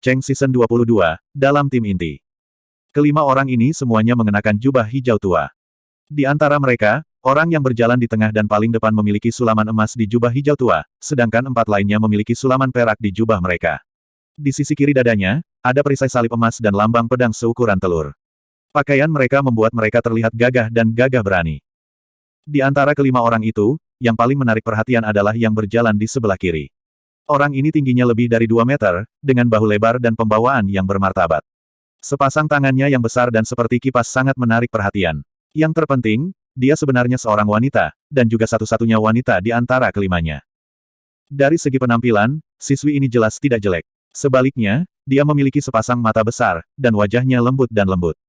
Cheng Season 22, dalam tim inti. Kelima orang ini semuanya mengenakan jubah hijau tua. Di antara mereka, orang yang berjalan di tengah dan paling depan memiliki sulaman emas di jubah hijau tua, sedangkan empat lainnya memiliki sulaman perak di jubah mereka. Di sisi kiri dadanya, ada perisai salib emas dan lambang pedang seukuran telur. Pakaian mereka membuat mereka terlihat gagah dan gagah berani. Di antara kelima orang itu, yang paling menarik perhatian adalah yang berjalan di sebelah kiri. Orang ini tingginya lebih dari 2 meter, dengan bahu lebar dan pembawaan yang bermartabat. Sepasang tangannya yang besar dan seperti kipas sangat menarik perhatian. Yang terpenting, dia sebenarnya seorang wanita, dan juga satu-satunya wanita di antara kelimanya. Dari segi penampilan, siswi ini jelas tidak jelek. Sebaliknya, dia memiliki sepasang mata besar, dan wajahnya lembut dan lembut.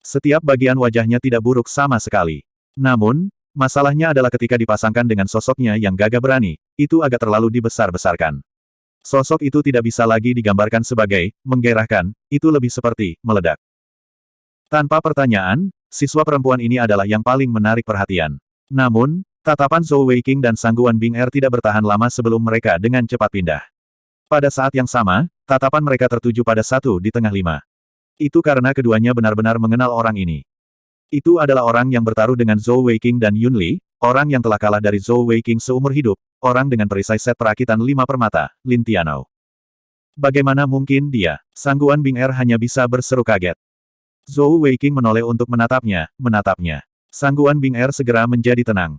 Setiap bagian wajahnya tidak buruk sama sekali. Namun, masalahnya adalah ketika dipasangkan dengan sosoknya yang gagah berani, itu agak terlalu dibesar-besarkan. Sosok itu tidak bisa lagi digambarkan sebagai menggairahkan, itu lebih seperti meledak. Tanpa pertanyaan, siswa perempuan ini adalah yang paling menarik perhatian. Namun, tatapan Zhou Weiqing dan Sangguan Bing Er tidak bertahan lama sebelum mereka dengan cepat pindah. Pada saat yang sama, tatapan mereka tertuju pada satu di tengah lima. Itu karena keduanya benar-benar mengenal orang ini. Itu adalah orang yang bertaruh dengan Zhou Weiqing dan Yun Li, orang yang telah kalah dari Zhou Weiqing seumur hidup, orang dengan perisai set perakitan 5 permata, Lin Tianao. Bagaimana mungkin dia? Sangguan Bing Er hanya bisa berseru kaget. Zhou Weiqing menoleh untuk menatapnya. Sangguan Bing Er segera menjadi tenang.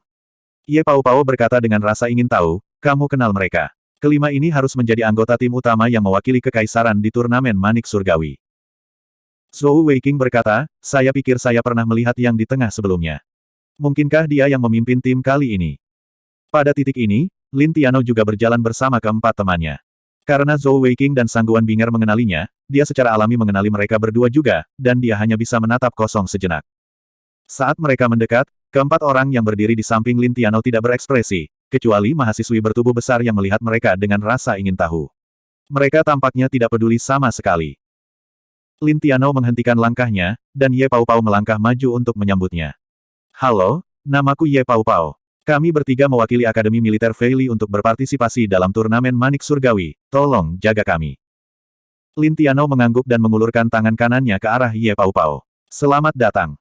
Ye Pao Pao berkata dengan rasa ingin tahu, kamu kenal mereka. Kelima ini harus menjadi anggota tim utama yang mewakili kekaisaran di turnamen Manik Surgawi. Zhou Weiqing berkata, saya pikir saya pernah melihat yang di tengah sebelumnya. Mungkinkah dia yang memimpin tim kali ini? Pada titik ini, Lin Tianao juga berjalan bersama keempat temannya. Karena Zhou Weiqing dan Sangguan Bing Er mengenalinya, dia secara alami mengenali mereka berdua juga, dan dia hanya bisa menatap kosong sejenak. Saat mereka mendekat, keempat orang yang berdiri di samping Lin Tianao tidak berekspresi, kecuali mahasiswi bertubuh besar yang melihat mereka dengan rasa ingin tahu. Mereka tampaknya tidak peduli sama sekali. Lin Tianao menghentikan langkahnya, dan Ye Pao Pao melangkah maju untuk menyambutnya. Halo, namaku Ye Pao Pao. Kami bertiga mewakili Akademi Militer Fei Li untuk berpartisipasi dalam turnamen Manik Surgawi, tolong jaga kami. Lin Tianao mengangguk dan mengulurkan tangan kanannya ke arah Ye Pao Pao. Selamat datang.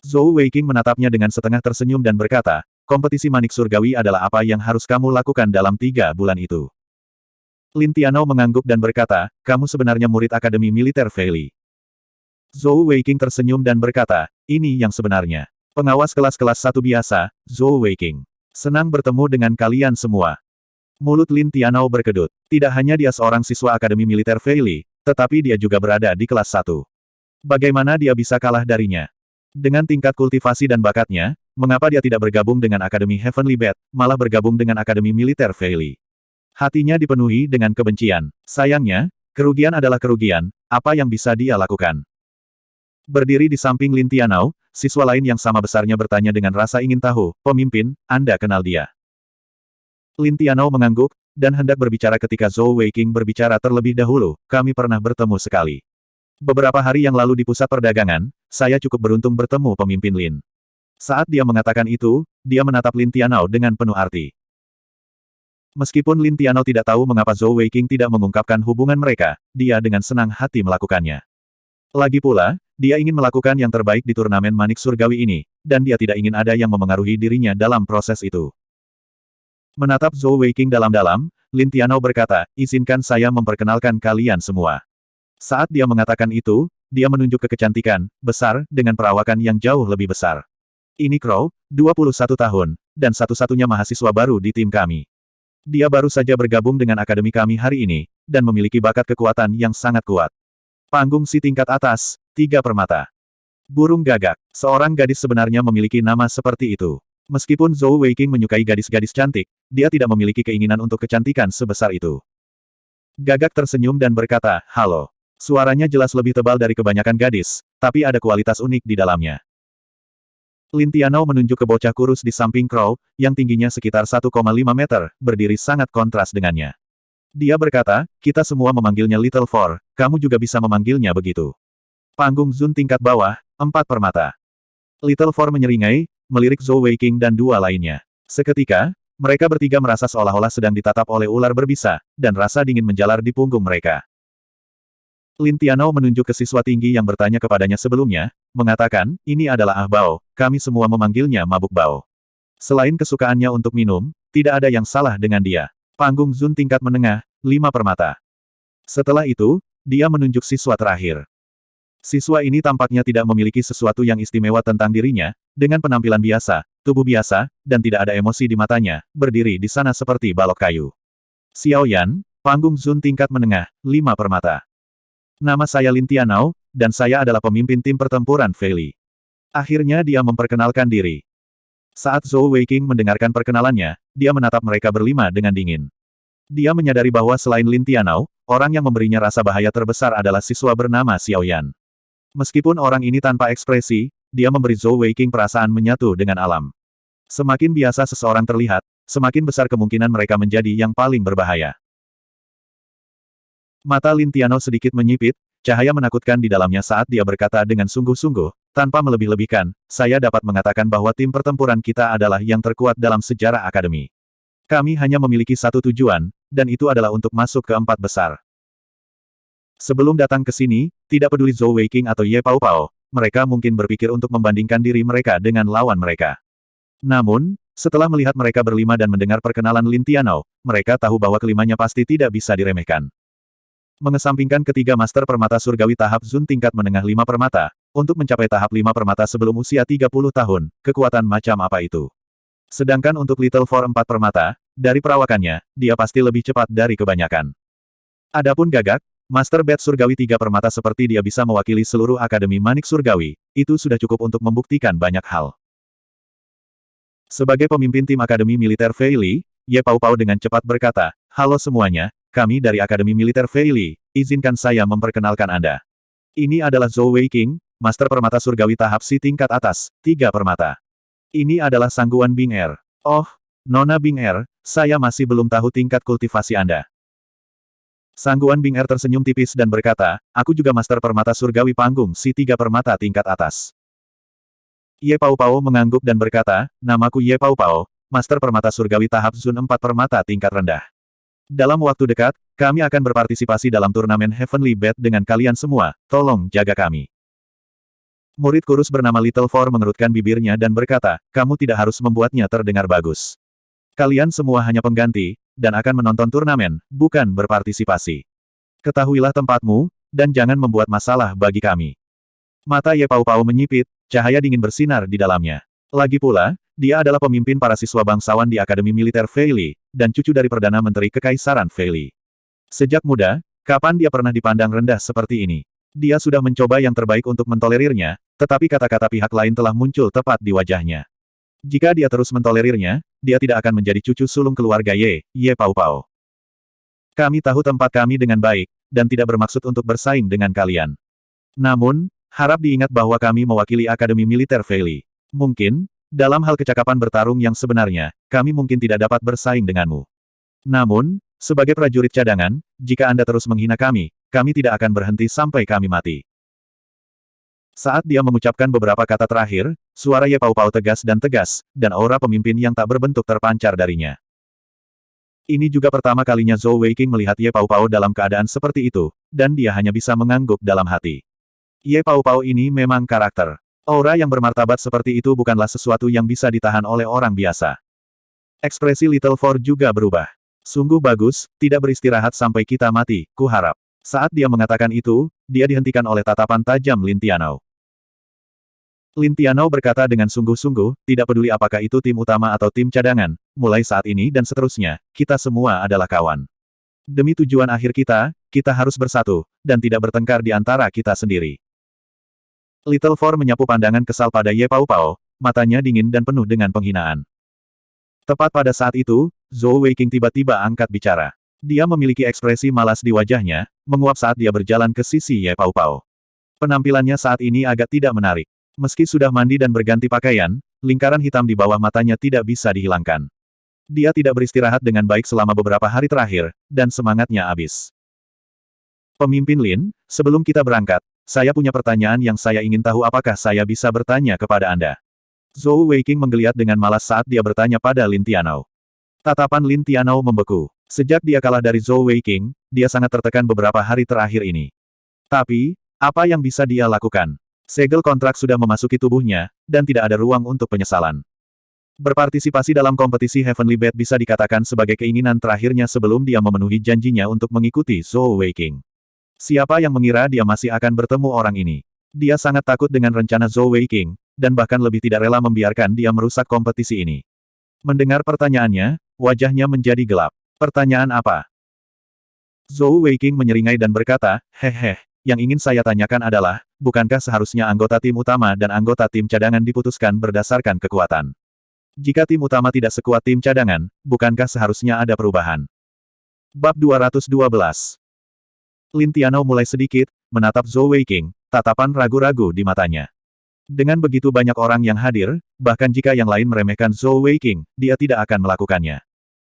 Zhou Weiqing menatapnya dengan setengah tersenyum dan berkata, kompetisi Manik Surgawi adalah apa yang harus kamu lakukan dalam 3 bulan itu. Lin Tianao mengangguk dan berkata, kamu sebenarnya murid Akademi Militer Fei Li. Zhou Weiqing tersenyum dan berkata, ini yang sebenarnya. Pengawas kelas-kelas 1 biasa, Zhou Weiqing. Senang bertemu dengan kalian semua. Mulut Lin Tianao berkedut. Tidak hanya dia seorang siswa Akademi Militer Fei Li, tetapi dia juga berada di kelas 1. Bagaimana dia bisa kalah darinya? Dengan tingkat kultivasi dan bakatnya, mengapa dia tidak bergabung dengan Akademi Heavenly Bat, malah bergabung dengan Akademi Militer Fei Li? Hatinya dipenuhi dengan kebencian. Sayangnya, kerugian adalah kerugian, apa yang bisa dia lakukan? Berdiri di samping Lin Tianao, siswa lain yang sama besarnya bertanya dengan rasa ingin tahu, pemimpin, Anda kenal dia? Lin Tianao mengangguk, dan hendak berbicara ketika Zhou Weiqing berbicara terlebih dahulu, kami pernah bertemu sekali. Beberapa hari yang lalu di pusat perdagangan, saya cukup beruntung bertemu pemimpin Lin. Saat dia mengatakan itu, dia menatap Lin Tianao dengan penuh arti. Meskipun Lin Tianao tidak tahu mengapa Zhou Weiqing tidak mengungkapkan hubungan mereka, dia dengan senang hati melakukannya. Lagi pula, dia ingin melakukan yang terbaik di turnamen Manik Surgawi ini, dan dia tidak ingin ada yang memengaruhi dirinya dalam proses itu. Menatap Zhou Weiqing dalam-dalam, Lin Tianao berkata, izinkan saya memperkenalkan kalian semua. Saat dia mengatakan itu, dia menunjuk ke kecantikan, besar, dengan perawakan yang jauh lebih besar. Ini Crow, 21 tahun, dan satu-satunya mahasiswa baru di tim kami. Dia baru saja bergabung dengan akademi kami hari ini, dan memiliki bakat kekuatan yang sangat kuat. Panggung si tingkat atas, 3 permata. Burung gagak. Seorang gadis sebenarnya memiliki nama seperti itu. Meskipun Zhou Weiqing menyukai gadis-gadis cantik, dia tidak memiliki keinginan untuk kecantikan sebesar itu. Gagak tersenyum dan berkata, halo. Suaranya jelas lebih tebal dari kebanyakan gadis, tapi ada kualitas unik di dalamnya. Lin Tianao menunjuk ke bocah kurus di samping Crow, yang tingginya sekitar 1,5 meter, berdiri sangat kontras dengannya. Dia berkata, kita semua memanggilnya Little Four, kamu juga bisa memanggilnya begitu. Panggung Zun tingkat bawah, 4 permata. Little Four menyeringai, melirik Zhou Weiqing dan 2 lainnya. Seketika, mereka bertiga merasa seolah-olah sedang ditatap oleh ular berbisa, dan rasa dingin menjalar di punggung mereka. Lin Tianao menunjuk ke siswa tinggi yang bertanya kepadanya sebelumnya, mengatakan, ini adalah Ah Bao, kami semua memanggilnya Mabuk Bao. Selain kesukaannya untuk minum, tidak ada yang salah dengan dia. Panggung Zun tingkat menengah, 5 permata. Setelah itu, dia menunjuk siswa terakhir. Siswa ini tampaknya tidak memiliki sesuatu yang istimewa tentang dirinya, dengan penampilan biasa, tubuh biasa, dan tidak ada emosi di matanya, berdiri di sana seperti balok kayu. Xiao Yan, Panggung Zun tingkat menengah, 5 permata. Nama saya Lin Tianao, dan saya adalah pemimpin tim pertempuran Fei Li. Akhirnya dia memperkenalkan diri. Saat Zhou Weiqing mendengarkan perkenalannya, dia menatap mereka berlima dengan dingin. Dia menyadari bahwa selain Lin Tianao, orang yang memberinya rasa bahaya terbesar adalah siswa bernama Xiao Yan. Meskipun orang ini tanpa ekspresi, dia memberi Zhou Weiqing perasaan menyatu dengan alam. Semakin biasa seseorang terlihat, semakin besar kemungkinan mereka menjadi yang paling berbahaya. Mata Lin Tianao sedikit menyipit, cahaya menakutkan di dalamnya saat dia berkata dengan sungguh-sungguh, tanpa melebih-lebihkan, saya dapat mengatakan bahwa tim pertempuran kita adalah yang terkuat dalam sejarah akademi. Kami hanya memiliki satu tujuan, dan itu adalah untuk masuk ke 4 besar. Sebelum datang ke sini, tidak peduli Zhou Weiqing atau Ye Pao Pao, mereka mungkin berpikir untuk membandingkan diri mereka dengan lawan mereka. Namun, setelah melihat mereka berlima dan mendengar perkenalan Lin Tianao, mereka tahu bahwa kelimanya pasti tidak bisa diremehkan. Mengesampingkan ketiga master permata surgawi tahap Zun tingkat menengah 5 permata, untuk mencapai tahap 5 permata sebelum usia 30 tahun, kekuatan macam apa itu? Sedangkan untuk Little Four 4 permata, dari perawakannya, dia pasti lebih cepat dari kebanyakan. Adapun Gagak, Master Bat surgawi 3 permata seperti dia bisa mewakili seluruh Akademi Manik Surgawi, itu sudah cukup untuk membuktikan banyak hal. Sebagai pemimpin tim Akademi Militer Fei Li, Ye Pao Pao dengan cepat berkata, halo semuanya, kami dari Akademi Militer Fei Li, izinkan saya memperkenalkan Anda. Ini adalah Zhou Weiqing, Master Permata Surgawi tahap Si tingkat atas, 3 permata. Ini adalah Sangguan Bing Er. Oh, Nona Bing Er, saya masih belum tahu tingkat kultivasi Anda. Sangguan Bing Er tersenyum tipis dan berkata, aku juga Master Permata Surgawi Panggung Si 3 permata tingkat atas. Ye Pao Pao mengangguk dan berkata, namaku Ye Pao Pao, Master Permata Surgawi tahap Zun 4 permata tingkat rendah. Dalam waktu dekat, kami akan berpartisipasi dalam turnamen Heavenly Bat dengan kalian semua, tolong jaga kami. Murid kurus bernama Little Four mengerutkan bibirnya dan berkata, kamu tidak harus membuatnya terdengar bagus. Kalian semua hanya pengganti, dan akan menonton turnamen, bukan berpartisipasi. Ketahuilah tempatmu, dan jangan membuat masalah bagi kami. Mata Ye Pao Pao menyipit, cahaya dingin bersinar di dalamnya. Lagi pula, dia adalah pemimpin para siswa bangsawan di Akademi Militer Fei Li, dan cucu dari Perdana Menteri Kekaisaran Fei Li. Sejak muda, kapan dia pernah dipandang rendah seperti ini? Dia sudah mencoba yang terbaik untuk mentolerirnya, tetapi kata-kata pihak lain telah muncul tepat di wajahnya. Jika dia terus mentolerirnya, dia tidak akan menjadi cucu sulung keluarga Ye Pao Pao. Kami tahu tempat kami dengan baik, dan tidak bermaksud untuk bersaing dengan kalian. Namun, harap diingat bahwa kami mewakili Akademi Militer Fei Li. Mungkin, dalam hal kecakapan bertarung yang sebenarnya, kami mungkin tidak dapat bersaing denganmu. Namun, sebagai prajurit cadangan, jika Anda terus menghina kami tidak akan berhenti sampai kami mati. Saat dia mengucapkan beberapa kata terakhir, suara Ye Pao Pao tegas, dan aura pemimpin yang tak berbentuk terpancar darinya. Ini juga pertama kalinya Zhou Weiqing melihat Ye Pao Pao dalam keadaan seperti itu, dan dia hanya bisa mengangguk dalam hati. Ye Pao Pao ini memang karakter. Aura yang bermartabat seperti itu bukanlah sesuatu yang bisa ditahan oleh orang biasa. Ekspresi Little Four juga berubah. Sungguh bagus, tidak beristirahat sampai kita mati, ku harap. Saat dia mengatakan itu, dia dihentikan oleh tatapan tajam Lin Tianao. Lin Tianao berkata dengan sungguh-sungguh, tidak peduli apakah itu tim utama atau tim cadangan, mulai saat ini dan seterusnya, kita semua adalah kawan. Demi tujuan akhir kita harus bersatu, dan tidak bertengkar di antara kita sendiri. Little Four menyapu pandangan kesal pada Ye Pao Pao, matanya dingin dan penuh dengan penghinaan. Tepat pada saat itu, Zhou Weiqing tiba-tiba angkat bicara. Dia memiliki ekspresi malas di wajahnya, menguap saat dia berjalan ke sisi Ye Pao Pao. Penampilannya saat ini agak tidak menarik. Meski sudah mandi dan berganti pakaian, lingkaran hitam di bawah matanya tidak bisa dihilangkan. Dia tidak beristirahat dengan baik selama beberapa hari terakhir, dan semangatnya habis. Pemimpin Lin, sebelum kita berangkat, saya punya pertanyaan yang saya ingin tahu, apakah saya bisa bertanya kepada Anda? Zhou Weiqing menggeliat dengan malas saat dia bertanya pada Lin Tianao. Tatapan Lin Tianao membeku. Sejak dia kalah dari Zhou Weiqing, dia sangat tertekan beberapa hari terakhir ini. Tapi, apa yang bisa dia lakukan? Segel kontrak sudah memasuki tubuhnya, dan tidak ada ruang untuk penyesalan. Berpartisipasi dalam kompetisi Heavenly Bet bisa dikatakan sebagai keinginan terakhirnya sebelum dia memenuhi janjinya untuk mengikuti Zhou Weiking. Siapa yang mengira dia masih akan bertemu orang ini? Dia sangat takut dengan rencana Zhou Weiking, dan bahkan lebih tidak rela membiarkan dia merusak kompetisi ini. Mendengar pertanyaannya, wajahnya menjadi gelap. Pertanyaan apa? Zhou Weiking menyeringai dan berkata, "Hehe, yang ingin saya tanyakan adalah, bukankah seharusnya anggota tim utama dan anggota tim cadangan diputuskan berdasarkan kekuatan? Jika tim utama tidak sekuat tim cadangan, bukankah seharusnya ada perubahan?" Bab 212. Lin Tianou mulai sedikit menatap Zhou Weiking, tatapan ragu-ragu di matanya. Dengan begitu banyak orang yang hadir, bahkan jika yang lain meremehkan Zhou Weiking, dia tidak akan melakukannya.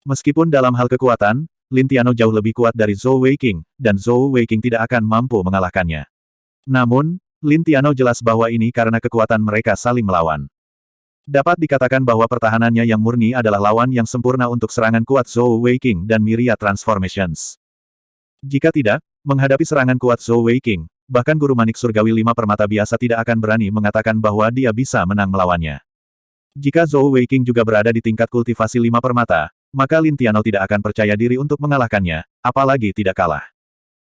Meskipun dalam hal kekuatan, Lin Tianou jauh lebih kuat dari Zhou Weiking, dan Zhou Weiking tidak akan mampu mengalahkannya. Namun, Lin Tianou jelas bahwa ini karena kekuatan mereka saling melawan. Dapat dikatakan bahwa pertahanannya yang murni adalah lawan yang sempurna untuk serangan kuat Zhou Weiking dan Myriad Transformations. Jika tidak, menghadapi serangan kuat Zhou Weiking, bahkan Guru Manik Surgawi 5 permata biasa tidak akan berani mengatakan bahwa dia bisa menang melawannya. Jika Zhou Weiking juga berada di tingkat kultivasi 5 permata, maka Lin Tianou tidak akan percaya diri untuk mengalahkannya, apalagi tidak kalah.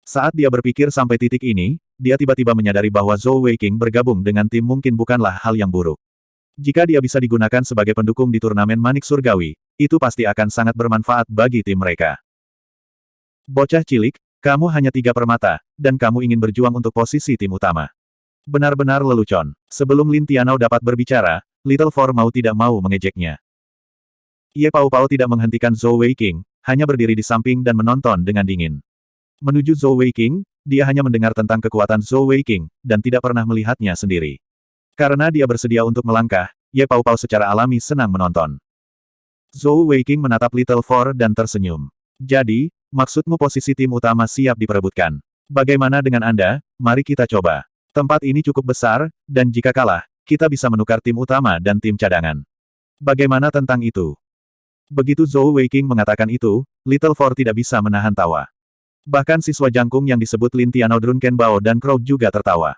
Saat dia berpikir sampai titik ini, dia tiba-tiba menyadari bahwa Zhou Weiking bergabung dengan tim mungkin bukanlah hal yang buruk. Jika dia bisa digunakan sebagai pendukung di turnamen Manik Surgawi, itu pasti akan sangat bermanfaat bagi tim mereka. Bocah cilik, kamu hanya 3 permata, dan kamu ingin berjuang untuk posisi tim utama. Benar-benar lelucon. Sebelum Lin Tianou dapat berbicara, Little Four mau tidak mau mengejeknya. Ye Pao Pao tidak menghentikan Zhou Weiking, hanya berdiri di samping dan menonton dengan dingin. Menuju Zhou Weiking, dia hanya mendengar tentang kekuatan Zhou Weiking, dan tidak pernah melihatnya sendiri. Karena dia bersedia untuk melangkah, Ye Pao Pao secara alami senang menonton. Zhou Weiking menatap Little Four dan tersenyum. Jadi, maksudmu posisi tim utama siap diperebutkan. Bagaimana dengan Anda? Mari kita coba. Tempat ini cukup besar, dan jika kalah, kita bisa menukar tim utama dan tim cadangan. Bagaimana tentang itu? Begitu Zhou Weiking mengatakan itu, Little Four tidak bisa menahan tawa. Bahkan siswa jangkung yang disebut Lin Tianou Drunken Bao dan Crow juga tertawa.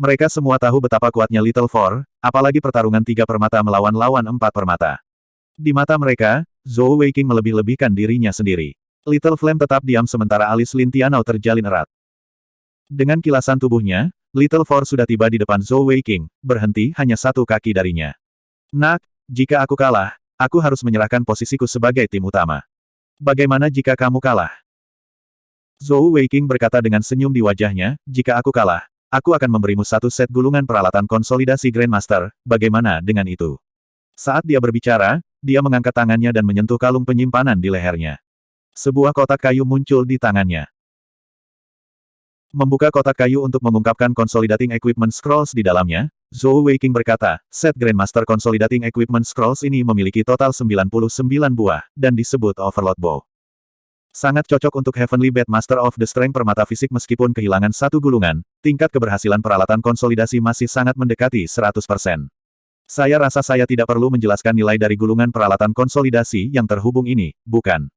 Mereka semua tahu betapa kuatnya Little Four, apalagi pertarungan 3 permata melawan lawan 4 permata. Di mata mereka, Zhou Weiking melebih-lebihkan dirinya sendiri. Little Flame tetap diam sementara alis Lin Tianou terjalin erat. Dengan kilasan tubuhnya, Little Four sudah tiba di depan Zhou Weiking, berhenti hanya 1 kaki darinya. "Nak, jika aku kalah, aku harus menyerahkan posisiku sebagai tim utama. Bagaimana jika kamu kalah?" Zhou Weiking berkata dengan senyum di wajahnya, "Jika aku kalah, aku akan memberimu 1 set gulungan peralatan konsolidasi Grandmaster, bagaimana dengan itu?" Saat dia berbicara, dia mengangkat tangannya dan menyentuh kalung penyimpanan di lehernya. Sebuah kotak kayu muncul di tangannya. Membuka kotak kayu untuk mengungkapkan Consolidating Equipment Scrolls di dalamnya, Zhou Weiking berkata, "Set Grandmaster Consolidating Equipment Scrolls ini memiliki total 99 buah, dan disebut Overload Bow. Sangat cocok untuk Heavenly Bet Master of the Strength permata fisik meskipun kehilangan 1 gulungan, tingkat keberhasilan peralatan konsolidasi masih sangat mendekati 100%. Saya rasa saya tidak perlu menjelaskan nilai dari gulungan peralatan konsolidasi yang terhubung ini, bukan?"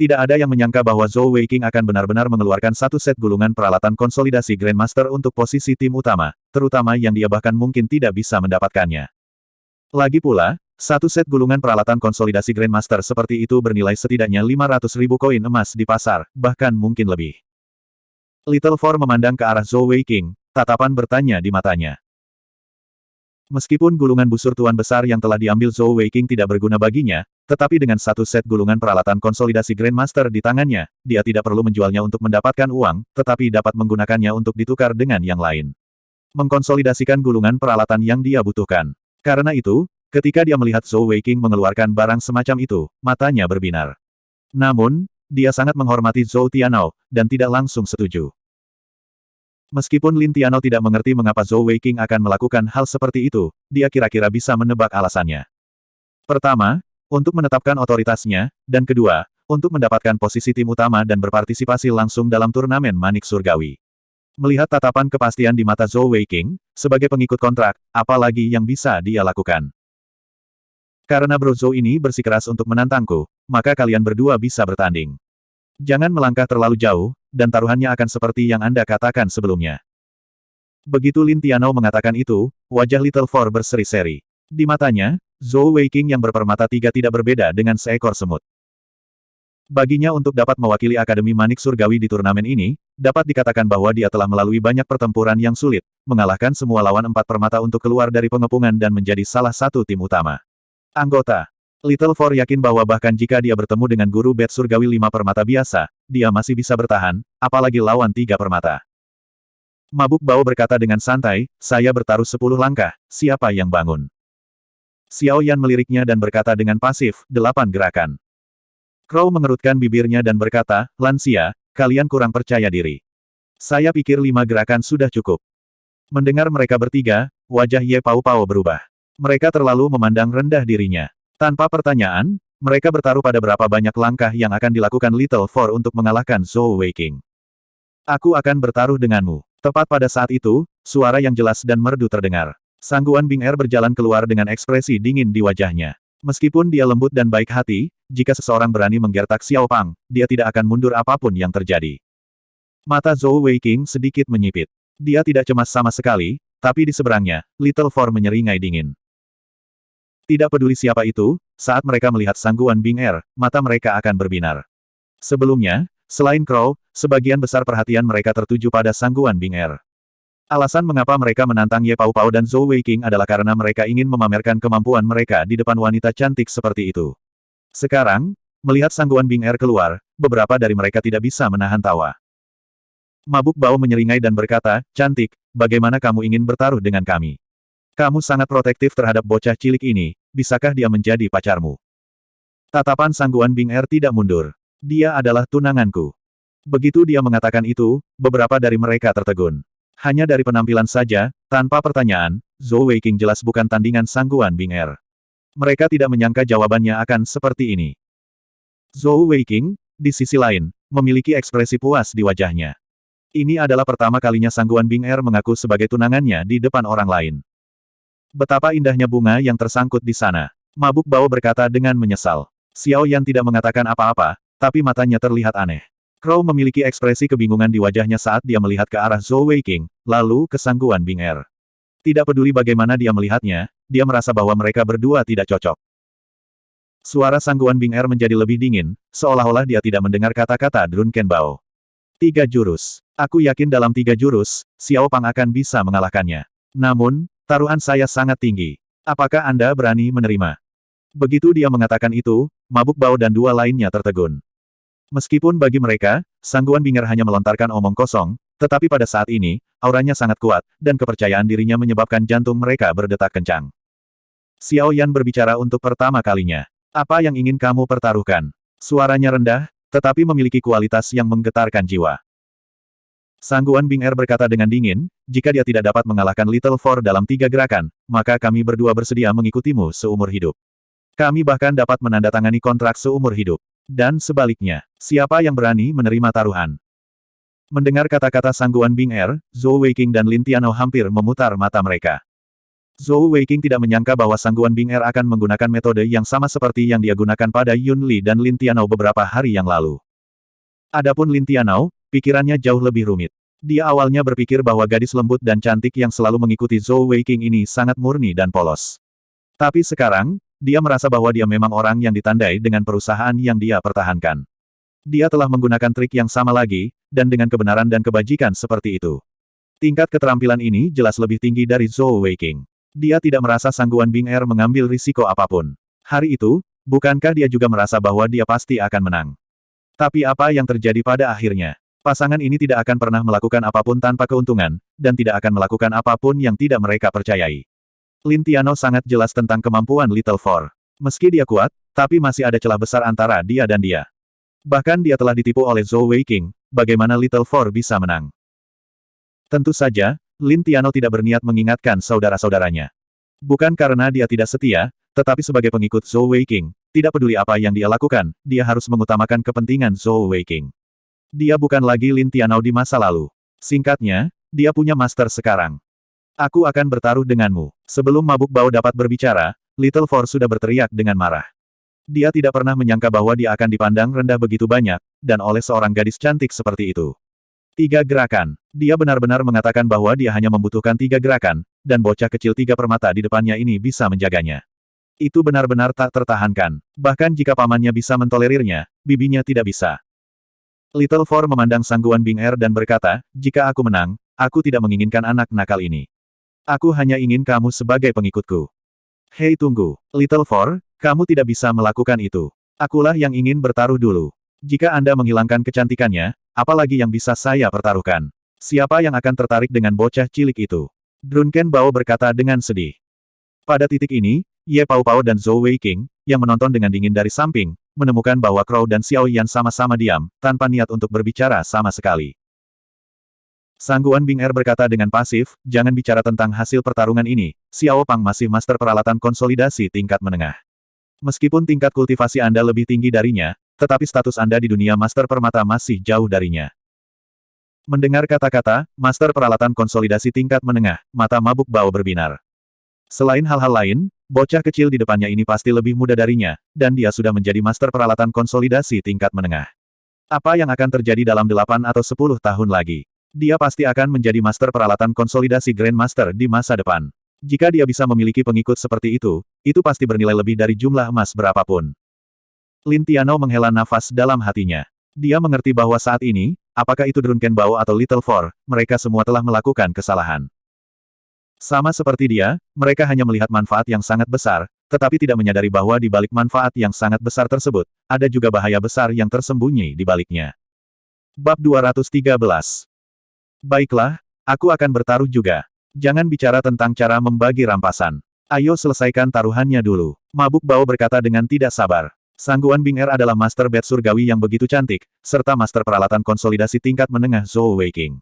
Tidak ada yang menyangka bahwa Zhou Weiking akan benar-benar mengeluarkan 1 set gulungan peralatan konsolidasi Grandmaster untuk posisi tim utama, terutama yang dia bahkan mungkin tidak bisa mendapatkannya. Lagi pula, 1 set gulungan peralatan konsolidasi Grandmaster seperti itu bernilai setidaknya 500.000 koin emas di pasar, bahkan mungkin lebih. Little Four memandang ke arah Zhou Weiking, tatapan bertanya di matanya. Meskipun gulungan busur tuan besar yang telah diambil Zhou Weiking tidak berguna baginya, tetapi dengan 1 set gulungan peralatan konsolidasi Grandmaster di tangannya, dia tidak perlu menjualnya untuk mendapatkan uang, tetapi dapat menggunakannya untuk ditukar dengan yang lain. Mengkonsolidasikan gulungan peralatan yang dia butuhkan. Karena itu, ketika dia melihat Zhou Weiking mengeluarkan barang semacam itu, matanya berbinar. Namun, dia sangat menghormati Zhou Tianou, dan tidak langsung setuju. Meskipun Lin Tianou tidak mengerti mengapa Zhou Weiking akan melakukan hal seperti itu, dia kira-kira bisa menebak alasannya. Pertama, untuk menetapkan otoritasnya, dan kedua, untuk mendapatkan posisi tim utama dan berpartisipasi langsung dalam turnamen Manik Surgawi. Melihat tatapan kepastian di mata Zhou Weiking, sebagai pengikut kontrak, apalagi yang bisa dia lakukan? Karena Bro Zhou ini bersikeras untuk menantangku, maka kalian berdua bisa bertanding. Jangan melangkah terlalu jauh, dan taruhannya akan seperti yang Anda katakan sebelumnya. Begitu Lin Tianou mengatakan itu, wajah Little Four berseri-seri. Di matanya, Zhou Weiqing yang berpermata tiga tidak berbeda dengan seekor semut. Baginya untuk dapat mewakili Akademi Manik Surgawi di turnamen ini, dapat dikatakan bahwa dia telah melalui banyak pertempuran yang sulit, mengalahkan semua lawan empat permata untuk keluar dari pengepungan dan menjadi salah satu tim utama. Anggota Little Four yakin bahwa bahkan jika dia bertemu dengan guru Bet Surgawi 5 permata biasa, dia masih bisa bertahan, apalagi lawan 3 permata. Mabuk Bao berkata dengan santai, saya bertaruh 10 langkah, siapa yang bangun? Xiao Yan meliriknya dan berkata dengan pasif, 8 gerakan. Crow mengerutkan bibirnya dan berkata, lansia, kalian kurang percaya diri. Saya pikir 5 gerakan sudah cukup. Mendengar mereka bertiga, wajah Ye Pao Pao berubah. Mereka terlalu memandang rendah dirinya. Tanpa pertanyaan, mereka bertaruh pada berapa banyak langkah yang akan dilakukan Little Four untuk mengalahkan Zhou Weiqing. Aku akan bertaruh denganmu. Tepat pada saat itu, suara yang jelas dan merdu terdengar. Sangguan Bing Er berjalan keluar dengan ekspresi dingin di wajahnya. Meskipun dia lembut dan baik hati, jika seseorang berani menggertak Xiao Pang, dia tidak akan mundur apapun yang terjadi. Mata Zhou Weiqing sedikit menyipit. Dia tidak cemas sama sekali, tapi di seberangnya, Little Four menyeringai dingin. Tidak peduli siapa itu, saat mereka melihat sangguan Bing Er, mata mereka akan berbinar. Sebelumnya, selain Crow, sebagian besar perhatian mereka tertuju pada sangguan Bing Er. Alasan mengapa mereka menantang Ye Pao Pao dan Zhou Weiqing adalah karena mereka ingin memamerkan kemampuan mereka di depan wanita cantik seperti itu. Sekarang, melihat sangguan Bing Er keluar, beberapa dari mereka tidak bisa menahan tawa. Mabuk Bao menyeringai dan berkata, cantik, bagaimana kamu ingin bertaruh dengan kami? Kamu sangat protektif terhadap bocah cilik ini, bisakah dia menjadi pacarmu? Tatapan sangguan Bing Er tidak mundur. Dia adalah tunanganku. Begitu dia mengatakan itu, beberapa dari mereka tertegun. Hanya dari penampilan saja, tanpa pertanyaan, Zhou Weiqing jelas bukan tandingan sangguan Bing Er. Mereka tidak menyangka jawabannya akan seperti ini. Zhou Weiqing, di sisi lain, memiliki ekspresi puas di wajahnya. Ini adalah pertama kalinya sangguan Bing Er mengaku sebagai tunangannya di depan orang lain. Betapa indahnya bunga yang tersangkut di sana. Mabuk Bao berkata dengan menyesal. Xiao Yan tidak mengatakan apa-apa, tapi matanya terlihat aneh. Crow memiliki ekspresi kebingungan di wajahnya saat dia melihat ke arah Zhou Weiqing, lalu ke sangguan Bing Er. Tidak peduli bagaimana dia melihatnya, dia merasa bahwa mereka berdua tidak cocok. Suara sangguan Bing Er menjadi lebih dingin, seolah-olah dia tidak mendengar kata-kata Drunken Bao. 3 jurus. Aku yakin dalam 3 jurus, Xiao Pang akan bisa mengalahkannya. Namun, taruhan saya sangat tinggi. Apakah Anda berani menerima? Begitu dia mengatakan itu, Mabuk Bao dan dua lainnya tertegun. Meskipun bagi mereka, sangguan Bing Er hanya melontarkan omong kosong, tetapi pada saat ini, auranya sangat kuat, dan kepercayaan dirinya menyebabkan jantung mereka berdetak kencang. Xiao Yan berbicara untuk pertama kalinya. Apa yang ingin kamu pertaruhkan? Suaranya rendah, tetapi memiliki kualitas yang menggetarkan jiwa. Sangguan Bing Er berkata dengan dingin, jika dia tidak dapat mengalahkan Little Four dalam 3 gerakan, maka kami berdua bersedia mengikutimu seumur hidup. Kami bahkan dapat menandatangani kontrak seumur hidup. Dan sebaliknya, siapa yang berani menerima taruhan? Mendengar kata-kata sangguan Bing Er, Zhou Weiqing dan Lin Tianou hampir memutar mata mereka. Zhou Weiqing tidak menyangka bahwa sangguan Bing Er akan menggunakan metode yang sama seperti yang dia gunakan pada Yun Li dan Lin Tianou beberapa hari yang lalu. Adapun Lin Tianou, pikirannya jauh lebih rumit. Dia awalnya berpikir bahwa gadis lembut dan cantik yang selalu mengikuti Zhou Weiqing ini sangat murni dan polos. Tapi sekarang, dia merasa bahwa dia memang orang yang ditandai dengan perusahaan yang dia pertahankan. Dia telah menggunakan trik yang sama lagi, dan dengan kebenaran dan kebajikan seperti itu. Tingkat keterampilan ini jelas lebih tinggi dari Zhou Weiqing. Dia tidak merasa sangguan Bing Er mengambil risiko apapun. Hari itu, bukankah dia juga merasa bahwa dia pasti akan menang? Tapi apa yang terjadi pada akhirnya? Pasangan ini tidak akan pernah melakukan apapun tanpa keuntungan, dan tidak akan melakukan apapun yang tidak mereka percayai. Lin Tianou sangat jelas tentang kemampuan Little Four. Meski dia kuat, tapi masih ada celah besar antara dia dan dia. Bahkan dia telah ditipu oleh Zhou Weiqing, bagaimana Little Four bisa menang? Tentu saja, Lin Tianou tidak berniat mengingatkan saudara-saudaranya. Bukan karena dia tidak setia, tetapi sebagai pengikut Zhou Weiqing, tidak peduli apa yang dia lakukan, dia harus mengutamakan kepentingan Zhou Weiqing. Dia bukan lagi Lin Tianou di masa lalu. Singkatnya, dia punya master sekarang. Aku akan bertaruh denganmu. Sebelum Mabuk Bao dapat berbicara, Little Four sudah berteriak dengan marah. Dia tidak pernah menyangka bahwa dia akan dipandang rendah begitu banyak, dan oleh seorang gadis cantik seperti itu. 3 gerakan. Dia benar-benar mengatakan bahwa dia hanya membutuhkan 3 gerakan, dan bocah kecil 3 permata di depannya ini bisa menjaganya. Itu benar-benar tak tertahankan. Bahkan jika pamannya bisa mentolerirnya, bibinya tidak bisa. Little Four memandang Sangguan Bing Er dan berkata, jika aku menang, aku tidak menginginkan anak nakal ini. Aku hanya ingin kamu sebagai pengikutku. Hei tunggu, Little Four, kamu tidak bisa melakukan itu. Akulah yang ingin bertaruh dulu. Jika Anda menghilangkan kecantikannya, apalagi yang bisa saya pertaruhkan? Siapa yang akan tertarik dengan bocah cilik itu? Drunken Bao berkata dengan sedih. Pada titik ini, Ye Pao Pao dan Zhou Weiqing, yang menonton dengan dingin dari samping, menemukan bahwa Crow dan Xiao Yan sama-sama diam, tanpa niat untuk berbicara sama sekali. Sangguan Bing Er berkata dengan pasif, jangan bicara tentang hasil pertarungan ini, Xiao Pang masih master peralatan konsolidasi tingkat menengah. Meskipun tingkat kultivasi Anda lebih tinggi darinya, tetapi status Anda di dunia master permata masih jauh darinya. Mendengar kata-kata, master peralatan konsolidasi tingkat menengah, mata mabuk Bao berbinar. Selain hal-hal lain, bocah kecil di depannya ini pasti lebih muda darinya, dan dia sudah menjadi master peralatan konsolidasi tingkat menengah. Apa yang akan terjadi dalam 8 atau 10 tahun lagi? Dia pasti akan menjadi master peralatan konsolidasi Grandmaster di masa depan. Jika dia bisa memiliki pengikut seperti itu pasti bernilai lebih dari jumlah emas berapapun. Lin Tiano menghela nafas dalam hatinya. Dia mengerti bahwa saat ini, apakah itu Drunken Bao atau Little Four, mereka semua telah melakukan kesalahan. Sama seperti dia, mereka hanya melihat manfaat yang sangat besar, tetapi tidak menyadari bahwa di balik manfaat yang sangat besar tersebut, ada juga bahaya besar yang tersembunyi di baliknya. Bab 213. Baiklah, aku akan bertaruh juga. Jangan bicara tentang cara membagi rampasan. Ayo selesaikan taruhannya dulu. Mabuk Bao berkata dengan tidak sabar. Sangguan Bing Er adalah master bat surgawi yang begitu cantik, serta master peralatan konsolidasi tingkat menengah Zhou Weiqing.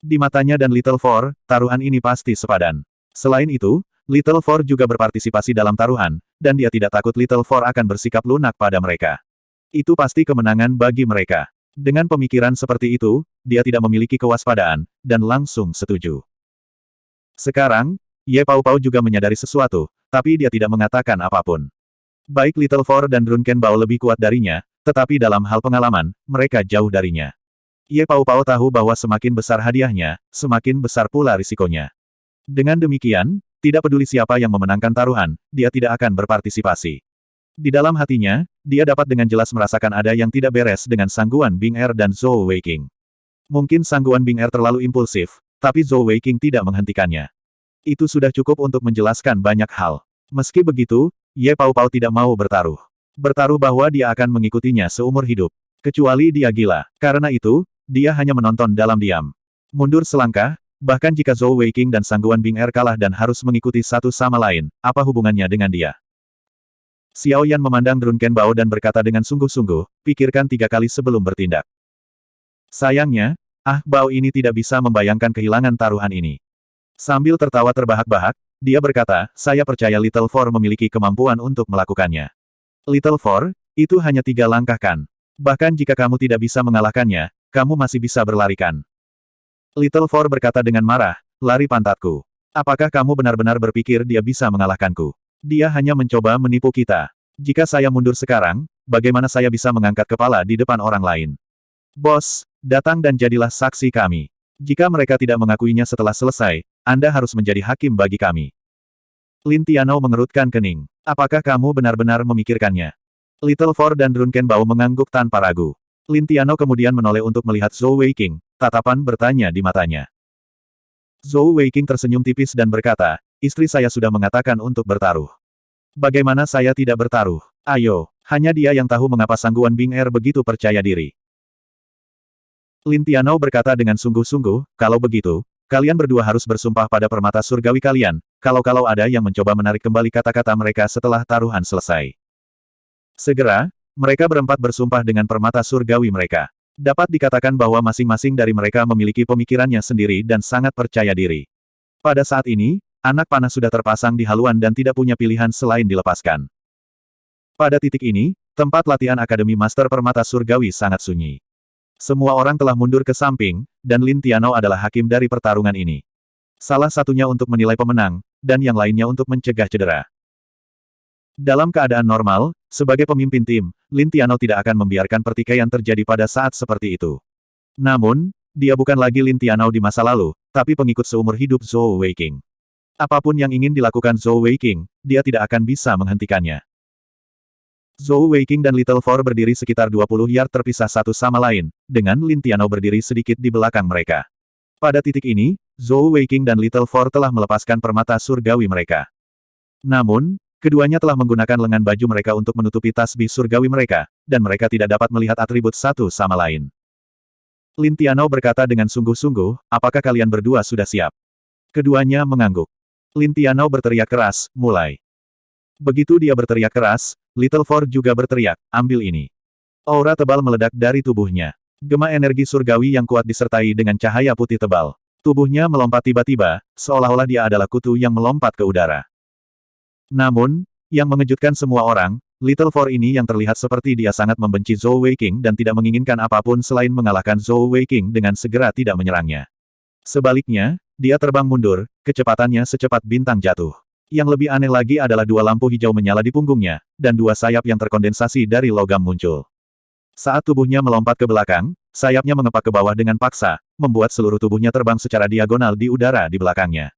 Di matanya dan Little Four, taruhan ini pasti sepadan. Selain itu, Little Four juga berpartisipasi dalam taruhan, dan dia tidak takut Little Four akan bersikap lunak pada mereka. Itu pasti kemenangan bagi mereka. Dengan pemikiran seperti itu, dia tidak memiliki kewaspadaan, dan langsung setuju. Sekarang, Ye Pao Pao juga menyadari sesuatu, tapi dia tidak mengatakan apapun. Baik Little Four dan Drunken Bao lebih kuat darinya, tetapi dalam hal pengalaman, mereka jauh darinya. Ye Pao Pao tahu bahwa semakin besar hadiahnya, semakin besar pula risikonya. Dengan demikian, tidak peduli siapa yang memenangkan taruhan, dia tidak akan berpartisipasi. Di dalam hatinya, dia dapat dengan jelas merasakan ada yang tidak beres dengan Sangguan Bing Er dan Zhou Weiqing. Mungkin Sangguan Bing Er terlalu impulsif, tapi Zhou Weiqing tidak menghentikannya. Itu sudah cukup untuk menjelaskan banyak hal. Meski begitu, Ye Pao Pao tidak mau bertaruh. Bertaruh bahwa dia akan mengikutinya seumur hidup. Kecuali dia gila. Karena itu, dia hanya menonton dalam diam. Mundur selangkah, bahkan jika Zhou Weiqing dan Sangguan Bing Er kalah dan harus mengikuti satu sama lain, apa hubungannya dengan dia? Xiao Yan memandang Drunken Bao dan berkata dengan sungguh-sungguh, pikirkan 3 kali sebelum bertindak. Sayangnya, Bao ini tidak bisa membayangkan kehilangan taruhan ini. Sambil tertawa terbahak-bahak, dia berkata, saya percaya Little Four memiliki kemampuan untuk melakukannya. Little Four, itu hanya 3 langkah kan? Bahkan jika kamu tidak bisa mengalahkannya, kamu masih bisa berlarikan. Little Four berkata dengan marah, lari pantatku. Apakah kamu benar-benar berpikir dia bisa mengalahkanku? Dia hanya mencoba menipu kita. Jika saya mundur sekarang, bagaimana saya bisa mengangkat kepala di depan orang lain? Bos, datang dan jadilah saksi kami. Jika mereka tidak mengakuinya setelah selesai, Anda harus menjadi hakim bagi kami. Lin Tiano mengerutkan kening. Apakah kamu benar-benar memikirkannya? Little Four dan Drunken Bao mengangguk tanpa ragu. Lin Tiano kemudian menoleh untuk melihat Zhou Weiqing, tatapan bertanya di matanya. Zhou Weiqing tersenyum tipis dan berkata, istri saya sudah mengatakan untuk bertaruh. Bagaimana saya tidak bertaruh? Ayo, hanya dia yang tahu mengapa Sangguan Bing Er begitu percaya diri. Lin Tiano berkata dengan sungguh-sungguh, kalau begitu, kalian berdua harus bersumpah pada permata surgawi kalian, kalau ada yang mencoba menarik kembali kata-kata mereka setelah taruhan selesai. Segera, mereka berempat bersumpah dengan permata surgawi mereka. Dapat dikatakan bahwa masing-masing dari mereka memiliki pemikirannya sendiri dan sangat percaya diri. Pada saat ini, anak panah sudah terpasang di haluan dan tidak punya pilihan selain dilepaskan. Pada titik ini, tempat latihan Akademi Master Permata Surgawi sangat sunyi. Semua orang telah mundur ke samping, dan Lin Tiano adalah hakim dari pertarungan ini. Salah satunya untuk menilai pemenang, dan yang lainnya untuk mencegah cedera. Dalam keadaan normal, sebagai pemimpin tim, Lin Tiano tidak akan membiarkan pertikaian terjadi pada saat seperti itu. Namun, dia bukan lagi Lin Tianao di masa lalu, tapi pengikut seumur hidup Zhou Weiqing. Apapun yang ingin dilakukan Zhou Weiqing, dia tidak akan bisa menghentikannya. Zhou Weiqing dan Little Four berdiri sekitar 20 yard terpisah satu sama lain, dengan Lin Tianao berdiri sedikit di belakang mereka. Pada titik ini, Zhou Weiqing dan Little Four telah melepaskan permata surgawi mereka. Namun, keduanya telah menggunakan lengan baju mereka untuk menutupi tasbih surgawi mereka, dan mereka tidak dapat melihat atribut satu sama lain. Lin Tianao berkata dengan sungguh-sungguh, apakah kalian berdua sudah siap? Keduanya mengangguk. Lin Tianao berteriak keras, mulai. Begitu dia berteriak keras, Little Four juga berteriak, ambil ini. Aura tebal meledak dari tubuhnya. Gema energi surgawi yang kuat disertai dengan cahaya putih tebal. Tubuhnya melompat tiba-tiba, seolah-olah dia adalah kutu yang melompat ke udara. Namun, yang mengejutkan semua orang, Little Four ini yang terlihat seperti dia sangat membenci Zhou Weiqing dan tidak menginginkan apapun selain mengalahkan Zhou Weiqing dengan segera tidak menyerangnya. Sebaliknya, dia terbang mundur, kecepatannya secepat bintang jatuh. Yang lebih aneh lagi adalah dua lampu hijau menyala di punggungnya, dan dua sayap yang terkondensasi dari logam muncul. Saat tubuhnya melompat ke belakang, sayapnya mengepak ke bawah dengan paksa, membuat seluruh tubuhnya terbang secara diagonal di udara di belakangnya.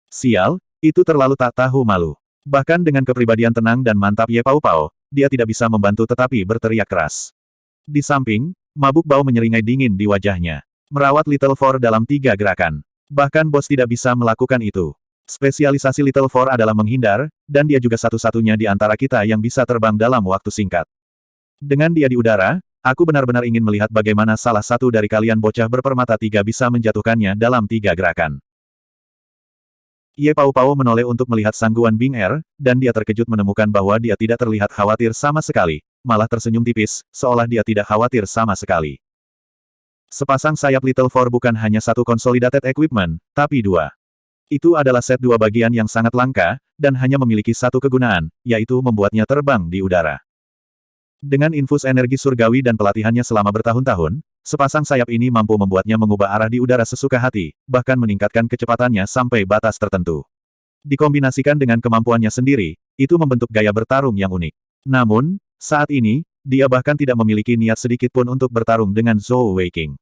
Sial, itu terlalu tak tahu malu. Bahkan dengan kepribadian tenang dan mantap Ye Pao Pao, dia tidak bisa membantu tetapi berteriak keras. Di samping, mabuk bau menyeringai dingin di wajahnya. Merawat Little Four dalam 3 gerakan. Bahkan bos tidak bisa melakukan itu. Spesialisasi Little Four adalah menghindar, dan dia juga satu-satunya di antara kita yang bisa terbang dalam waktu singkat. Dengan dia di udara, aku benar-benar ingin melihat bagaimana salah satu dari kalian bocah berpermata 3 bisa menjatuhkannya dalam 3 gerakan. Ye Pao Pao menoleh untuk melihat sangguan Bing Er, dan dia terkejut menemukan bahwa dia tidak terlihat khawatir sama sekali, malah tersenyum tipis, seolah dia tidak khawatir sama sekali. Sepasang sayap Little Four bukan hanya satu consolidated equipment, tapi 2. Itu adalah set 2 bagian yang sangat langka, dan hanya memiliki satu kegunaan, yaitu membuatnya terbang di udara. Dengan infus energi surgawi dan pelatihannya selama bertahun-tahun, sepasang sayap ini mampu membuatnya mengubah arah di udara sesuka hati, bahkan meningkatkan kecepatannya sampai batas tertentu. Dikombinasikan dengan kemampuannya sendiri, itu membentuk gaya bertarung yang unik. Namun, saat ini, dia bahkan tidak memiliki niat sedikit pun untuk bertarung dengan Zhou Weiqing.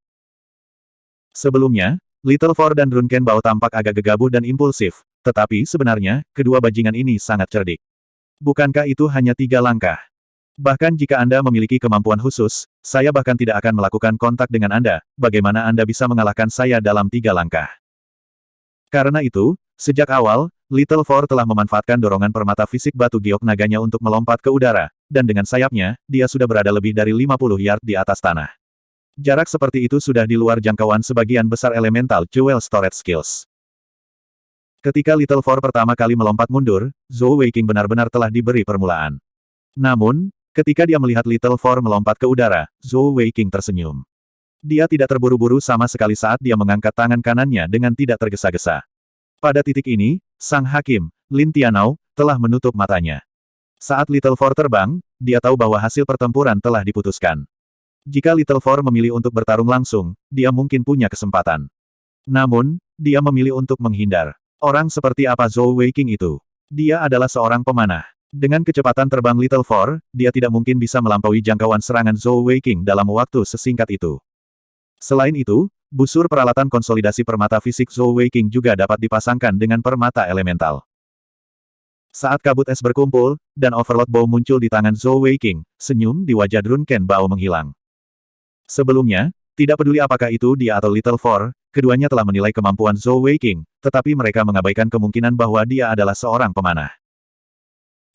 Sebelumnya, Little Four dan Runken Bao tampak agak gegabah dan impulsif, tetapi sebenarnya, kedua bajingan ini sangat cerdik. Bukankah itu hanya 3 langkah? Bahkan jika Anda memiliki kemampuan khusus, saya bahkan tidak akan melakukan kontak dengan Anda, bagaimana Anda bisa mengalahkan saya dalam 3 langkah? Karena itu, sejak awal, Little Four telah memanfaatkan dorongan permata fisik batu giok naganya untuk melompat ke udara, dan dengan sayapnya, dia sudah berada lebih dari 50 yard di atas tanah. Jarak seperti itu sudah di luar jangkauan sebagian besar elemental Jewel Storage Skills. Ketika Little Four pertama kali melompat mundur, Zhou Weiqing benar-benar telah diberi permulaan. Namun, ketika dia melihat Little Four melompat ke udara, Zhou Weiqing tersenyum. Dia tidak terburu-buru sama sekali saat dia mengangkat tangan kanannya dengan tidak tergesa-gesa. Pada titik ini, sang hakim, Lin Tianao, telah menutup matanya. Saat Little Four terbang, dia tahu bahwa hasil pertempuran telah diputuskan. Jika Little Four memilih untuk bertarung langsung, dia mungkin punya kesempatan. Namun, dia memilih untuk menghindar. Orang seperti apa Zhou Weiqing itu? Dia adalah seorang pemanah. Dengan kecepatan terbang Little Four, dia tidak mungkin bisa melampaui jangkauan serangan Zhou Weiqing dalam waktu sesingkat itu. Selain itu, busur peralatan konsolidasi permata fisik Zhou Weiqing juga dapat dipasangkan dengan permata elemental. Saat kabut es berkumpul, dan Overlord Bow muncul di tangan Zhou Weiqing, senyum di wajah Drunken Bao menghilang. Sebelumnya, tidak peduli apakah itu dia atau Little Four, keduanya telah menilai kemampuan Zhou Weiqing, tetapi mereka mengabaikan kemungkinan bahwa dia adalah seorang pemanah.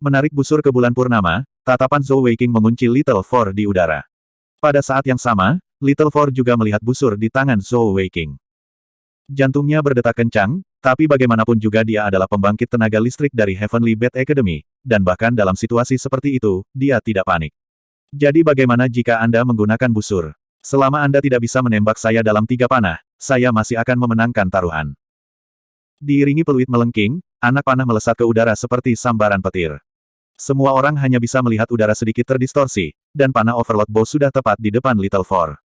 Menarik busur ke bulan purnama, tatapan Zhou Weiqing mengunci Little Four di udara. Pada saat yang sama, Little Four juga melihat busur di tangan Zhou Weiqing. Jantungnya berdetak kencang, tapi bagaimanapun juga dia adalah pembangkit tenaga listrik dari Heavenly Bat Academy, dan bahkan dalam situasi seperti itu, dia tidak panik. Jadi bagaimana jika Anda menggunakan busur? Selama Anda tidak bisa menembak saya dalam 3 panah, saya masih akan memenangkan taruhan. Diiringi peluit melengking, anak panah melesat ke udara seperti sambaran petir. Semua orang hanya bisa melihat udara sedikit terdistorsi, dan panah Overlord Bow sudah tepat di depan Little Four.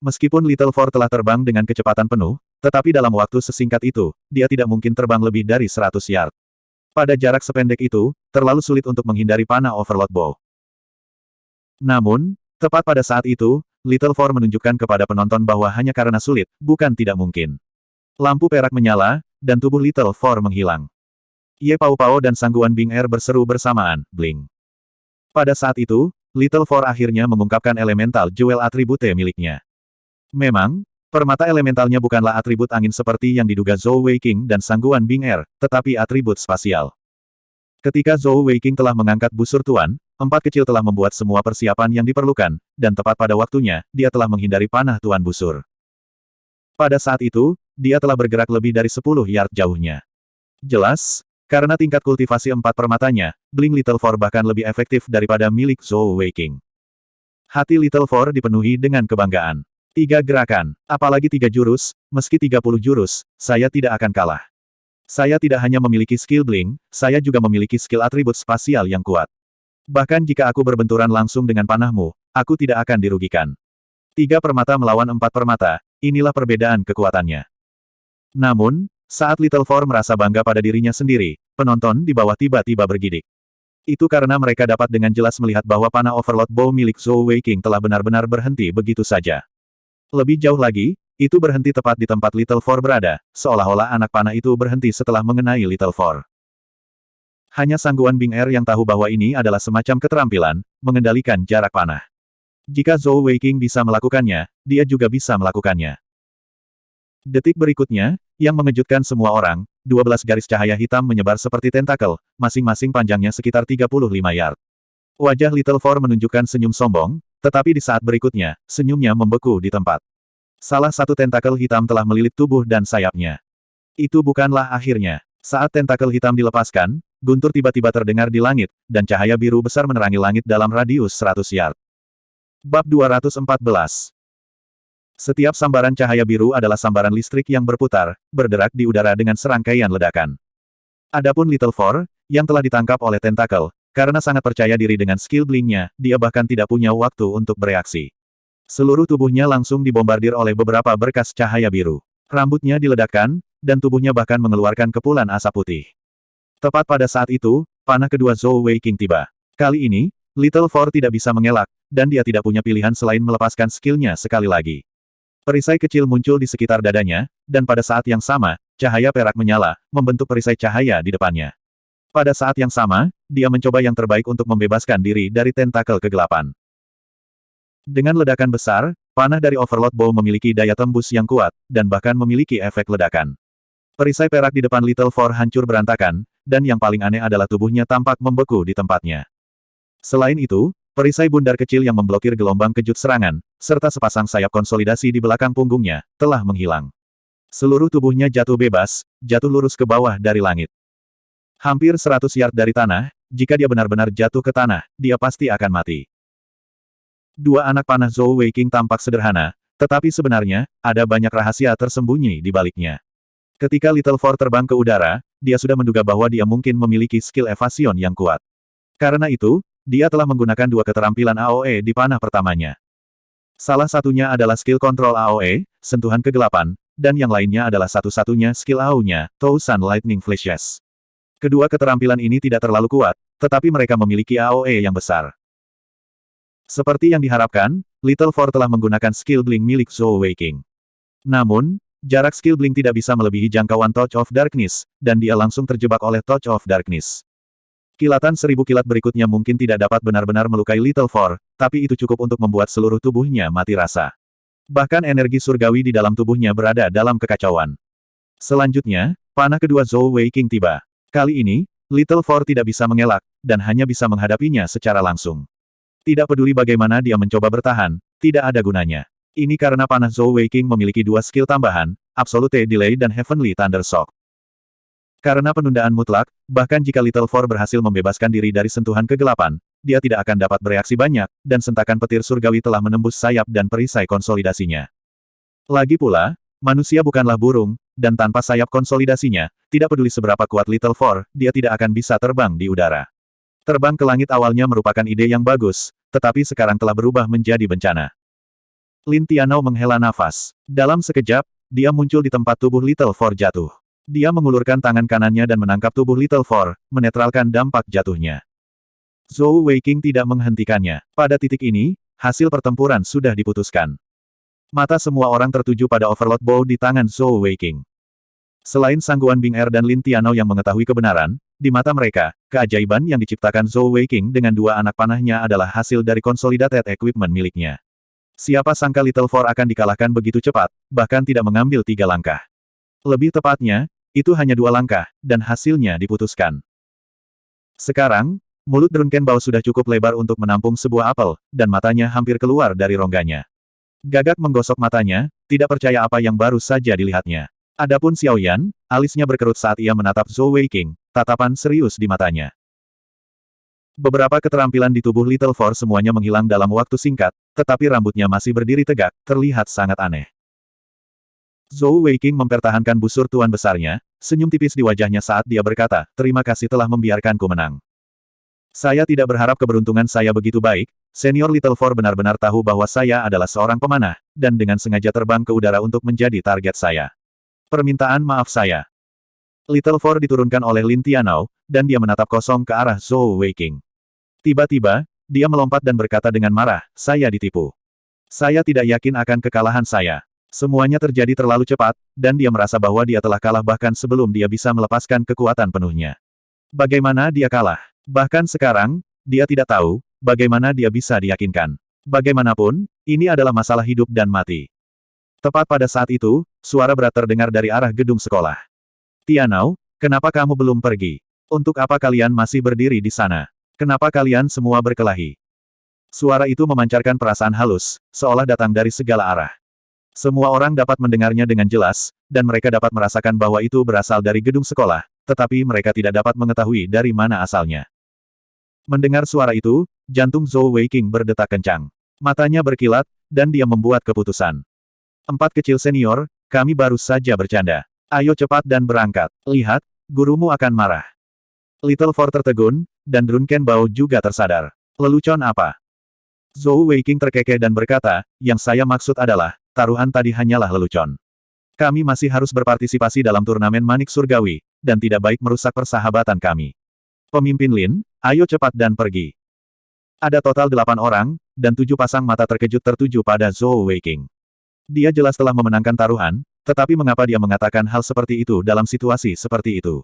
Meskipun Little Four telah terbang dengan kecepatan penuh, tetapi dalam waktu sesingkat itu, dia tidak mungkin terbang lebih dari 100 yard. Pada jarak sependek itu, terlalu sulit untuk menghindari panah Overlord Bow. Namun, tepat pada saat itu, Little Four menunjukkan kepada penonton bahwa hanya karena sulit, bukan tidak mungkin. Lampu perak menyala, dan tubuh Little Four menghilang. Ye Pao Pao dan Sangguan Bing Er berseru bersamaan, bling. Pada saat itu, Little Four akhirnya mengungkapkan elemental jewel atribute miliknya. Memang, permata elementalnya bukanlah atribut angin seperti yang diduga Zhou Weiqing dan Sangguan Bing Er, tetapi atribut spasial. Ketika Zhou Weiqing telah mengangkat busur tuan, empat kecil telah membuat semua persiapan yang diperlukan, dan tepat pada waktunya, dia telah menghindari panah tuan busur. Pada saat itu, dia telah bergerak lebih dari 10 yard jauhnya. Jelas, karena tingkat kultivasi empat permatanya, Bling Little Four bahkan lebih efektif daripada milik Zhou Weiqing. Hati Little Four dipenuhi dengan kebanggaan. 3 gerakan, apalagi 3 jurus, meski 30 jurus, saya tidak akan kalah. Saya tidak hanya memiliki skill Bling, saya juga memiliki skill atribut spasial yang kuat. Bahkan jika aku berbenturan langsung dengan panahmu, aku tidak akan dirugikan. 3 permata melawan 4 permata, inilah perbedaan kekuatannya. Namun, saat Little Four merasa bangga pada dirinya sendiri, penonton di bawah tiba-tiba bergidik. Itu karena mereka dapat dengan jelas melihat bahwa panah Overlord Bow milik Zhou Weiqing telah benar-benar berhenti begitu saja. Lebih jauh lagi, itu berhenti tepat di tempat Little Four berada, seolah-olah anak panah itu berhenti setelah mengenai Little Four. Hanya Sangguan Bing Er yang tahu bahwa ini adalah semacam keterampilan, mengendalikan jarak panah. Jika Zhou Weiqing bisa melakukannya, dia juga bisa melakukannya. Detik berikutnya, yang mengejutkan semua orang, 12 garis cahaya hitam menyebar seperti tentakel, masing-masing panjangnya sekitar 35 yard. Wajah Little Four menunjukkan senyum sombong, tetapi di saat berikutnya, senyumnya membeku di tempat. Salah satu tentakel hitam telah melilit tubuh dan sayapnya. Itu bukanlah akhirnya. Saat tentakel hitam dilepaskan, guntur tiba-tiba terdengar di langit, dan cahaya biru besar menerangi langit dalam radius 100 yard. Bab 214. Setiap sambaran cahaya biru adalah sambaran listrik yang berputar, berderak di udara dengan serangkaian ledakan. Adapun Little Four, yang telah ditangkap oleh tentakel, karena sangat percaya diri dengan skill blingnya, dia bahkan tidak punya waktu untuk bereaksi. Seluruh tubuhnya langsung dibombardir oleh beberapa berkas cahaya biru. Rambutnya diledakkan, dan tubuhnya bahkan mengeluarkan kepulan asap putih. Tepat pada saat itu, panah kedua Zhou Weiqing tiba. Kali ini, Little Four tidak bisa mengelak, dan dia tidak punya pilihan selain melepaskan skillnya sekali lagi. Perisai kecil muncul di sekitar dadanya, dan pada saat yang sama, cahaya perak menyala, membentuk perisai cahaya di depannya. Pada saat yang sama, dia mencoba yang terbaik untuk membebaskan diri dari tentakel kegelapan. Dengan ledakan besar, panah dari Overlord Bow memiliki daya tembus yang kuat, dan bahkan memiliki efek ledakan. Perisai perak di depan Little Four hancur berantakan, dan yang paling aneh adalah tubuhnya tampak membeku di tempatnya. Selain itu, perisai bundar kecil yang memblokir gelombang kejut serangan, serta sepasang sayap konsolidasi di belakang punggungnya, telah menghilang. Seluruh tubuhnya jatuh bebas, jatuh lurus ke bawah dari langit. Hampir 100 yard dari tanah, jika dia benar-benar jatuh ke tanah, dia pasti akan mati. Dua anak panah Zhou Weiqing tampak sederhana, tetapi sebenarnya, ada banyak rahasia tersembunyi di baliknya. Ketika Little Four terbang ke udara, dia sudah menduga bahwa dia mungkin memiliki skill evasion yang kuat. Karena itu, dia telah menggunakan 2 keterampilan AOE di panah pertamanya. Salah satunya adalah skill kontrol AOE, sentuhan kegelapan, dan yang lainnya adalah satu-satunya skill AOE-nya, Tousan Lightning Flashes. Kedua keterampilan ini tidak terlalu kuat, tetapi mereka memiliki AOE yang besar. Seperti yang diharapkan, Little Four telah menggunakan skill Blink milik Zhou Weiqing. Namun, jarak skill Blink tidak bisa melebihi jangkauan Touch of Darkness, dan dia langsung terjebak oleh Touch of Darkness. Kilatan 1000 kilat berikutnya mungkin tidak dapat benar-benar melukai Little Four, tapi itu cukup untuk membuat seluruh tubuhnya mati rasa. Bahkan energi surgawi di dalam tubuhnya berada dalam kekacauan. Selanjutnya, panah kedua Zhou Weiqing tiba. Kali ini, Little Four tidak bisa mengelak, dan hanya bisa menghadapinya secara langsung. Tidak peduli bagaimana dia mencoba bertahan, tidak ada gunanya. Ini karena panah Zhou Weiqing memiliki 2 skill tambahan, Absolute Delay dan Heavenly Thunder Shock. Karena penundaan mutlak, bahkan jika Little Four berhasil membebaskan diri dari sentuhan kegelapan, dia tidak akan dapat bereaksi banyak, dan sentakan petir surgawi telah menembus sayap dan perisai konsolidasinya. Lagi pula, manusia bukanlah burung, dan tanpa sayap konsolidasinya, tidak peduli seberapa kuat Little Four, dia tidak akan bisa terbang di udara. Terbang ke langit awalnya merupakan ide yang bagus, tetapi sekarang telah berubah menjadi bencana. Lin Tianao menghela nafas. Dalam sekejap, dia muncul di tempat tubuh Little Four jatuh. Dia mengulurkan tangan kanannya dan menangkap tubuh Little Four, menetralkan dampak jatuhnya. Zhou Weiqing tidak menghentikannya. Pada titik ini, hasil pertempuran sudah diputuskan. Mata semua orang tertuju pada Overlord Bow di tangan Zhou Weiqing. Selain Sangguan Bing Er dan Lin Tianao yang mengetahui kebenaran, di mata mereka, keajaiban yang diciptakan Zhou Weiqing dengan dua anak panahnya adalah hasil dari consolidated equipment miliknya. Siapa sangka Little Four akan dikalahkan begitu cepat, bahkan tidak mengambil 3 langkah. Lebih tepatnya, itu hanya 2 langkah, dan hasilnya diputuskan. Sekarang, mulut Drunken Bao sudah cukup lebar untuk menampung sebuah apel, dan matanya hampir keluar dari rongganya. Gagak menggosok matanya, tidak percaya apa yang baru saja dilihatnya. Adapun Xiao Yan, alisnya berkerut saat ia menatap Zhou Weiqing, tatapan serius di matanya. Beberapa keterampilan di tubuh Little Four semuanya menghilang dalam waktu singkat, tetapi rambutnya masih berdiri tegak, terlihat sangat aneh. Zhou Weiqing mempertahankan busur tuan besarnya, senyum tipis di wajahnya saat dia berkata, terima kasih telah membiarkanku menang. Saya tidak berharap keberuntungan saya begitu baik, senior Little Four benar-benar tahu bahwa saya adalah seorang pemanah, dan dengan sengaja terbang ke udara untuk menjadi target saya. Permintaan maaf saya. Little Four diturunkan oleh Lin Tianao, dan dia menatap kosong ke arah Zhou Weiqing. Tiba-tiba, dia melompat dan berkata dengan marah, saya ditipu. Saya tidak yakin akan kekalahan saya. Semuanya terjadi terlalu cepat, dan dia merasa bahwa dia telah kalah bahkan sebelum dia bisa melepaskan kekuatan penuhnya. Bagaimana dia kalah? Bahkan sekarang, dia tidak tahu, bagaimana dia bisa diyakinkan. Bagaimanapun, ini adalah masalah hidup dan mati. Tepat pada saat itu, suara berat terdengar dari arah gedung sekolah. Tianao, kenapa kamu belum pergi? Untuk apa kalian masih berdiri di sana? Kenapa kalian semua berkelahi? Suara itu memancarkan perasaan halus, seolah datang dari segala arah. Semua orang dapat mendengarnya dengan jelas, dan mereka dapat merasakan bahwa itu berasal dari gedung sekolah, tetapi mereka tidak dapat mengetahui dari mana asalnya. Mendengar suara itu, jantung Zhou Weiqing berdetak kencang. Matanya berkilat, dan dia membuat keputusan. 4 kecil senior, kami baru saja bercanda. Ayo cepat dan berangkat. Lihat, gurumu akan marah. Little Four tertegun, dan Drunken Bao juga tersadar. Lelucon apa? Zhou Weiqing terkekeh dan berkata, yang saya maksud adalah, taruhan tadi hanyalah lelucon. Kami masih harus berpartisipasi dalam turnamen manik surgawi, dan tidak baik merusak persahabatan kami. Pemimpin Lin, ayo cepat dan pergi. Ada total 8 orang, dan 7 pasang mata terkejut tertuju pada Zhou Weiqing. Dia jelas telah memenangkan taruhan, tetapi mengapa dia mengatakan hal seperti itu dalam situasi seperti itu?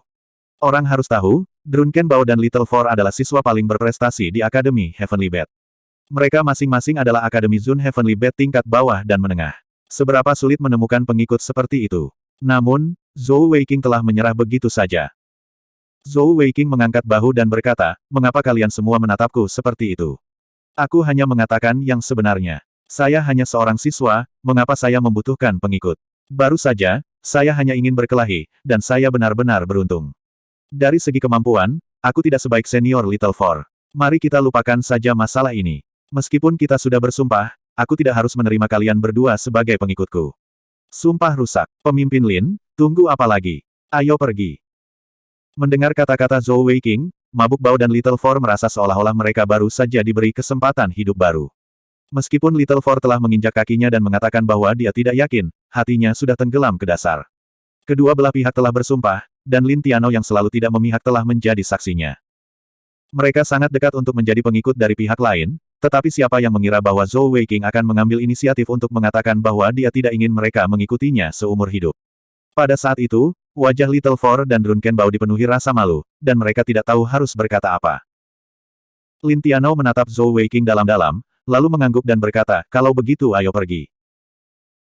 Orang harus tahu, Drunken Bao dan Little Four adalah siswa paling berprestasi di Akademi Heavenly Bat. Mereka masing-masing adalah Akademi Zun Heavenly Bat tingkat bawah dan menengah. Seberapa sulit menemukan pengikut seperti itu. Namun, Zhou Weiqing telah menyerah begitu saja. Zhou Weiqing mengangkat bahu dan berkata, mengapa kalian semua menatapku seperti itu? Aku hanya mengatakan yang sebenarnya. Saya hanya seorang siswa, mengapa saya membutuhkan pengikut? Baru saja, saya hanya ingin berkelahi, dan saya benar-benar beruntung. Dari segi kemampuan, aku tidak sebaik senior Little Four. Mari kita lupakan saja masalah ini. Meskipun kita sudah bersumpah, aku tidak harus menerima kalian berdua sebagai pengikutku. Sumpah rusak. Pemimpin Lin, tunggu apa lagi? Ayo pergi. Mendengar kata-kata Zhou Weiqing, Mabuk Bao dan Little Four merasa seolah-olah mereka baru saja diberi kesempatan hidup baru. Meskipun Little Four telah menginjak kakinya dan mengatakan bahwa dia tidak yakin, hatinya sudah tenggelam ke dasar. Kedua belah pihak telah bersumpah, dan Lin Tianao yang selalu tidak memihak telah menjadi saksinya. Mereka sangat dekat untuk menjadi pengikut dari pihak lain, tetapi siapa yang mengira bahwa Zhou Weiqing akan mengambil inisiatif untuk mengatakan bahwa dia tidak ingin mereka mengikutinya seumur hidup. Pada saat itu, wajah Little Four dan Drunken Bao dipenuhi rasa malu, dan mereka tidak tahu harus berkata apa. Lin Tianao menatap Zhou Weiqing dalam-dalam, lalu mengangguk dan berkata, kalau begitu ayo pergi.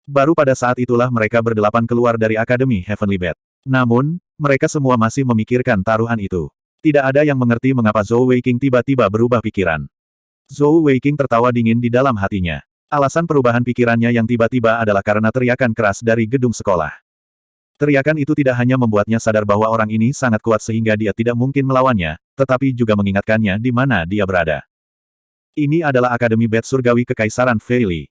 Baru pada saat itulah mereka berdelapan keluar dari Akademi Heavenly Bat. Namun, mereka semua masih memikirkan taruhan itu. Tidak ada yang mengerti mengapa Zhou Weiqing tiba-tiba berubah pikiran. Zhou Weiqing tertawa dingin di dalam hatinya. Alasan perubahan pikirannya yang tiba-tiba adalah karena teriakan keras dari gedung sekolah. Teriakan itu tidak hanya membuatnya sadar bahwa orang ini sangat kuat sehingga dia tidak mungkin melawannya, tetapi juga mengingatkannya di mana dia berada. Ini adalah Akademi Bat Surgawi Kekaisaran Fei Li.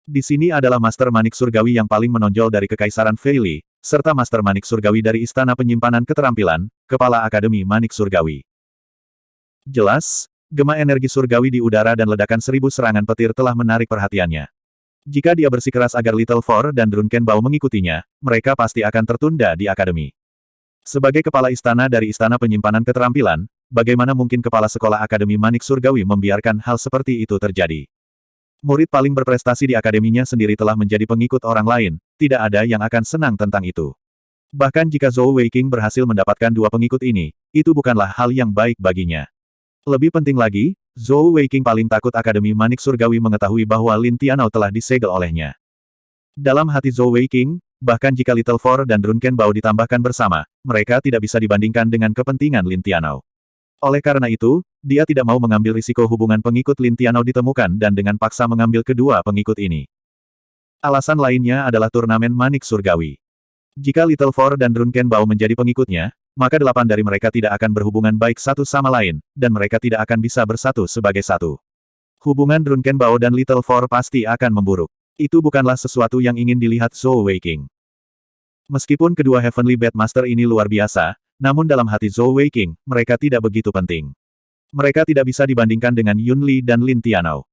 Di sini adalah Master Manik Surgawi yang paling menonjol dari Kekaisaran Fei Li, serta Master Manik Surgawi dari Istana Penyimpanan Keterampilan, Kepala Akademi Manik Surgawi. Jelas, gema energi surgawi di udara dan ledakan 1000 serangan petir telah menarik perhatiannya. Jika dia bersikeras agar Little Four dan Drunken Bao mengikutinya, mereka pasti akan tertunda di akademi. Sebagai kepala istana dari Istana Penyimpanan Keterampilan, bagaimana mungkin kepala sekolah Akademi Manik Surgawi membiarkan hal seperti itu terjadi? Murid paling berprestasi di akademinya sendiri telah menjadi pengikut orang lain, tidak ada yang akan senang tentang itu. Bahkan jika Zhou Weiqing berhasil mendapatkan dua pengikut ini, itu bukanlah hal yang baik baginya. Lebih penting lagi, Zhou Weiqing paling takut Akademi Manik Surgawi mengetahui bahwa Lin Tianao telah disegel olehnya. Dalam hati Zhou Weiqing, bahkan jika Little Four dan Runken Bao ditambahkan bersama, mereka tidak bisa dibandingkan dengan kepentingan Lin Tianao. Oleh karena itu, dia tidak mau mengambil risiko hubungan pengikut Lin Tianao ditemukan dan dengan paksa mengambil kedua pengikut ini. Alasan lainnya adalah turnamen Manik Surgawi. Jika Little Four dan Runken Bao menjadi pengikutnya, maka 8 dari mereka tidak akan berhubungan baik satu sama lain, dan mereka tidak akan bisa bersatu sebagai satu. Hubungan Runken Bao dan Little Four pasti akan memburuk. Itu bukanlah sesuatu yang ingin dilihat Zhou Weiqing. Meskipun kedua Heavenly Bedmaster ini luar biasa, namun dalam hati Zhou Weiqing, mereka tidak begitu penting. Mereka tidak bisa dibandingkan dengan Yun Li dan Lin Tianao.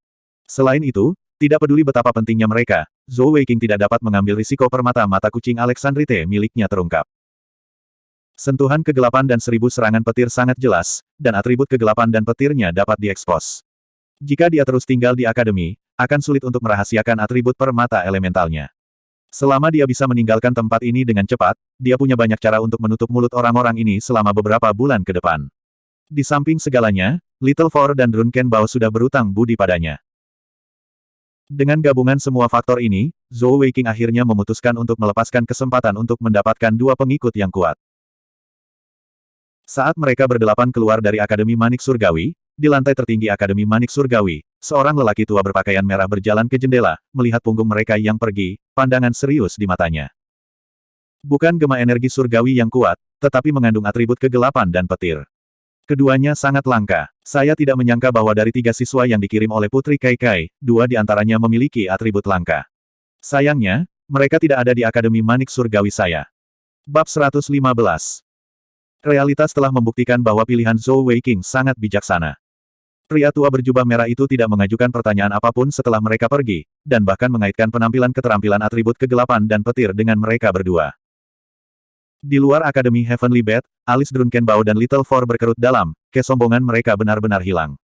Selain itu, tidak peduli betapa pentingnya mereka, Zhou Weiqing tidak dapat mengambil risiko permata mata kucing Alexandrite miliknya terungkap. Sentuhan kegelapan dan 1000 serangan petir sangat jelas, dan atribut kegelapan dan petirnya dapat diekspos. Jika dia terus tinggal di akademi, akan sulit untuk merahasiakan atribut permata elementalnya. Selama dia bisa meninggalkan tempat ini dengan cepat, dia punya banyak cara untuk menutup mulut orang-orang ini selama beberapa bulan ke depan. Di samping segalanya, Little Four dan Runken Bao sudah berutang budi padanya. Dengan gabungan semua faktor ini, Zhou Weiqing akhirnya memutuskan untuk melepaskan kesempatan untuk mendapatkan dua pengikut yang kuat. Saat mereka berdelapan keluar dari Akademi Manik Surgawi, di lantai tertinggi Akademi Manik Surgawi, seorang lelaki tua berpakaian merah berjalan ke jendela, melihat punggung mereka yang pergi, pandangan serius di matanya. Bukan gema energi surgawi yang kuat, tetapi mengandung atribut kegelapan dan petir. Keduanya sangat langka. Saya tidak menyangka bahwa dari 3 siswa yang dikirim oleh Putri Kai Kai, 2 di antaranya memiliki atribut langka. Sayangnya, mereka tidak ada di Akademi Manik Surgawi saya. Bab 115. Realitas telah membuktikan bahwa pilihan Zhou Weiqing sangat bijaksana. Pria tua berjubah merah itu tidak mengajukan pertanyaan apapun setelah mereka pergi, dan bahkan mengaitkan penampilan keterampilan atribut kegelapan dan petir dengan mereka berdua. Di luar Akademi Heavenly Bed, alis Drunken Bao dan Little Four berkerut dalam, kesombongan mereka benar-benar hilang.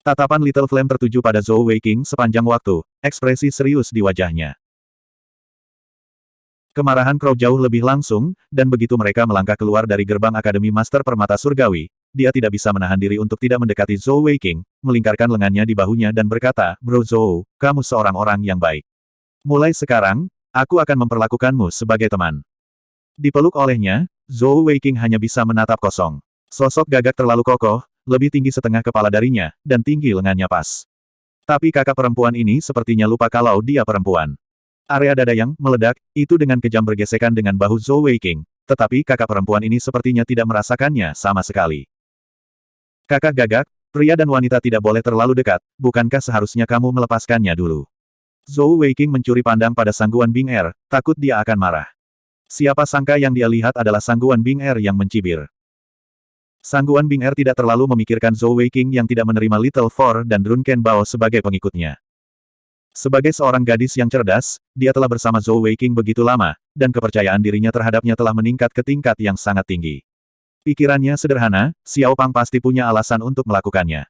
Tatapan Little Flame tertuju pada Zhou Weiqing sepanjang waktu, ekspresi serius di wajahnya. Kemarahan Crow jauh lebih langsung, dan begitu mereka melangkah keluar dari gerbang Akademi Master Permata Surgawi, dia tidak bisa menahan diri untuk tidak mendekati Zhou Weiqing, melingkarkan lengannya di bahunya dan berkata, "Bro Zhou, kamu seorang orang yang baik. Mulai sekarang, aku akan memperlakukanmu sebagai teman." Dipeluk olehnya, Zhou Weiqing hanya bisa menatap kosong. Sosok Gagak terlalu kokoh, lebih tinggi setengah kepala darinya, dan tinggi lengannya pas. Tapi kakak perempuan ini sepertinya lupa kalau dia perempuan. Area dada yang meledak, itu dengan kejam bergesekan dengan bahu Zhou Weiqing, tetapi kakak perempuan ini sepertinya tidak merasakannya sama sekali. Kakak Gagak, pria dan wanita tidak boleh terlalu dekat, bukankah seharusnya kamu melepaskannya dulu? Zhou Weiqing mencuri pandang pada Sangguan Bing Er, takut dia akan marah. Siapa sangka yang dia lihat adalah Sangguan Bing Er yang mencibir. Sangguan Bing Er tidak terlalu memikirkan Zhou Weiqing yang tidak menerima Little Four dan Runken Bao sebagai pengikutnya. Sebagai seorang gadis yang cerdas, dia telah bersama Zhou Weiqing begitu lama, dan kepercayaan dirinya terhadapnya telah meningkat ke tingkat yang sangat tinggi. Pikirannya sederhana, Xiao Pang pasti punya alasan untuk melakukannya.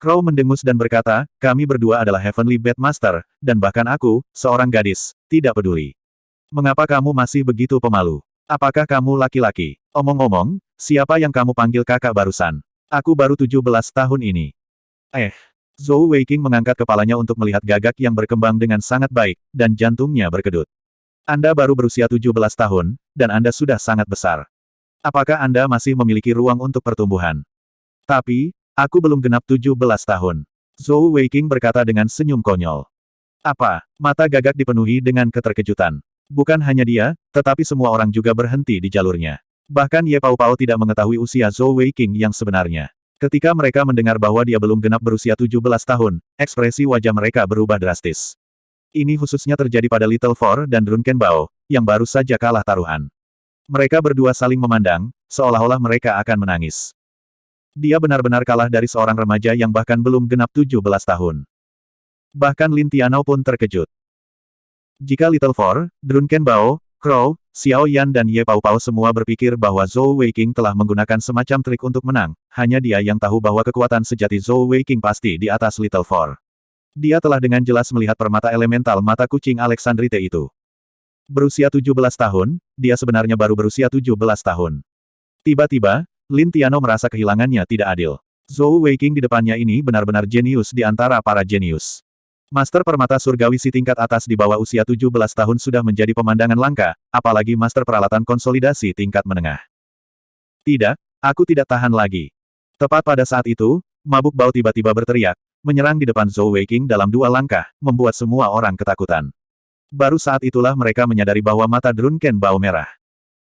Crow mendengus dan berkata, "Kami berdua adalah Heavenly Bedmaster, dan bahkan aku, seorang gadis, tidak peduli. Mengapa kamu masih begitu pemalu? Apakah kamu laki-laki? Omong-omong, siapa yang kamu panggil kakak barusan? Aku baru 17 tahun ini." Zhou Weiqing mengangkat kepalanya untuk melihat Gagak yang berkembang dengan sangat baik, dan jantungnya berkedut. Anda baru berusia 17 tahun, dan Anda sudah sangat besar. Apakah Anda masih memiliki ruang untuk pertumbuhan? Tapi, aku belum genap 17 tahun. Zhou Weiqing berkata dengan senyum konyol. Apa? Mata Gagak dipenuhi dengan keterkejutan. Bukan hanya dia, tetapi semua orang juga berhenti di jalurnya. Bahkan Ye Pao Pao tidak mengetahui usia Zhou Weiqing yang sebenarnya. Ketika mereka mendengar bahwa dia belum genap berusia 17 tahun, ekspresi wajah mereka berubah drastis. Ini khususnya terjadi pada Little Four dan Runken Bao, yang baru saja kalah taruhan. Mereka berdua saling memandang, seolah-olah mereka akan menangis. Dia benar-benar kalah dari seorang remaja yang bahkan belum genap 17 tahun. Bahkan Lin Tianao pun terkejut. Jika Little Four, Runken Bao, Crow, Xiao Yan dan Ye Pao Pao semua berpikir bahwa Zhou Weiqing telah menggunakan semacam trik untuk menang, hanya dia yang tahu bahwa kekuatan sejati Zhou Weiqing pasti di atas Little Four. Dia telah dengan jelas melihat permata elemental mata kucing Alexandrite itu. Berusia 17 tahun, dia sebenarnya baru berusia 17 tahun. Tiba-tiba, Lin Tiano merasa kehilangannya tidak adil. Zhou Weiqing di depannya ini benar-benar jenius di antara para jenius. Master permata surgawi si tingkat atas di bawah usia 17 tahun sudah menjadi pemandangan langka, apalagi master peralatan konsolidasi tingkat menengah. Tidak, aku tidak tahan lagi. Tepat pada saat itu, Mabuk Bao tiba-tiba berteriak, menyerang di depan Zhou Weiqing dalam 2 langkah, membuat semua orang ketakutan. Baru saat itulah mereka menyadari bahwa mata Drunken Bao merah.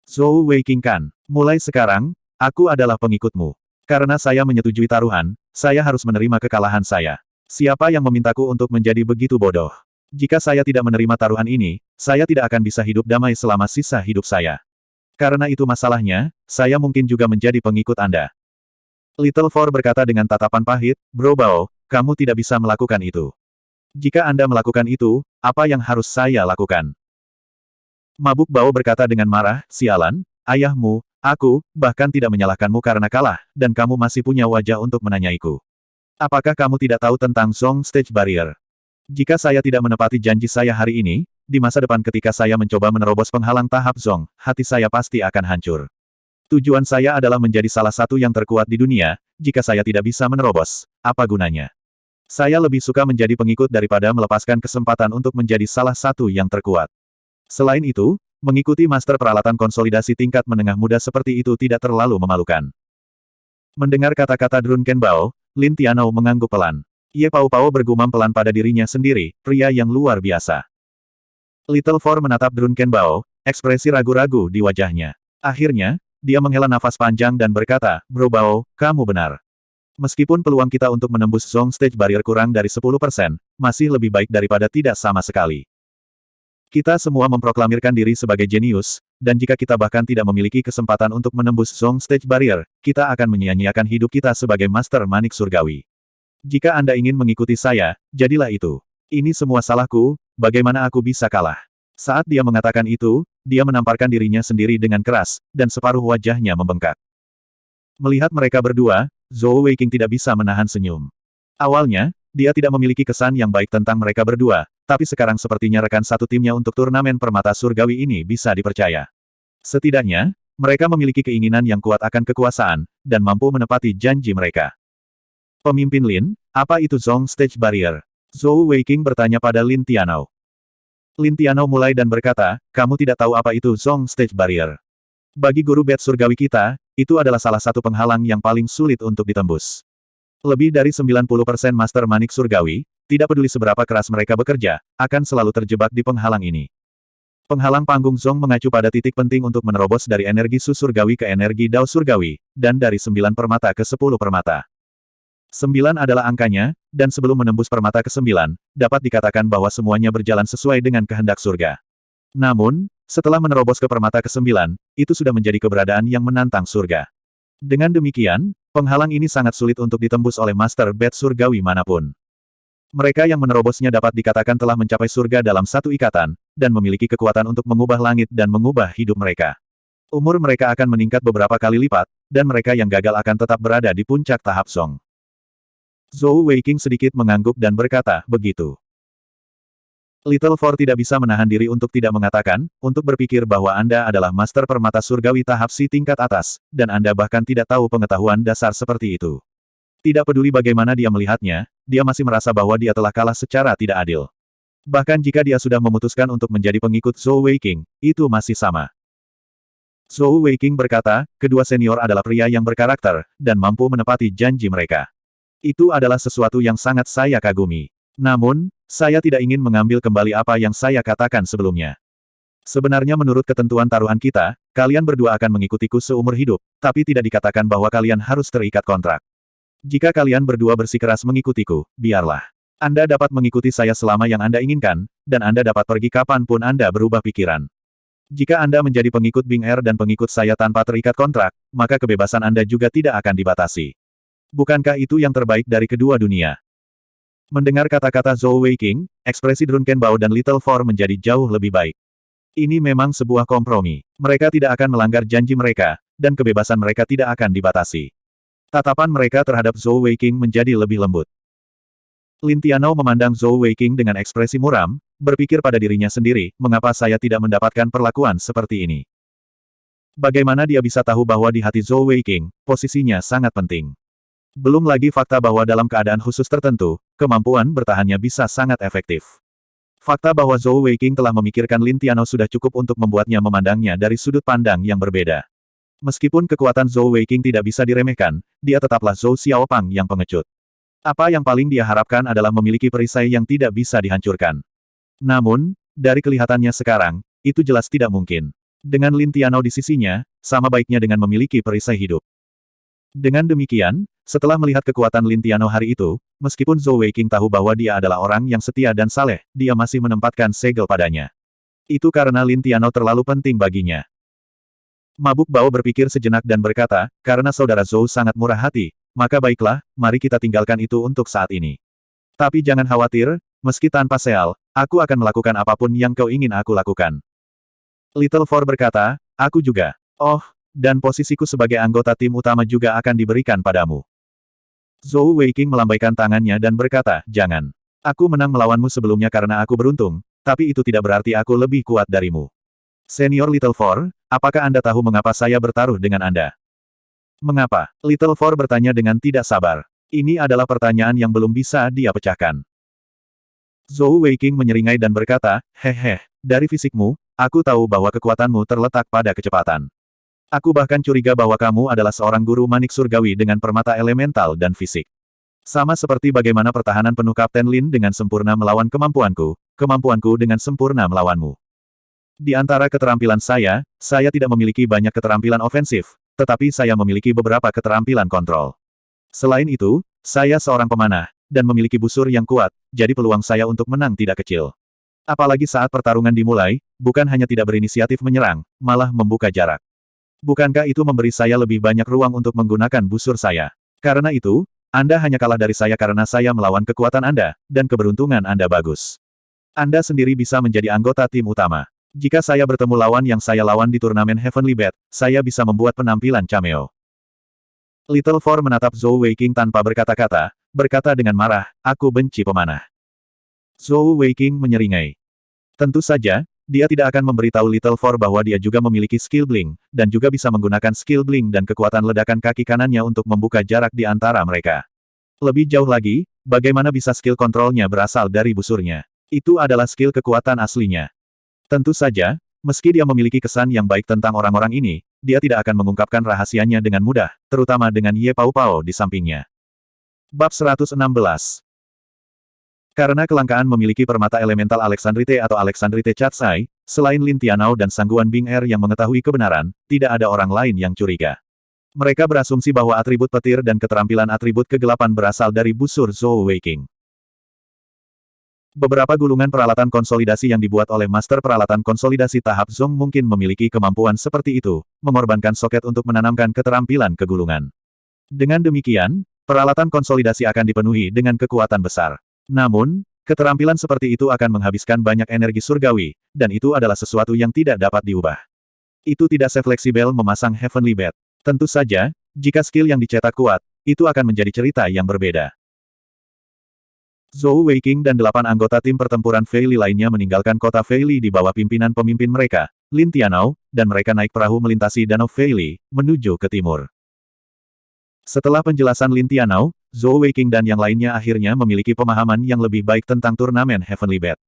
Zhou Weiqing kan, mulai sekarang, aku adalah pengikutmu. Karena saya menyetujui taruhan, saya harus menerima kekalahan saya. Siapa yang memintaku untuk menjadi begitu bodoh? Jika saya tidak menerima taruhan ini, saya tidak akan bisa hidup damai selama sisa hidup saya. Karena itu masalahnya, saya mungkin juga menjadi pengikut Anda. Little Four berkata dengan tatapan pahit, Bro Bao, kamu tidak bisa melakukan itu. Jika Anda melakukan itu, apa yang harus saya lakukan? Mabuk Bao berkata dengan marah, sialan, ayahmu, aku, bahkan tidak menyalahkanmu karena kalah, dan kamu masih punya wajah untuk menanyaiku. Apakah kamu tidak tahu tentang Zong Stage Barrier? Jika saya tidak menepati janji saya hari ini, di masa depan ketika saya mencoba menerobos penghalang tahap Zong, hati saya pasti akan hancur. Tujuan saya adalah menjadi salah satu yang terkuat di dunia, jika saya tidak bisa menerobos, apa gunanya? Saya lebih suka menjadi pengikut daripada melepaskan kesempatan untuk menjadi salah satu yang terkuat. Selain itu, mengikuti master peralatan konsolidasi tingkat menengah muda seperti itu tidak terlalu memalukan. Mendengar kata-kata Drunken Bao, Lin Tiano mengangguk pelan. Ye Pao Pao bergumam pelan pada dirinya sendiri, pria yang luar biasa. Little Four menatap Drunken Bao, ekspresi ragu-ragu di wajahnya. Akhirnya, dia menghela nafas panjang dan berkata, Bro Bao, kamu benar. Meskipun peluang kita untuk menembus Zong Stage Barrier kurang dari 10%, masih lebih baik daripada tidak sama sekali. Kita semua memproklamirkan diri sebagai jenius, dan jika kita bahkan tidak memiliki kesempatan untuk menembus Zong Stage Barrier, kita akan menyia-nyiakan hidup kita sebagai Master Manik Surgawi. Jika Anda ingin mengikuti saya, jadilah itu. Ini semua salahku, bagaimana aku bisa kalah? Saat dia mengatakan itu, dia menamparkan dirinya sendiri dengan keras, dan separuh wajahnya membengkak. Melihat mereka berdua, Zhou Weiqing tidak bisa menahan senyum. Awalnya, dia tidak memiliki kesan yang baik tentang mereka berdua, tapi sekarang sepertinya rekan satu timnya untuk turnamen permata surgawi ini bisa dipercaya. Setidaknya, mereka memiliki keinginan yang kuat akan kekuasaan, dan mampu menepati janji mereka. Pemimpin Lin, apa itu Zong Stage Barrier? Zhou Weiqing bertanya pada Lin Tiano. Lin Tiano mulai dan berkata, kamu tidak tahu apa itu Zong Stage Barrier. Bagi guru bed surgawi kita, itu adalah salah satu penghalang yang paling sulit untuk ditembus. Lebih dari 90% Master Manik Surgawi, tidak peduli seberapa keras mereka bekerja, akan selalu terjebak di penghalang ini. Penghalang panggung Zong mengacu pada titik penting untuk menerobos dari energi Su Surgawi ke energi Dao Surgawi, dan dari 9 permata ke 10 permata. 9 adalah angkanya, dan sebelum menembus permata ke-9, dapat dikatakan bahwa semuanya berjalan sesuai dengan kehendak surga. Namun, setelah menerobos ke permata ke-9, itu sudah menjadi keberadaan yang menantang surga. Dengan demikian, penghalang ini sangat sulit untuk ditembus oleh Master Bed Surgawi manapun. Mereka yang menerobosnya dapat dikatakan telah mencapai surga dalam satu ikatan, dan memiliki kekuatan untuk mengubah langit dan mengubah hidup mereka. Umur mereka akan meningkat beberapa kali lipat, dan mereka yang gagal akan tetap berada di puncak tahap Zong. Zhou Weiqing sedikit mengangguk dan berkata, begitu. Little Four tidak bisa menahan diri untuk tidak mengatakan, untuk berpikir bahwa Anda adalah Master Permata Surgawi tahap si tingkat atas, dan Anda bahkan tidak tahu pengetahuan dasar seperti itu. Tidak peduli bagaimana dia melihatnya, dia masih merasa bahwa dia telah kalah secara tidak adil. Bahkan jika dia sudah memutuskan untuk menjadi pengikut Zhou Weiqing, itu masih sama. Zhou Weiqing berkata, kedua senior adalah pria yang berkarakter, dan mampu menepati janji mereka. Itu adalah sesuatu yang sangat saya kagumi. Namun, saya tidak ingin mengambil kembali apa yang saya katakan sebelumnya. Sebenarnya menurut ketentuan taruhan kita, kalian berdua akan mengikutiku seumur hidup, tapi tidak dikatakan bahwa kalian harus terikat kontrak. Jika kalian berdua bersikeras mengikutiku, biarlah. Anda dapat mengikuti saya selama yang Anda inginkan, dan Anda dapat pergi kapanpun Anda berubah pikiran. Jika Anda menjadi pengikut Bing Er dan pengikut saya tanpa terikat kontrak, maka kebebasan Anda juga tidak akan dibatasi. Bukankah itu yang terbaik dari kedua dunia? Mendengar kata-kata Zhou Weiqing, ekspresi Drunken Bao dan Little Four menjadi jauh lebih baik. Ini memang sebuah kompromi. Mereka tidak akan melanggar janji mereka, dan kebebasan mereka tidak akan dibatasi. Tatapan mereka terhadap Zhou Weiqing menjadi lebih lembut. Lin Tianao memandang Zhou Weiqing dengan ekspresi muram, berpikir pada dirinya sendiri, mengapa saya tidak mendapatkan perlakuan seperti ini. Bagaimana dia bisa tahu bahwa di hati Zhou Weiqing, posisinya sangat penting. Belum lagi fakta bahwa dalam keadaan khusus tertentu, kemampuan bertahannya bisa sangat efektif. Fakta bahwa Zhou Weiqing telah memikirkan Lin Tianao sudah cukup untuk membuatnya memandangnya dari sudut pandang yang berbeda. Meskipun kekuatan Zhou Weiqing tidak bisa diremehkan, dia tetaplah Zhou Xiaopang yang pengecut. Apa yang paling dia harapkan adalah memiliki perisai yang tidak bisa dihancurkan. Namun, dari kelihatannya sekarang, itu jelas tidak mungkin. Dengan Lin Tianao di sisinya, sama baiknya dengan memiliki perisai hidup. Dengan demikian, setelah melihat kekuatan Lin Tianao hari itu, meskipun Zhou Weiqing tahu bahwa dia adalah orang yang setia dan saleh, dia masih menempatkan segel padanya. Itu karena Lin Tianao terlalu penting baginya. Mabuk Bao berpikir sejenak dan berkata, karena saudara Zhou sangat murah hati, maka baiklah, mari kita tinggalkan itu untuk saat ini. Tapi jangan khawatir, meski tanpa Seal, aku akan melakukan apapun yang kau ingin aku lakukan. Little Four berkata, aku juga. Oh, dan posisiku sebagai anggota tim utama juga akan diberikan padamu. Zhou Weiqing melambaikan tangannya dan berkata, jangan. Aku menang melawanmu sebelumnya karena aku beruntung, tapi itu tidak berarti aku lebih kuat darimu. Senior Little Four, apakah Anda tahu mengapa saya bertaruh dengan Anda? Mengapa? Little Four bertanya dengan tidak sabar. Ini adalah pertanyaan yang belum bisa dia pecahkan. Zhou Weiqing menyeringai dan berkata, hehe, dari fisikmu, aku tahu bahwa kekuatanmu terletak pada kecepatan. Aku bahkan curiga bahwa kamu adalah seorang guru manik surgawi dengan permata elemental dan fisik. Sama seperti bagaimana pertahanan penuh Kapten Lin dengan sempurna melawan kemampuanku, kemampuanku dengan sempurna melawanmu. Di antara keterampilan saya tidak memiliki banyak keterampilan ofensif, tetapi saya memiliki beberapa keterampilan kontrol. Selain itu, saya seorang pemanah, dan memiliki busur yang kuat, jadi peluang saya untuk menang tidak kecil. Apalagi saat pertarungan dimulai, bukan hanya tidak berinisiatif menyerang, malah membuka jarak. Bukankah itu memberi saya lebih banyak ruang untuk menggunakan busur saya? Karena itu, Anda hanya kalah dari saya karena saya melawan kekuatan Anda, dan keberuntungan Anda bagus. Anda sendiri bisa menjadi anggota tim utama. Jika saya bertemu lawan yang saya lawan di turnamen Heavenly Bet, saya bisa membuat penampilan cameo. Little Four menatap Zhou Weiqing tanpa berkata-kata, berkata dengan marah, aku benci pemanah. Zhou Weiqing menyeringai. Tentu saja, dia tidak akan memberitahu Little Four bahwa dia juga memiliki skill Blink, dan juga bisa menggunakan skill Blink dan kekuatan ledakan kaki kanannya untuk membuka jarak di antara mereka. Lebih jauh lagi, bagaimana bisa skill kontrolnya berasal dari busurnya? Itu adalah skill kekuatan aslinya. Tentu saja, meski dia memiliki kesan yang baik tentang orang-orang ini, dia tidak akan mengungkapkan rahasianya dengan mudah, terutama dengan Ye Pao Pao di sampingnya. Bab 116. Karena kelangkaan memiliki permata elemental Alexandrite atau Alexandrite Chatsai, selain Lin Tianao dan Sangguan Bing Er yang mengetahui kebenaran, tidak ada orang lain yang curiga. Mereka berasumsi bahwa atribut petir dan keterampilan atribut kegelapan berasal dari busur Zhou Weiqing. Beberapa gulungan peralatan konsolidasi yang dibuat oleh Master Peralatan Konsolidasi tahap Zong mungkin memiliki kemampuan seperti itu, mengorbankan soket untuk menanamkan keterampilan ke gulungan. Dengan demikian, peralatan konsolidasi akan dipenuhi dengan kekuatan besar. Namun, keterampilan seperti itu akan menghabiskan banyak energi surgawi, dan itu adalah sesuatu yang tidak dapat diubah. Itu tidak sefleksibel memasang Heavenly Bet. Tentu saja, jika skill yang dicetak kuat, itu akan menjadi cerita yang berbeda. Zhou Weiqing dan 8 anggota tim pertempuran Fei Li lainnya meninggalkan kota Fei Li di bawah pimpinan pemimpin mereka, Lin Tianao, dan mereka naik perahu melintasi danau Fei Li, menuju ke timur. Setelah penjelasan Lin Tianao, Zhou Weiqing dan yang lainnya akhirnya memiliki pemahaman yang lebih baik tentang turnamen Heavenly Bet.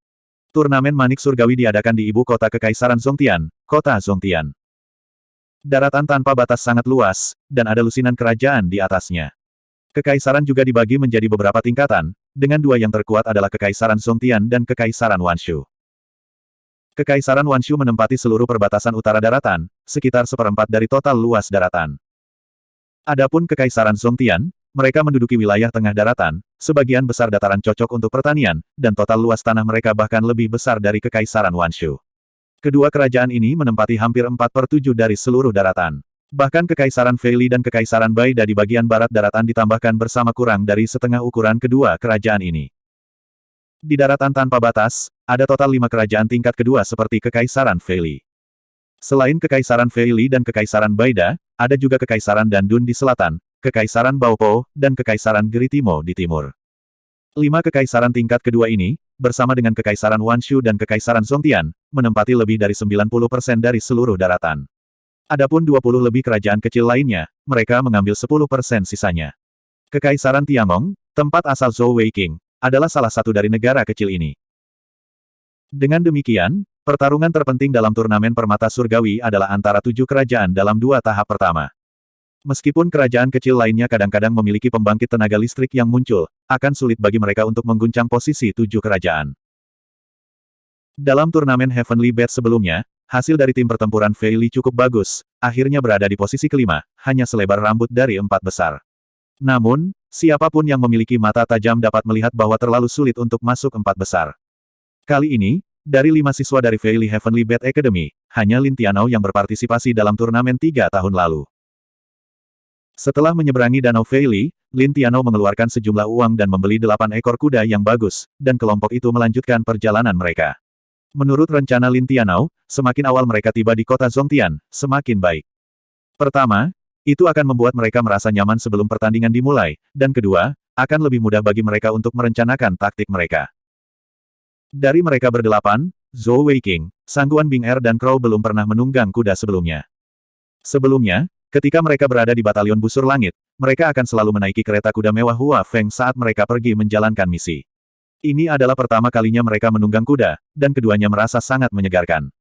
Turnamen manik surgawi diadakan di ibu kota Kekaisaran Zongtian, kota Zongtian. Daratan tanpa batas sangat luas, dan ada lusinan kerajaan di atasnya. Kekaisaran juga dibagi menjadi beberapa tingkatan, dengan dua yang terkuat adalah Kekaisaran Zongtian dan Kekaisaran Wanshu. Kekaisaran Wanshu menempati seluruh perbatasan utara daratan, sekitar seperempat dari total luas daratan. Adapun Kekaisaran Zongtian, mereka menduduki wilayah tengah daratan, sebagian besar dataran cocok untuk pertanian, dan total luas tanah mereka bahkan lebih besar dari Kekaisaran Wanshu. Kedua kerajaan ini menempati hampir 4/7 dari seluruh daratan. Bahkan Kekaisaran Fei Li dan Kekaisaran Baida di bagian barat daratan ditambahkan bersama kurang dari setengah ukuran kedua kerajaan ini. Di daratan tanpa batas, ada total 5 kerajaan tingkat kedua seperti Kekaisaran Fei Li. Selain Kekaisaran Fei Li dan Kekaisaran Baida, ada juga Kekaisaran Dandun di selatan, Kekaisaran Baopo, dan Kekaisaran Geritimo di timur. 5 kekaisaran tingkat kedua ini, bersama dengan Kekaisaran Wanshu dan Kekaisaran Zongtian, menempati lebih dari 90% dari seluruh daratan. Adapun 20 lebih kerajaan kecil lainnya, mereka mengambil 10% sisanya. Kekaisaran Tiangong, tempat asal Zhou Weiqing, adalah salah satu dari negara kecil ini. Dengan demikian, pertarungan terpenting dalam turnamen permata surgawi adalah antara 7 kerajaan dalam 2 tahap pertama. Meskipun kerajaan kecil lainnya kadang-kadang memiliki pembangkit tenaga listrik yang muncul, akan sulit bagi mereka untuk mengguncang posisi 7 kerajaan. Dalam turnamen Heavenly Bet sebelumnya, hasil dari tim pertempuran Fei Li cukup bagus, akhirnya berada di posisi kelima, hanya selebar rambut dari 4 besar. Namun, siapapun yang memiliki mata tajam dapat melihat bahwa terlalu sulit untuk masuk 4 besar. Kali ini, dari 5 siswa dari Fei Li Heavenly Bet Academy, hanya Lin Tianao yang berpartisipasi dalam turnamen 3 tahun lalu. Setelah menyeberangi Danau Fei Li, Lin Tianao mengeluarkan sejumlah uang dan membeli 8 ekor kuda yang bagus, dan kelompok itu melanjutkan perjalanan mereka. Menurut rencana Lin Tianao, semakin awal mereka tiba di kota Zongtian, semakin baik. Pertama, itu akan membuat mereka merasa nyaman sebelum pertandingan dimulai, dan kedua, akan lebih mudah bagi mereka untuk merencanakan taktik mereka. Dari mereka berdelapan, Zhou Weiqing, Sangguan Bing Er dan Crow belum pernah menunggang kuda sebelumnya. Sebelumnya, ketika mereka berada di Batalion Busur Langit, mereka akan selalu menaiki kereta kuda mewah Hua Feng saat mereka pergi menjalankan misi. Ini adalah pertama kalinya mereka menunggang kuda, dan keduanya merasa sangat menyegarkan.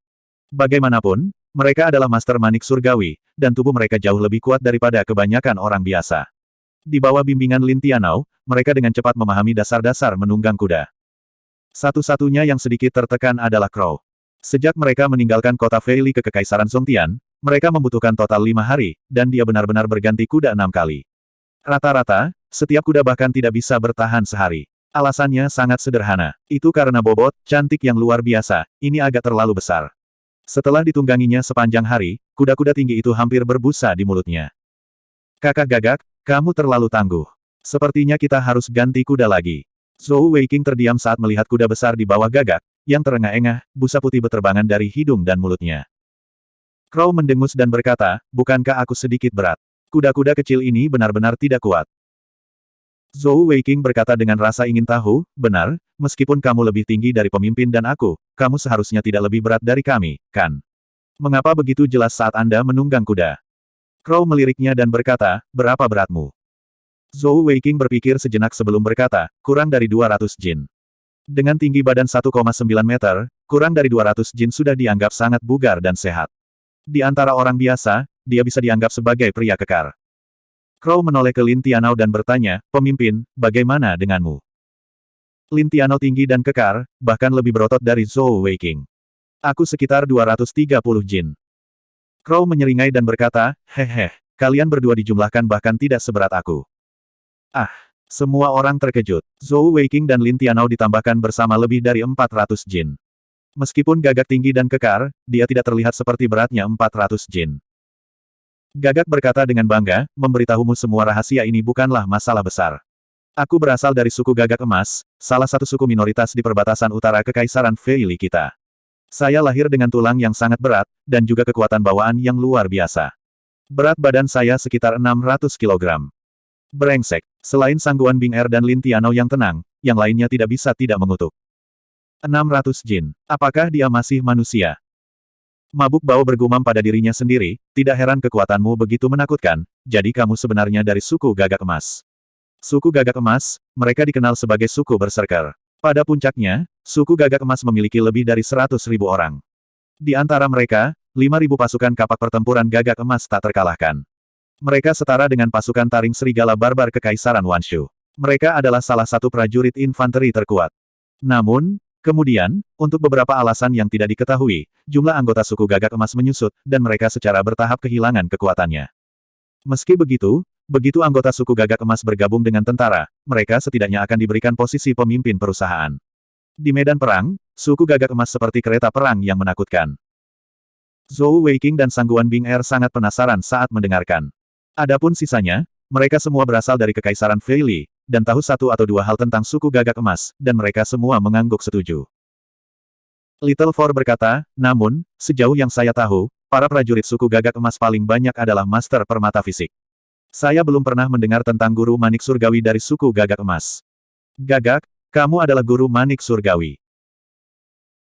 Bagaimanapun, mereka adalah master manik surgawi, dan tubuh mereka jauh lebih kuat daripada kebanyakan orang biasa. Di bawah bimbingan Lin Tianao, mereka dengan cepat memahami dasar-dasar menunggang kuda. Satu-satunya yang sedikit tertekan adalah Crow. Sejak mereka meninggalkan kota Fei Li ke Kekaisaran Zongtian, mereka membutuhkan total 5 hari, dan dia benar-benar berganti kuda 6 kali. Rata-rata, setiap kuda bahkan tidak bisa bertahan sehari. Alasannya sangat sederhana. Itu karena bobot, cantik yang luar biasa, ini agak terlalu besar. Setelah ditungganginya sepanjang hari, kuda-kuda tinggi itu hampir berbusa di mulutnya. Kakak Gagak, kamu terlalu tangguh. Sepertinya kita harus ganti kuda lagi. Zhou Weiqing terdiam saat melihat kuda besar di bawah Gagak, yang terengah-engah, busa putih berterbangan dari hidung dan mulutnya. Crow mendengus dan berkata, bukankah aku sedikit berat? Kuda-kuda kecil ini benar-benar tidak kuat. Zhou Weiqing berkata dengan rasa ingin tahu, benar, meskipun kamu lebih tinggi dari pemimpin dan aku, kamu seharusnya tidak lebih berat dari kami, kan? Mengapa begitu jelas saat Anda menunggang kuda? Crow meliriknya dan berkata, berapa beratmu? Zhou Weiqing berpikir sejenak sebelum berkata, kurang dari 200 jin. Dengan tinggi badan 1,9 meter, kurang dari 200 jin sudah dianggap sangat bugar dan sehat. Di antara orang biasa, dia bisa dianggap sebagai pria kekar. Crow menoleh ke Lin Tianao dan bertanya, pemimpin, bagaimana denganmu? Lin Tianao tinggi dan kekar, bahkan lebih berotot dari Zhou Weiqing. Aku sekitar 230 jin. Crow menyeringai dan berkata, hehe, kalian berdua dijumlahkan bahkan tidak seberat aku. Ah, semua orang terkejut. Zhou Weiqing dan Lin Tianao ditambahkan bersama lebih dari 400 jin. Meskipun Gagak tinggi dan kekar, dia tidak terlihat seperti beratnya 400 jin. Gagak berkata dengan bangga, memberitahumu semua rahasia ini bukanlah masalah besar. Aku berasal dari suku Gagak Emas, salah satu suku minoritas di perbatasan utara Kekaisaran Fei Li kita. Saya lahir dengan tulang yang sangat berat, dan juga kekuatan bawaan yang luar biasa. Berat badan saya sekitar 600 kilogram. Brengsek, selain Sangguan Bing Er dan Lin Tianao yang tenang, yang lainnya tidak bisa tidak mengutuk. 600 jin. Apakah dia masih manusia? Mabuk bau bergumam pada dirinya sendiri, tidak heran kekuatanmu begitu menakutkan, jadi kamu sebenarnya dari suku Gagak Emas. Suku Gagak Emas, mereka dikenal sebagai suku berserker. Pada puncaknya, suku Gagak Emas memiliki lebih dari 100.000 orang. Di antara mereka, 5.000 pasukan kapak pertempuran Gagak Emas tak terkalahkan. Mereka setara dengan pasukan taring serigala barbar Kekaisaran Wanshu. Mereka adalah salah satu prajurit infanteri terkuat. Namun, kemudian, untuk beberapa alasan yang tidak diketahui, jumlah anggota suku Gagak Emas menyusut, dan mereka secara bertahap kehilangan kekuatannya. Meski begitu, begitu anggota suku Gagak Emas bergabung dengan tentara, mereka setidaknya akan diberikan posisi pemimpin perusahaan. Di medan perang, suku Gagak Emas seperti kereta perang yang menakutkan. Zhou Weiqing dan Sangguan Bing Er sangat penasaran saat mendengarkan. Adapun sisanya, mereka semua berasal dari Kekaisaran Fei Li, dan tahu satu atau dua hal tentang suku Gagak Emas, dan mereka semua mengangguk setuju. Little Four berkata, namun, sejauh yang saya tahu, para prajurit suku Gagak Emas paling banyak adalah master permata fisik. Saya belum pernah mendengar tentang guru manik surgawi dari suku Gagak Emas. Gagak, kamu adalah guru manik surgawi.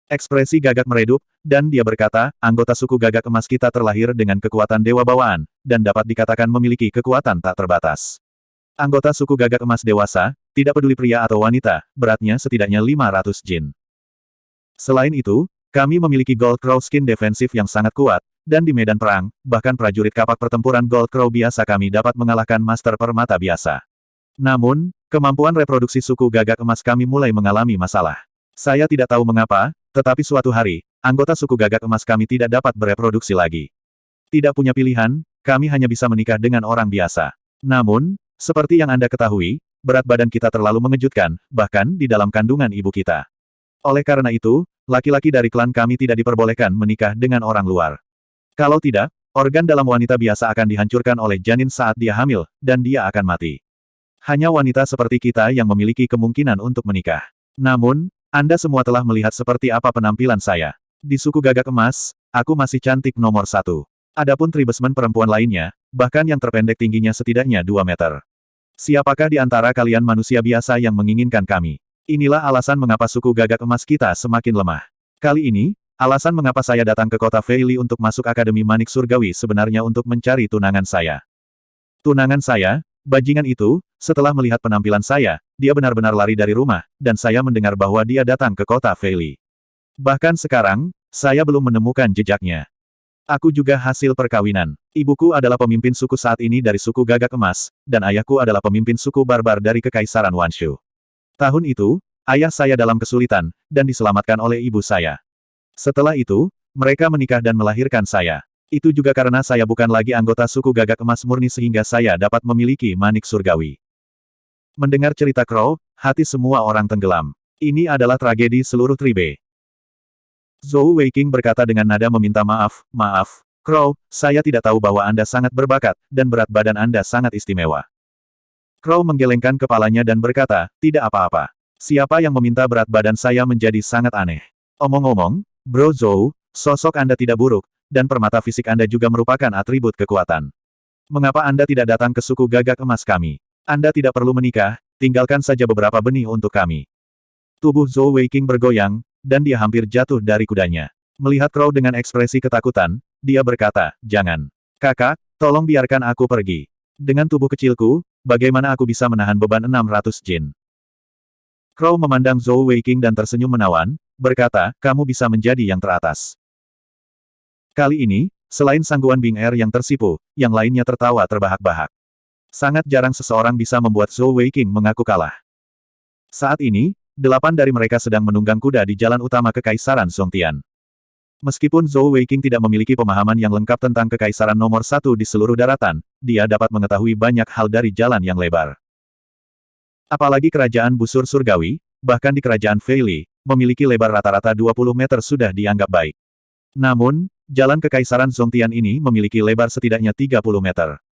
Ekspresi Gagak meredup, dan dia berkata, anggota suku Gagak Emas kita terlahir dengan kekuatan dewa bawaan, dan dapat dikatakan memiliki kekuatan tak terbatas. Anggota suku Gagak Emas dewasa, tidak peduli pria atau wanita, beratnya setidaknya 500 jin. Selain itu, kami memiliki Gold Crow skin defensif yang sangat kuat, dan di medan perang, bahkan prajurit kapak pertempuran Gold Crow biasa kami dapat mengalahkan Master Permata biasa. Namun, kemampuan reproduksi suku Gagak Emas kami mulai mengalami masalah. Saya tidak tahu mengapa, tetapi suatu hari, anggota suku Gagak Emas kami tidak dapat bereproduksi lagi. Tidak punya pilihan, kami hanya bisa menikah dengan orang biasa. Namun, seperti yang Anda ketahui, berat badan kita terlalu mengejutkan, bahkan di dalam kandungan ibu kita. Oleh karena itu, laki-laki dari klan kami tidak diperbolehkan menikah dengan orang luar. Kalau tidak, organ dalam wanita biasa akan dihancurkan oleh janin saat dia hamil, dan dia akan mati. Hanya wanita seperti kita yang memiliki kemungkinan untuk menikah. Namun, Anda semua telah melihat seperti apa penampilan saya. Di suku Gagak Emas, aku masih cantik nomor 1. Adapun tribesmen perempuan lainnya, bahkan yang terpendek tingginya setidaknya 2 meter. Siapakah di antara kalian manusia biasa yang menginginkan kami? Inilah alasan mengapa suku Gagak Emas kita semakin lemah. Kali ini, alasan mengapa saya datang ke kota Feili untuk masuk Akademi Manik Surgawi sebenarnya untuk mencari tunangan saya. Tunangan saya, bajingan itu, setelah melihat penampilan saya, dia benar-benar lari dari rumah, dan saya mendengar bahwa dia datang ke kota Feili. Bahkan sekarang, saya belum menemukan jejaknya. Aku juga hasil perkawinan. Ibuku adalah pemimpin suku saat ini dari suku Gagak Emas, dan ayahku adalah pemimpin suku barbar dari Kekaisaran Wanshu. Tahun itu, ayah saya dalam kesulitan, dan diselamatkan oleh ibu saya. Setelah itu, mereka menikah dan melahirkan saya. Itu juga karena saya bukan lagi anggota suku Gagak Emas murni sehingga saya dapat memiliki manik surgawi. Mendengar cerita Crow, hati semua orang tenggelam. Ini adalah tragedi seluruh tribe. Zhou Weiqing berkata dengan nada meminta maaf, maaf, Crow, saya tidak tahu bahwa Anda sangat berbakat, dan berat badan Anda sangat istimewa. Crow menggelengkan kepalanya dan berkata, tidak apa-apa. Siapa yang meminta berat badan saya menjadi sangat aneh. Omong-omong, Bro Zhou, sosok Anda tidak buruk, dan permata fisik Anda juga merupakan atribut kekuatan. Mengapa Anda tidak datang ke suku Gagak Emas kami? Anda tidak perlu menikah, tinggalkan saja beberapa benih untuk kami. Tubuh Zhou Weiqing bergoyang, dan dia hampir jatuh dari kudanya. Melihat Crow dengan ekspresi ketakutan, dia berkata, jangan. Kakak, tolong biarkan aku pergi. Dengan tubuh kecilku, bagaimana aku bisa menahan beban 600 jin? Crow memandang Zhou Weiqing dan tersenyum menawan, berkata, kamu bisa menjadi yang teratas. Kali ini, selain Sangguan Bing Er yang tersipu, yang lainnya tertawa terbahak-bahak. Sangat jarang seseorang bisa membuat Zhou Weiqing mengaku kalah. Saat ini, 8 dari mereka sedang menunggang kuda di jalan utama Kekaisaran Songtian. Meskipun Zhou Weiqing tidak memiliki pemahaman yang lengkap tentang Kekaisaran nomor 1 di seluruh daratan, dia dapat mengetahui banyak hal dari jalan yang lebar. Apalagi kerajaan busur surgawi, bahkan di kerajaan Feili, memiliki lebar rata-rata 20 meter sudah dianggap baik. Namun, jalan Kekaisaran Songtian ini memiliki lebar setidaknya 30 meter.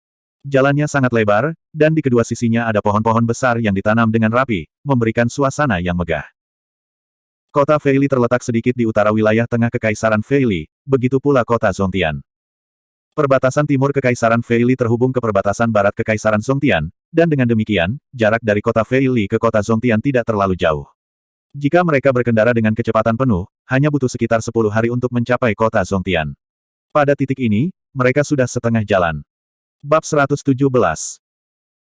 Jalannya sangat lebar, dan di kedua sisinya ada pohon-pohon besar yang ditanam dengan rapi, memberikan suasana yang megah. Kota Feili terletak sedikit di utara wilayah tengah Kekaisaran Feili, begitu pula kota Songtian. Perbatasan timur Kekaisaran Feili terhubung ke perbatasan barat Kekaisaran Songtian, dan dengan demikian, jarak dari kota Feili ke kota Songtian tidak terlalu jauh. Jika mereka berkendara dengan kecepatan penuh, hanya butuh sekitar 10 hari untuk mencapai kota Songtian. Pada titik ini, mereka sudah setengah jalan. Bab 117.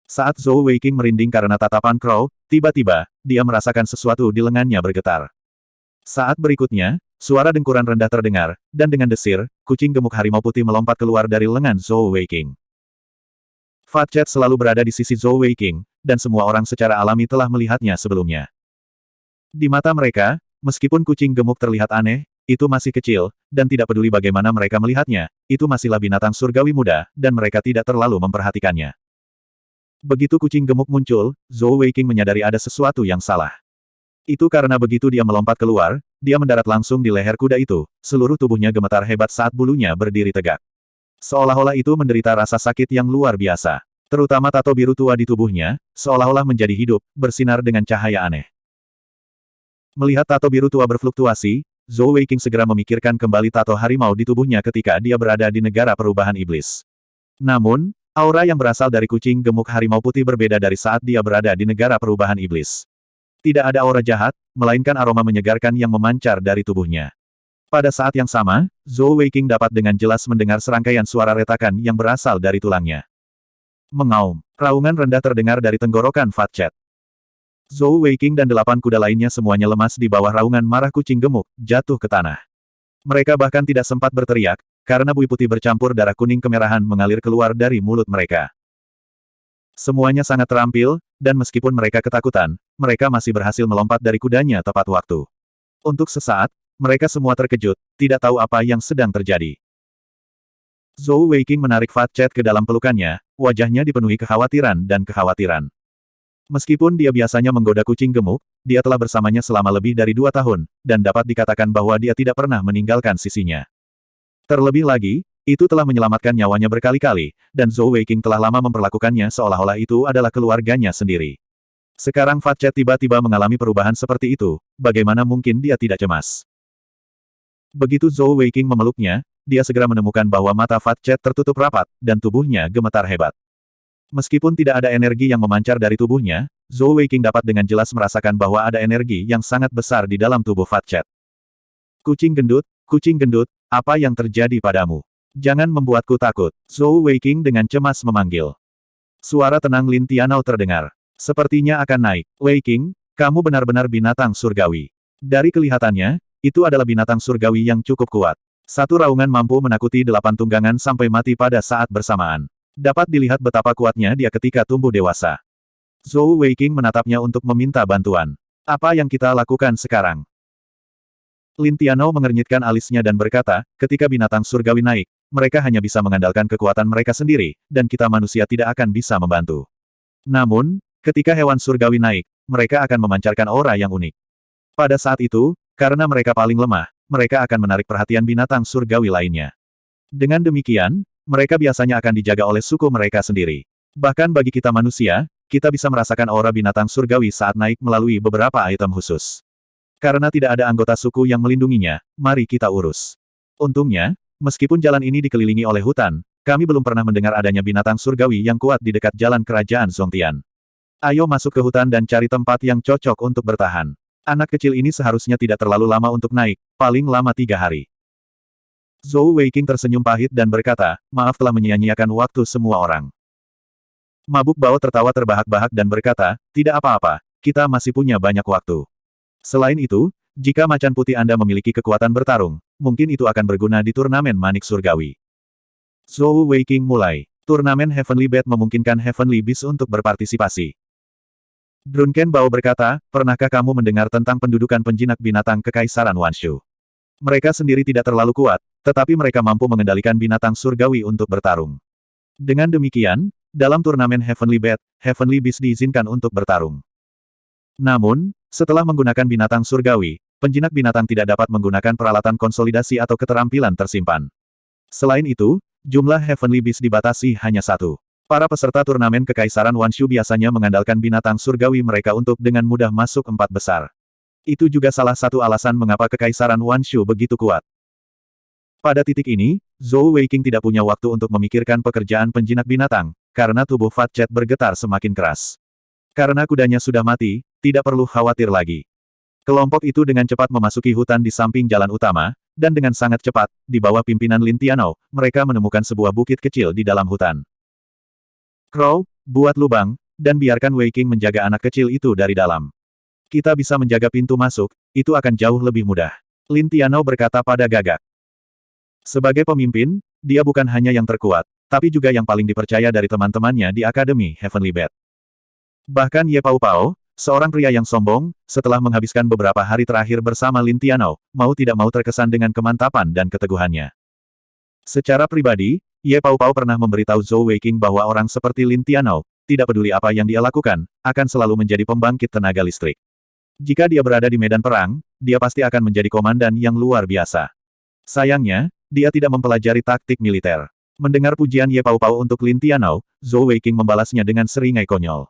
Saat Zhou Weiqing merinding karena tatapan Crow, tiba-tiba, dia merasakan sesuatu di lengannya bergetar. Saat berikutnya, suara dengkuran rendah terdengar, dan dengan desir, kucing gemuk harimau putih melompat keluar dari lengan Zhou Weiqing. Fat Chat selalu berada di sisi Zhou Weiqing, dan semua orang secara alami telah melihatnya sebelumnya. Di mata mereka, meskipun kucing gemuk terlihat aneh, itu masih kecil, dan tidak peduli bagaimana mereka melihatnya, itu masihlah binatang surgawi muda, dan mereka tidak terlalu memperhatikannya. Begitu kucing gemuk muncul, Zhou Weiqing menyadari ada sesuatu yang salah. Itu karena begitu dia melompat keluar, dia mendarat langsung di leher kuda itu, seluruh tubuhnya gemetar hebat saat bulunya berdiri tegak. Seolah-olah itu menderita rasa sakit yang luar biasa. Terutama tato biru tua di tubuhnya, seolah-olah menjadi hidup, bersinar dengan cahaya aneh. Melihat tato biru tua berfluktuasi, Zhou Weiqing segera memikirkan kembali tato harimau di tubuhnya ketika dia berada di negara perubahan iblis. Namun, aura yang berasal dari kucing gemuk harimau putih berbeda dari saat dia berada di negara perubahan iblis. Tidak ada aura jahat, melainkan aroma menyegarkan yang memancar dari tubuhnya. Pada saat yang sama, Zhou Weiqing dapat dengan jelas mendengar serangkaian suara retakan yang berasal dari tulangnya. Mengaum. Raungan rendah terdengar dari tenggorokan Fat Cat. Zhou Weiqing dan 8 kuda lainnya semuanya lemas di bawah raungan marah kucing gemuk, jatuh ke tanah. Mereka bahkan tidak sempat berteriak, karena buih putih bercampur darah kuning kemerahan mengalir keluar dari mulut mereka. Semuanya sangat terampil, dan meskipun mereka ketakutan, mereka masih berhasil melompat dari kudanya tepat waktu. Untuk sesaat, mereka semua terkejut, tidak tahu apa yang sedang terjadi. Zhou Weiqing menarik Fat Cat ke dalam pelukannya, wajahnya dipenuhi kekhawatiran dan kekhawatiran. Meskipun dia biasanya menggoda kucing gemuk, dia telah bersamanya selama lebih dari 2 tahun, dan dapat dikatakan bahwa dia tidak pernah meninggalkan sisinya. Terlebih lagi, itu telah menyelamatkan nyawanya berkali-kali, dan Zhou Weiqing telah lama memperlakukannya seolah-olah itu adalah keluarganya sendiri. Sekarang Fat Cat tiba-tiba mengalami perubahan seperti itu, bagaimana mungkin dia tidak cemas? Begitu Zhou Weiqing memeluknya, dia segera menemukan bahwa mata Fat Cat tertutup rapat, dan tubuhnya gemetar hebat. Meskipun tidak ada energi yang memancar dari tubuhnya, Zhou Weiqing dapat dengan jelas merasakan bahwa ada energi yang sangat besar di dalam tubuh Fat Cat. Kucing gendut, apa yang terjadi padamu? Jangan membuatku takut. Zhou Weiqing dengan cemas memanggil. Suara tenang Lin Tianao terdengar. Sepertinya akan naik. Weiqing, kamu benar-benar binatang surgawi. Dari kelihatannya, itu adalah binatang surgawi yang cukup kuat. Satu raungan mampu menakuti 8 tunggangan sampai mati pada saat bersamaan. Dapat dilihat betapa kuatnya dia ketika tumbuh dewasa. Zhou Weiqing menatapnya untuk meminta bantuan. Apa yang kita lakukan sekarang? Lin Tianao mengernyitkan alisnya dan berkata, ketika binatang surgawi naik, mereka hanya bisa mengandalkan kekuatan mereka sendiri, dan kita manusia tidak akan bisa membantu. Namun, ketika hewan surgawi naik, mereka akan memancarkan aura yang unik. Pada saat itu, karena mereka paling lemah, mereka akan menarik perhatian binatang surgawi lainnya. Dengan demikian, mereka biasanya akan dijaga oleh suku mereka sendiri. Bahkan bagi kita manusia, kita bisa merasakan aura binatang surgawi saat naik melalui beberapa item khusus. Karena tidak ada anggota suku yang melindunginya, mari kita urus. Untungnya, meskipun jalan ini dikelilingi oleh hutan, kami belum pernah mendengar adanya binatang surgawi yang kuat di dekat jalan kerajaan Zongtian. Ayo masuk ke hutan dan cari tempat yang cocok untuk bertahan. Anak kecil ini seharusnya tidak terlalu lama untuk naik, paling lama 3 hari. Zhou Weiqing tersenyum pahit dan berkata, maaf telah menyia-nyiakan waktu semua orang. Mabuk Bao tertawa terbahak-bahak dan berkata, tidak apa-apa, kita masih punya banyak waktu. Selain itu, jika macan putih Anda memiliki kekuatan bertarung, mungkin itu akan berguna di turnamen manik surgawi. Zhou Weiqing mulai. Turnamen Heavenly Bet memungkinkan Heavenly Beast untuk berpartisipasi. Drunken Bao berkata, pernahkah kamu mendengar tentang pendudukan penjinak binatang Kekaisaran Wanshu? Mereka sendiri tidak terlalu kuat, tetapi mereka mampu mengendalikan binatang surgawi untuk bertarung. Dengan demikian, dalam turnamen Heavenly Bet, Heavenly Beast diizinkan untuk bertarung. Namun, setelah menggunakan binatang surgawi, penjinak binatang tidak dapat menggunakan peralatan konsolidasi atau keterampilan tersimpan. Selain itu, jumlah Heavenly Beast dibatasi hanya 1. Para peserta turnamen Kekaisaran Wanshu biasanya mengandalkan binatang surgawi mereka untuk dengan mudah masuk 4 besar. Itu juga salah satu alasan mengapa Kekaisaran Wanshu begitu kuat. Pada titik ini, Zhou Weiqing tidak punya waktu untuk memikirkan pekerjaan penjinak binatang, karena tubuh Fat Cat bergetar semakin keras. Karena kudanya sudah mati, tidak perlu khawatir lagi. Kelompok itu dengan cepat memasuki hutan di samping jalan utama, dan dengan sangat cepat, di bawah pimpinan Lin Tianao, mereka menemukan sebuah bukit kecil di dalam hutan. Crow, buat lubang, dan biarkan Weiqing menjaga anak kecil itu dari dalam. Kita bisa menjaga pintu masuk, itu akan jauh lebih mudah. Lin Tianao berkata pada Gagak. Sebagai pemimpin, dia bukan hanya yang terkuat, tapi juga yang paling dipercaya dari teman-temannya di Akademi Heavenly Bet. Bahkan Ye Pao Pao, seorang pria yang sombong, setelah menghabiskan beberapa hari terakhir bersama Lin Tianao, mau tidak mau terkesan dengan kemantapan dan keteguhannya. Secara pribadi, Ye Pao Pao pernah memberitahu Zhou Weiqing bahwa orang seperti Lin Tianao, tidak peduli apa yang dia lakukan, akan selalu menjadi pembangkit tenaga listrik. Jika dia berada di medan perang, dia pasti akan menjadi komandan yang luar biasa. Sayangnya, dia tidak mempelajari taktik militer. Mendengar pujian Ye Pao Pao untuk Lin Tianao, Zhou Weiqing membalasnya dengan seringai konyol.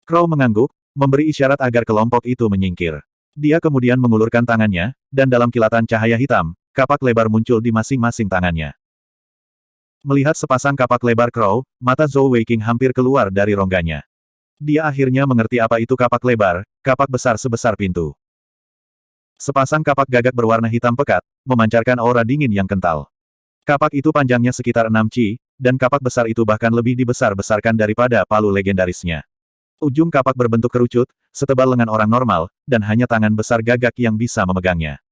Crow mengangguk, memberi isyarat agar kelompok itu menyingkir. Dia kemudian mengulurkan tangannya, dan dalam kilatan cahaya hitam, kapak lebar muncul di masing-masing tangannya. Melihat sepasang kapak lebar Crow, mata Zhou Weiqing hampir keluar dari rongganya. Dia akhirnya mengerti apa itu kapak lebar, kapak besar sebesar pintu. Sepasang kapak gagak berwarna hitam pekat, memancarkan aura dingin yang kental. Kapak itu panjangnya sekitar 6 ci, dan kapak besar itu bahkan lebih dibesar-besarkan daripada palu legendarisnya. Ujung kapak berbentuk kerucut, setebal lengan orang normal, dan hanya tangan besar gagak yang bisa memegangnya.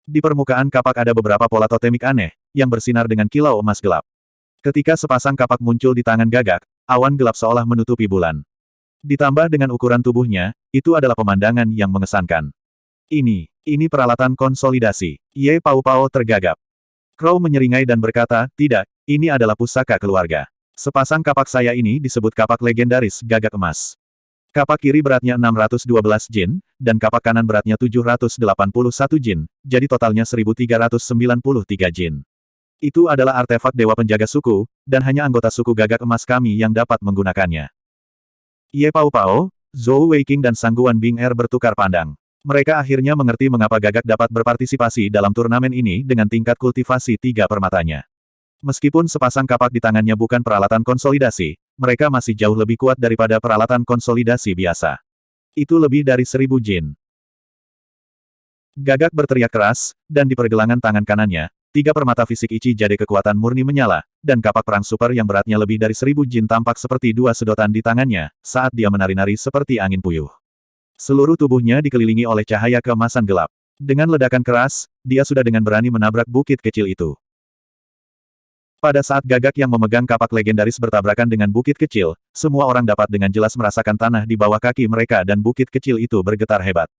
Di permukaan kapak ada beberapa pola totemik aneh, yang bersinar dengan kilau emas gelap. Ketika sepasang kapak muncul di tangan gagak, awan gelap seolah menutupi bulan. Ditambah dengan ukuran tubuhnya, itu adalah pemandangan yang mengesankan. Ini peralatan konsolidasi. Ye Pao Pao tergagap. Crow menyeringai dan berkata, tidak, ini adalah pusaka keluarga. Sepasang kapak saya ini disebut kapak legendaris gagak emas. Kapak kiri beratnya 612 jin, dan kapak kanan beratnya 781 jin, jadi totalnya 1393 jin. Itu adalah artefak dewa penjaga suku, dan hanya anggota suku gagak emas kami yang dapat menggunakannya. Ye Pao Pao, Zhou Weiqing dan Sangguan Bing Er bertukar pandang. Mereka akhirnya mengerti mengapa gagak dapat berpartisipasi dalam turnamen ini dengan tingkat kultivasi 3 permatanya. Meskipun sepasang kapak di tangannya bukan peralatan konsolidasi, mereka masih jauh lebih kuat daripada peralatan konsolidasi biasa. Itu lebih dari 1000 jin. Gagak berteriak keras, dan di pergelangan tangan kanannya, 3 permata fisik Ichi Jade kekuatan murni menyala, dan kapak perang super yang beratnya lebih dari 1000 jin tampak seperti 2 sedotan di tangannya, saat dia menari-nari seperti angin puyuh. Seluruh tubuhnya dikelilingi oleh cahaya keemasan gelap. Dengan ledakan keras, dia sudah dengan berani menabrak bukit kecil itu. Pada saat gagak yang memegang kapak legendaris bertabrakan dengan bukit kecil, semua orang dapat dengan jelas merasakan tanah di bawah kaki mereka dan bukit kecil itu bergetar hebat.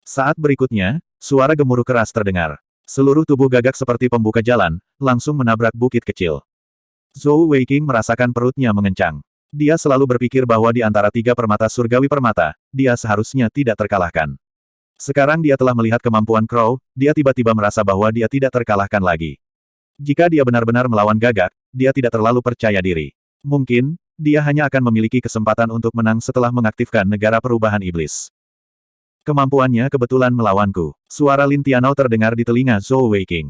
Saat berikutnya, suara gemuruh keras terdengar. Seluruh tubuh gagak seperti pembuka jalan, langsung menabrak bukit kecil. Zhou Weiqing merasakan perutnya mengencang. Dia selalu berpikir bahwa di antara 3 permata surgawi permata, dia seharusnya tidak terkalahkan. Sekarang dia telah melihat kemampuan Crow, dia tiba-tiba merasa bahwa dia tidak terkalahkan lagi. Jika dia benar-benar melawan gagak, dia tidak terlalu percaya diri. Mungkin, dia hanya akan memiliki kesempatan untuk menang setelah mengaktifkan negara perubahan iblis. Kemampuannya kebetulan melawanku. Suara Lin Tianao terdengar di telinga Zhou Weiqing.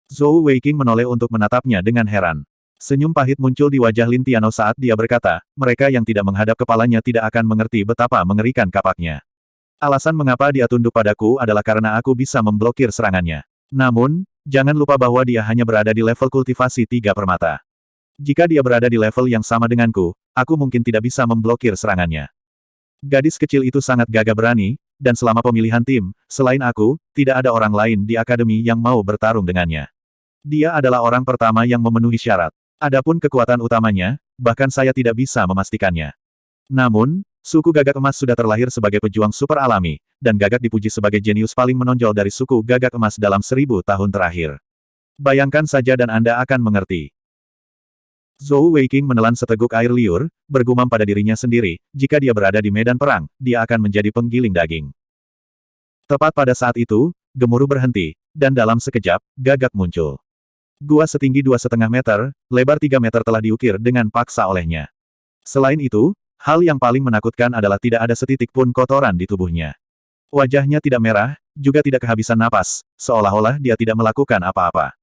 Zhou Weiqing menoleh untuk menatapnya dengan heran. Senyum pahit muncul di wajah Lin Tianao saat dia berkata, mereka yang tidak menghadap kepalanya tidak akan mengerti betapa mengerikan kapaknya. Alasan mengapa dia tunduk padaku adalah karena aku bisa memblokir serangannya. Namun, jangan lupa bahwa dia hanya berada di level kultivasi 3 permata. Jika dia berada di level yang sama denganku, aku mungkin tidak bisa memblokir serangannya. Gadis kecil itu sangat gagah berani, dan selama pemilihan tim, selain aku, tidak ada orang lain di akademi yang mau bertarung dengannya. Dia adalah orang pertama yang memenuhi syarat. Adapun kekuatan utamanya, bahkan saya tidak bisa memastikannya. Namun, suku gagak emas sudah terlahir sebagai pejuang super alami, dan gagak dipuji sebagai jenius paling menonjol dari suku gagak emas dalam 1000 tahun terakhir. Bayangkan saja dan Anda akan mengerti. Zhou Weiqing menelan seteguk air liur, bergumam pada dirinya sendiri, jika dia berada di medan perang, dia akan menjadi penggiling daging. Tepat pada saat itu, gemuruh berhenti, dan dalam sekejap, gagak muncul. Gua setinggi 2,5 meter, lebar 3 meter telah diukir dengan paksa olehnya. Selain itu, hal yang paling menakutkan adalah tidak ada setitik pun kotoran di tubuhnya. Wajahnya tidak merah, juga tidak kehabisan napas, seolah-olah dia tidak melakukan apa-apa.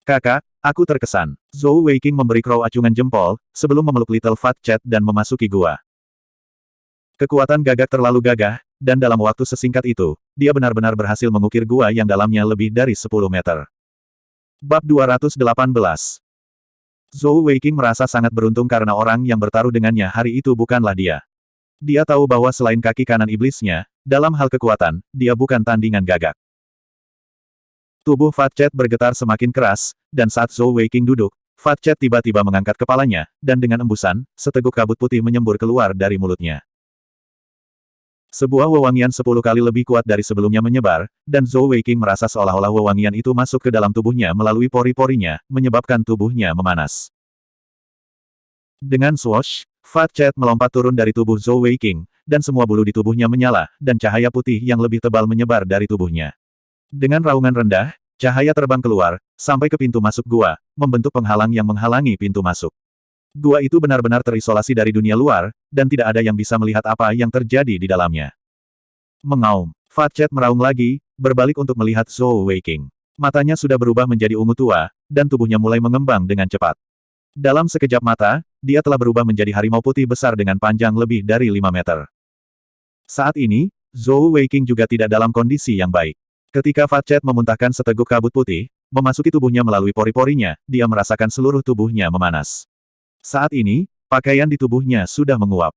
Kakak, aku terkesan. Zhou Weiqing memberi Crow acungan jempol, sebelum memeluk Little Fat Cat dan memasuki gua. Kekuatan gagak terlalu gagah, dan dalam waktu sesingkat itu, dia benar-benar berhasil mengukir gua yang dalamnya lebih dari 10 meter. Bab 218. Zhou Weiqing merasa sangat beruntung karena orang yang bertaruh dengannya hari itu bukanlah dia. Dia tahu bahwa selain kaki kanan iblisnya, dalam hal kekuatan, dia bukan tandingan gagak. Tubuh Fat Cat bergetar semakin keras, dan saat Zhou Weiqing duduk, Fat Cat tiba-tiba mengangkat kepalanya, dan dengan embusan, seteguk kabut putih menyembur keluar dari mulutnya. Sebuah wewangian 10 kali lebih kuat dari sebelumnya menyebar, dan Zhou Weiqing merasa seolah-olah wewangian itu masuk ke dalam tubuhnya melalui pori-porinya, menyebabkan tubuhnya memanas. Dengan swoosh, Fat Cat melompat turun dari tubuh Zhou Weiqing, dan semua bulu di tubuhnya menyala, dan cahaya putih yang lebih tebal menyebar dari tubuhnya. Dengan raungan rendah, cahaya terbang keluar, sampai ke pintu masuk gua, membentuk penghalang yang menghalangi pintu masuk. Gua itu benar-benar terisolasi dari dunia luar, dan tidak ada yang bisa melihat apa yang terjadi di dalamnya. Mengaum. Fat Cat meraung lagi, berbalik untuk melihat Zhou Weiqing. Matanya sudah berubah menjadi ungu tua, dan tubuhnya mulai mengembang dengan cepat. Dalam sekejap mata, dia telah berubah menjadi harimau putih besar dengan panjang lebih dari 5 meter. Saat ini, Zhou Weiqing juga tidak dalam kondisi yang baik. Ketika Fatchet memuntahkan seteguk kabut putih, memasuki tubuhnya melalui pori-porinya, dia merasakan seluruh tubuhnya memanas. Saat ini, pakaian di tubuhnya sudah menguap.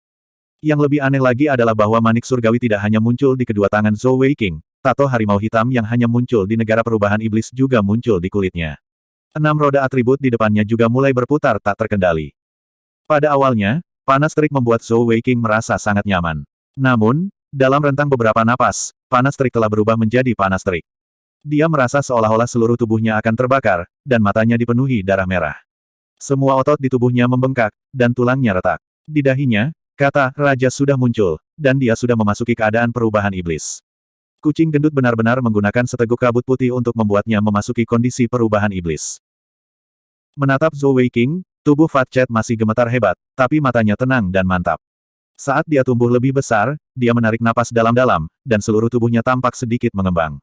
Yang lebih aneh lagi adalah bahwa manik surgawi tidak hanya muncul di kedua tangan Zhou Weiqing, tato harimau hitam yang hanya muncul di negara perubahan iblis juga muncul di kulitnya. 6 roda atribut di depannya juga mulai berputar tak terkendali. Pada awalnya, panas terik membuat Zhou Weiqing merasa sangat nyaman. Namun, dalam rentang beberapa napas, panas terik telah berubah menjadi panas terik. Dia merasa seolah-olah seluruh tubuhnya akan terbakar, dan matanya dipenuhi darah merah. Semua otot di tubuhnya membengkak, dan tulangnya retak. Di dahinya, kata Raja sudah muncul, dan dia sudah memasuki keadaan perubahan iblis. Kucing gendut benar-benar menggunakan seteguk kabut putih untuk membuatnya memasuki kondisi perubahan iblis. Menatap Zhou Weiqing, tubuh Fatchet masih gemetar hebat, tapi matanya tenang dan mantap. Saat dia tumbuh lebih besar, dia menarik napas dalam-dalam, dan seluruh tubuhnya tampak sedikit mengembang.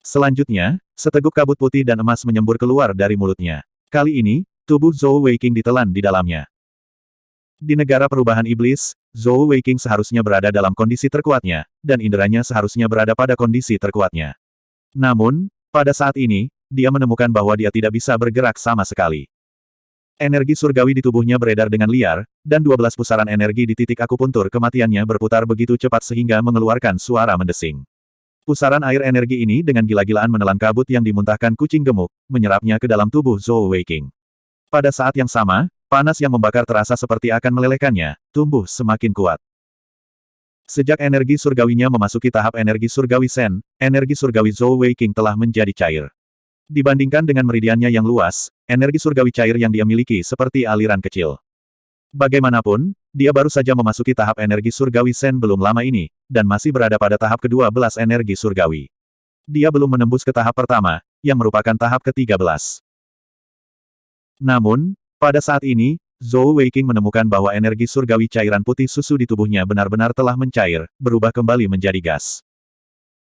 Selanjutnya, seteguk kabut putih dan emas menyembur keluar dari mulutnya. Kali ini, tubuh Zhou Weiqing ditelan di dalamnya. Di negara perubahan iblis, Zhou Weiqing seharusnya berada dalam kondisi terkuatnya, dan inderanya seharusnya berada pada kondisi terkuatnya. Namun, pada saat ini, dia menemukan bahwa dia tidak bisa bergerak sama sekali. Energi surgawi di tubuhnya beredar dengan liar, dan 12 pusaran energi di titik akupuntur kematiannya berputar begitu cepat sehingga mengeluarkan suara mendesing. Pusaran air energi ini dengan gila-gilaan menelan kabut yang dimuntahkan kucing gemuk, menyerapnya ke dalam tubuh Zhou Weiqing. Pada saat yang sama, panas yang membakar terasa seperti akan melelehkannya, tumbuh semakin kuat. Sejak energi surgawinya memasuki tahap energi surgawi Sen, energi surgawi Zhou Weiqing telah menjadi cair. Dibandingkan dengan meridiannya yang luas, energi surgawi cair yang dia miliki seperti aliran kecil. Bagaimanapun, dia baru saja memasuki tahap energi surgawi Sen belum lama ini, dan masih berada pada tahap ke-12 energi surgawi. Dia belum menembus ke tahap pertama, yang merupakan tahap ke-13. Namun, pada saat ini, Zhou Weiqing menemukan bahwa energi surgawi cairan putih susu di tubuhnya benar-benar telah mencair, berubah kembali menjadi gas.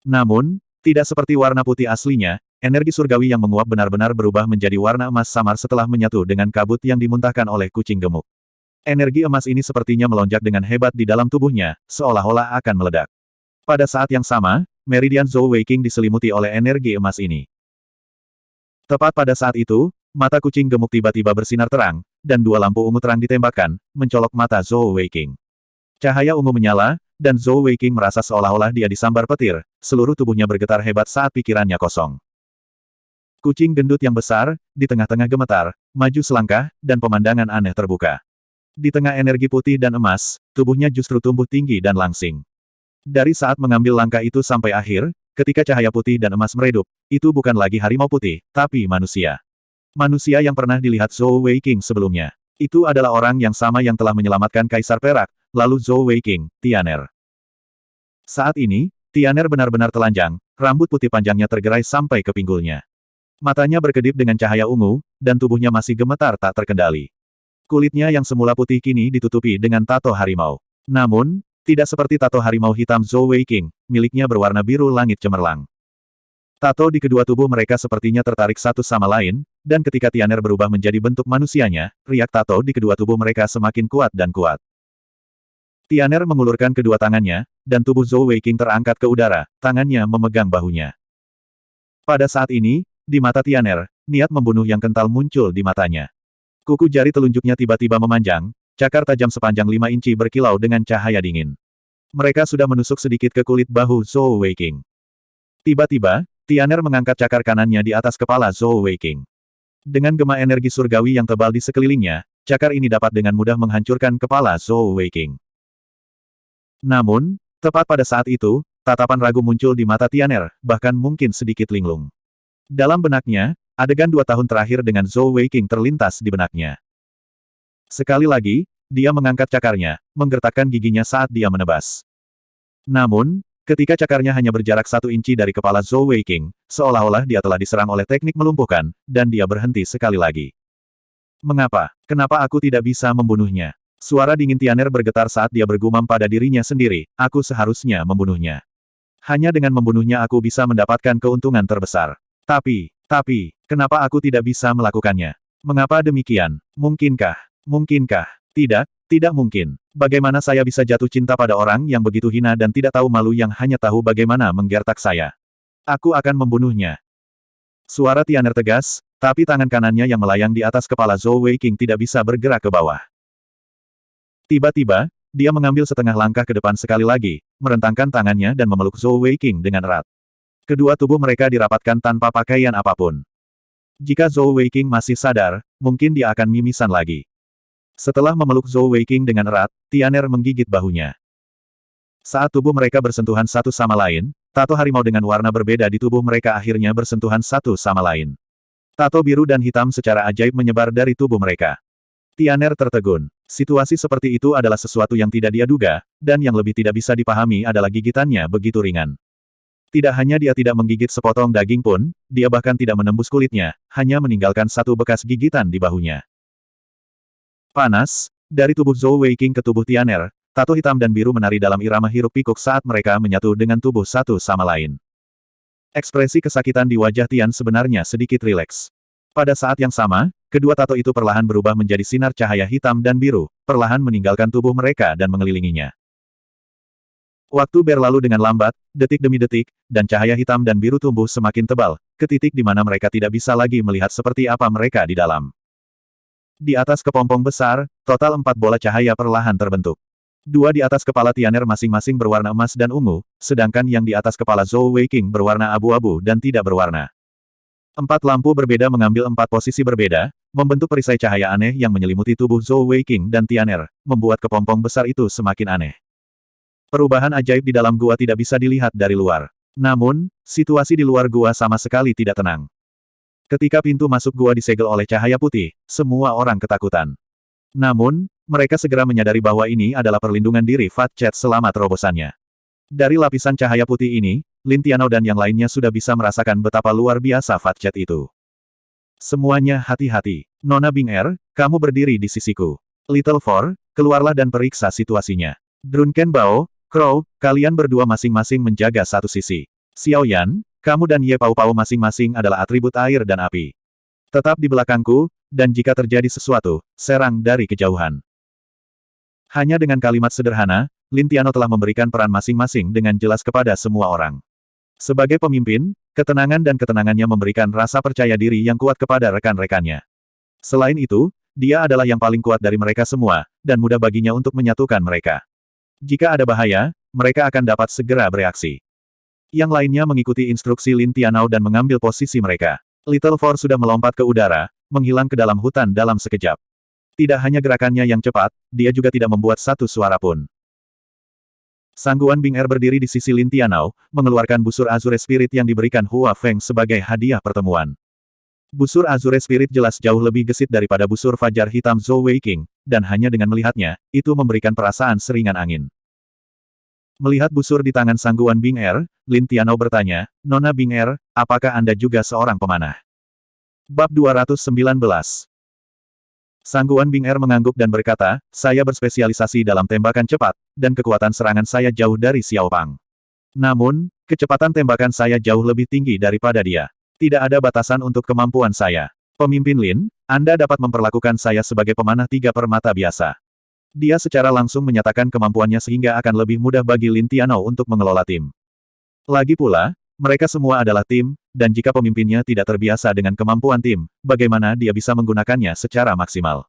Namun, tidak seperti warna putih aslinya, energi surgawi yang menguap benar-benar berubah menjadi warna emas samar setelah menyatu dengan kabut yang dimuntahkan oleh kucing gemuk. Energi emas ini sepertinya melonjak dengan hebat di dalam tubuhnya, seolah-olah akan meledak. Pada saat yang sama, meridian Zhou Weiqing diselimuti oleh energi emas ini. Tepat pada saat itu, mata kucing gemuk tiba-tiba bersinar terang, dan dua lampu ungu terang ditembakkan, mencolok mata Zhou Weiqing. Cahaya ungu menyala, dan Zhou Weiqing merasa seolah-olah dia disambar petir, seluruh tubuhnya bergetar hebat saat pikirannya kosong. Kucing gendut yang besar, di tengah-tengah gemetar, maju selangkah, dan pemandangan aneh terbuka. Di tengah energi putih dan emas, tubuhnya justru tumbuh tinggi dan langsing. Dari saat mengambil langkah itu sampai akhir, ketika cahaya putih dan emas meredup, itu bukan lagi harimau putih, tapi manusia. Manusia yang pernah dilihat Zhou Weiqing sebelumnya. Itu adalah orang yang sama yang telah menyelamatkan Kaisar Perak, lalu Zhou Weiqing, Tianer. Saat ini, Tianer benar-benar telanjang, rambut putih panjangnya tergerai sampai ke pinggulnya. Matanya berkedip dengan cahaya ungu, dan tubuhnya masih gemetar tak terkendali. Kulitnya yang semula putih kini ditutupi dengan tato harimau. Namun, tidak seperti tato harimau hitam Zhou Weiqing, miliknya berwarna biru langit cemerlang. Tato di kedua tubuh mereka sepertinya tertarik satu sama lain, dan ketika Tianer berubah menjadi bentuk manusianya, riak tato di kedua tubuh mereka semakin kuat dan kuat. Tianer mengulurkan kedua tangannya, dan tubuh Zhou Weiqing terangkat ke udara, tangannya memegang bahunya. Pada saat ini, di mata Tianer, niat membunuh yang kental muncul di matanya. Kuku jari telunjuknya tiba-tiba memanjang, cakar tajam sepanjang 5 inci berkilau dengan cahaya dingin. Mereka sudah menusuk sedikit ke kulit bahu Zhou Weiqing. Tiba-tiba, Tianer mengangkat cakar kanannya di atas kepala Zhou Weiqing. Dengan gema energi surgawi yang tebal di sekelilingnya, cakar ini dapat dengan mudah menghancurkan kepala Zhou Weiqing. Namun, tepat pada saat itu, tatapan ragu muncul di mata Tianer, bahkan mungkin sedikit linglung. Dalam benaknya, adegan 2 tahun terakhir dengan Zhou Weiqing terlintas di benaknya. Sekali lagi, dia mengangkat cakarnya, menggertakkan giginya saat dia menebas. Namun, ketika cakarnya hanya berjarak 1 inci dari kepala Zhou Weiqing, seolah-olah dia telah diserang oleh teknik melumpuhkan, dan dia berhenti sekali lagi. Mengapa? Kenapa aku tidak bisa membunuhnya? Suara dingin Tianer bergetar saat dia bergumam pada dirinya sendiri, aku seharusnya membunuhnya. Hanya dengan membunuhnya aku bisa mendapatkan keuntungan terbesar. Tapi, kenapa aku tidak bisa melakukannya? Mengapa demikian? Mungkinkah? Mungkinkah? Tidak, tidak mungkin. Bagaimana saya bisa jatuh cinta pada orang yang begitu hina dan tidak tahu malu yang hanya tahu bagaimana menggertak saya? Aku akan membunuhnya. Suara Tianer tegas, tapi tangan kanannya yang melayang di atas kepala Zhou Weiqing tidak bisa bergerak ke bawah. Tiba-tiba, dia mengambil setengah langkah ke depan sekali lagi, merentangkan tangannya dan memeluk Zhou Weiqing dengan erat. Kedua tubuh mereka dirapatkan tanpa pakaian apapun. Jika Zhou Weiqing masih sadar, mungkin dia akan mimisan lagi. Setelah memeluk Zhou Weiqing dengan erat, Tianer menggigit bahunya. Saat tubuh mereka bersentuhan satu sama lain, tato harimau dengan warna berbeda di tubuh mereka akhirnya bersentuhan satu sama lain. Tato biru dan hitam secara ajaib menyebar dari tubuh mereka. Tianer tertegun. Situasi seperti itu adalah sesuatu yang tidak dia duga, dan yang lebih tidak bisa dipahami adalah gigitannya begitu ringan. Tidak hanya dia tidak menggigit sepotong daging pun, dia bahkan tidak menembus kulitnya, hanya meninggalkan satu bekas gigitan di bahunya. Panas, dari tubuh Zhou Weiqing ke tubuh Tianer, tato hitam dan biru menari dalam irama hiruk-pikuk saat mereka menyatu dengan tubuh satu sama lain. Ekspresi kesakitan di wajah Tian sebenarnya sedikit rileks. Pada saat yang sama, kedua tato itu perlahan berubah menjadi sinar cahaya hitam dan biru, perlahan meninggalkan tubuh mereka dan mengelilinginya. Waktu berlalu dengan lambat, detik demi detik, dan cahaya hitam dan biru tumbuh semakin tebal, ke titik di mana mereka tidak bisa lagi melihat seperti apa mereka di dalam. Di atas kepompong besar, total 4 bola cahaya perlahan terbentuk. 2 di atas kepala Tianer masing-masing berwarna emas dan ungu, sedangkan yang di atas kepala Zhou Weiqing berwarna abu-abu dan tidak berwarna. 4 lampu berbeda mengambil 4 posisi berbeda, membentuk perisai cahaya aneh yang menyelimuti tubuh Zhou Weiqing dan Tianer, membuat kepompong besar itu semakin aneh. Perubahan ajaib di dalam gua tidak bisa dilihat dari luar. Namun, situasi di luar gua sama sekali tidak tenang. Ketika pintu masuk gua disegel oleh cahaya putih, semua orang ketakutan. Namun, mereka segera menyadari bahwa ini adalah perlindungan diri Fat Chat selama terobosannya. Dari lapisan cahaya putih ini, Lin Tianao dan yang lainnya sudah bisa merasakan betapa luar biasa Fat Chat itu. Semuanya hati-hati. Nona Bing Er, kamu berdiri di sisiku. Little Four, keluarlah dan periksa situasinya. Drunken Bao, Crow, kalian berdua masing-masing menjaga satu sisi. Xiao Yan, kamu dan Ye Pao Pao masing-masing adalah atribut air dan api. Tetap di belakangku, dan jika terjadi sesuatu, serang dari kejauhan. Hanya dengan kalimat sederhana, Lin Tianao telah memberikan peran masing-masing dengan jelas kepada semua orang. Sebagai pemimpin, ketenangan dan ketenangannya memberikan rasa percaya diri yang kuat kepada rekan-rekannya. Selain itu, dia adalah yang paling kuat dari mereka semua, dan mudah baginya untuk menyatukan mereka. Jika ada bahaya, mereka akan dapat segera bereaksi. Yang lainnya mengikuti instruksi Lin Tianao dan mengambil posisi mereka. Little Four sudah melompat ke udara, menghilang ke dalam hutan dalam sekejap. Tidak hanya gerakannya yang cepat, dia juga tidak membuat satu suara pun. Sangguan Bing Er berdiri di sisi Lin Tianao, mengeluarkan busur Azure Spirit yang diberikan Hua Feng sebagai hadiah pertemuan. Busur Azure Spirit jelas jauh lebih gesit daripada busur Fajar Hitam Zhou Weiqing, dan hanya dengan melihatnya, itu memberikan perasaan seringan angin. Melihat busur di tangan Sangguan Bing Er, Lin Tianao bertanya, Nona Bing Er, apakah Anda juga seorang pemanah? Bab 219. Sangguan Bing Er mengangguk dan berkata, saya berspesialisasi dalam tembakan cepat, dan kekuatan serangan saya jauh dari Xiao Pang. Namun, kecepatan tembakan saya jauh lebih tinggi daripada dia. Tidak ada batasan untuk kemampuan saya. Pemimpin Lin, Anda dapat memperlakukan saya sebagai pemanah 3 permata biasa. Dia secara langsung menyatakan kemampuannya sehingga akan lebih mudah bagi Lin Tianao untuk mengelola tim. Lagi pula, mereka semua adalah tim, dan jika pemimpinnya tidak terbiasa dengan kemampuan tim, bagaimana dia bisa menggunakannya secara maksimal?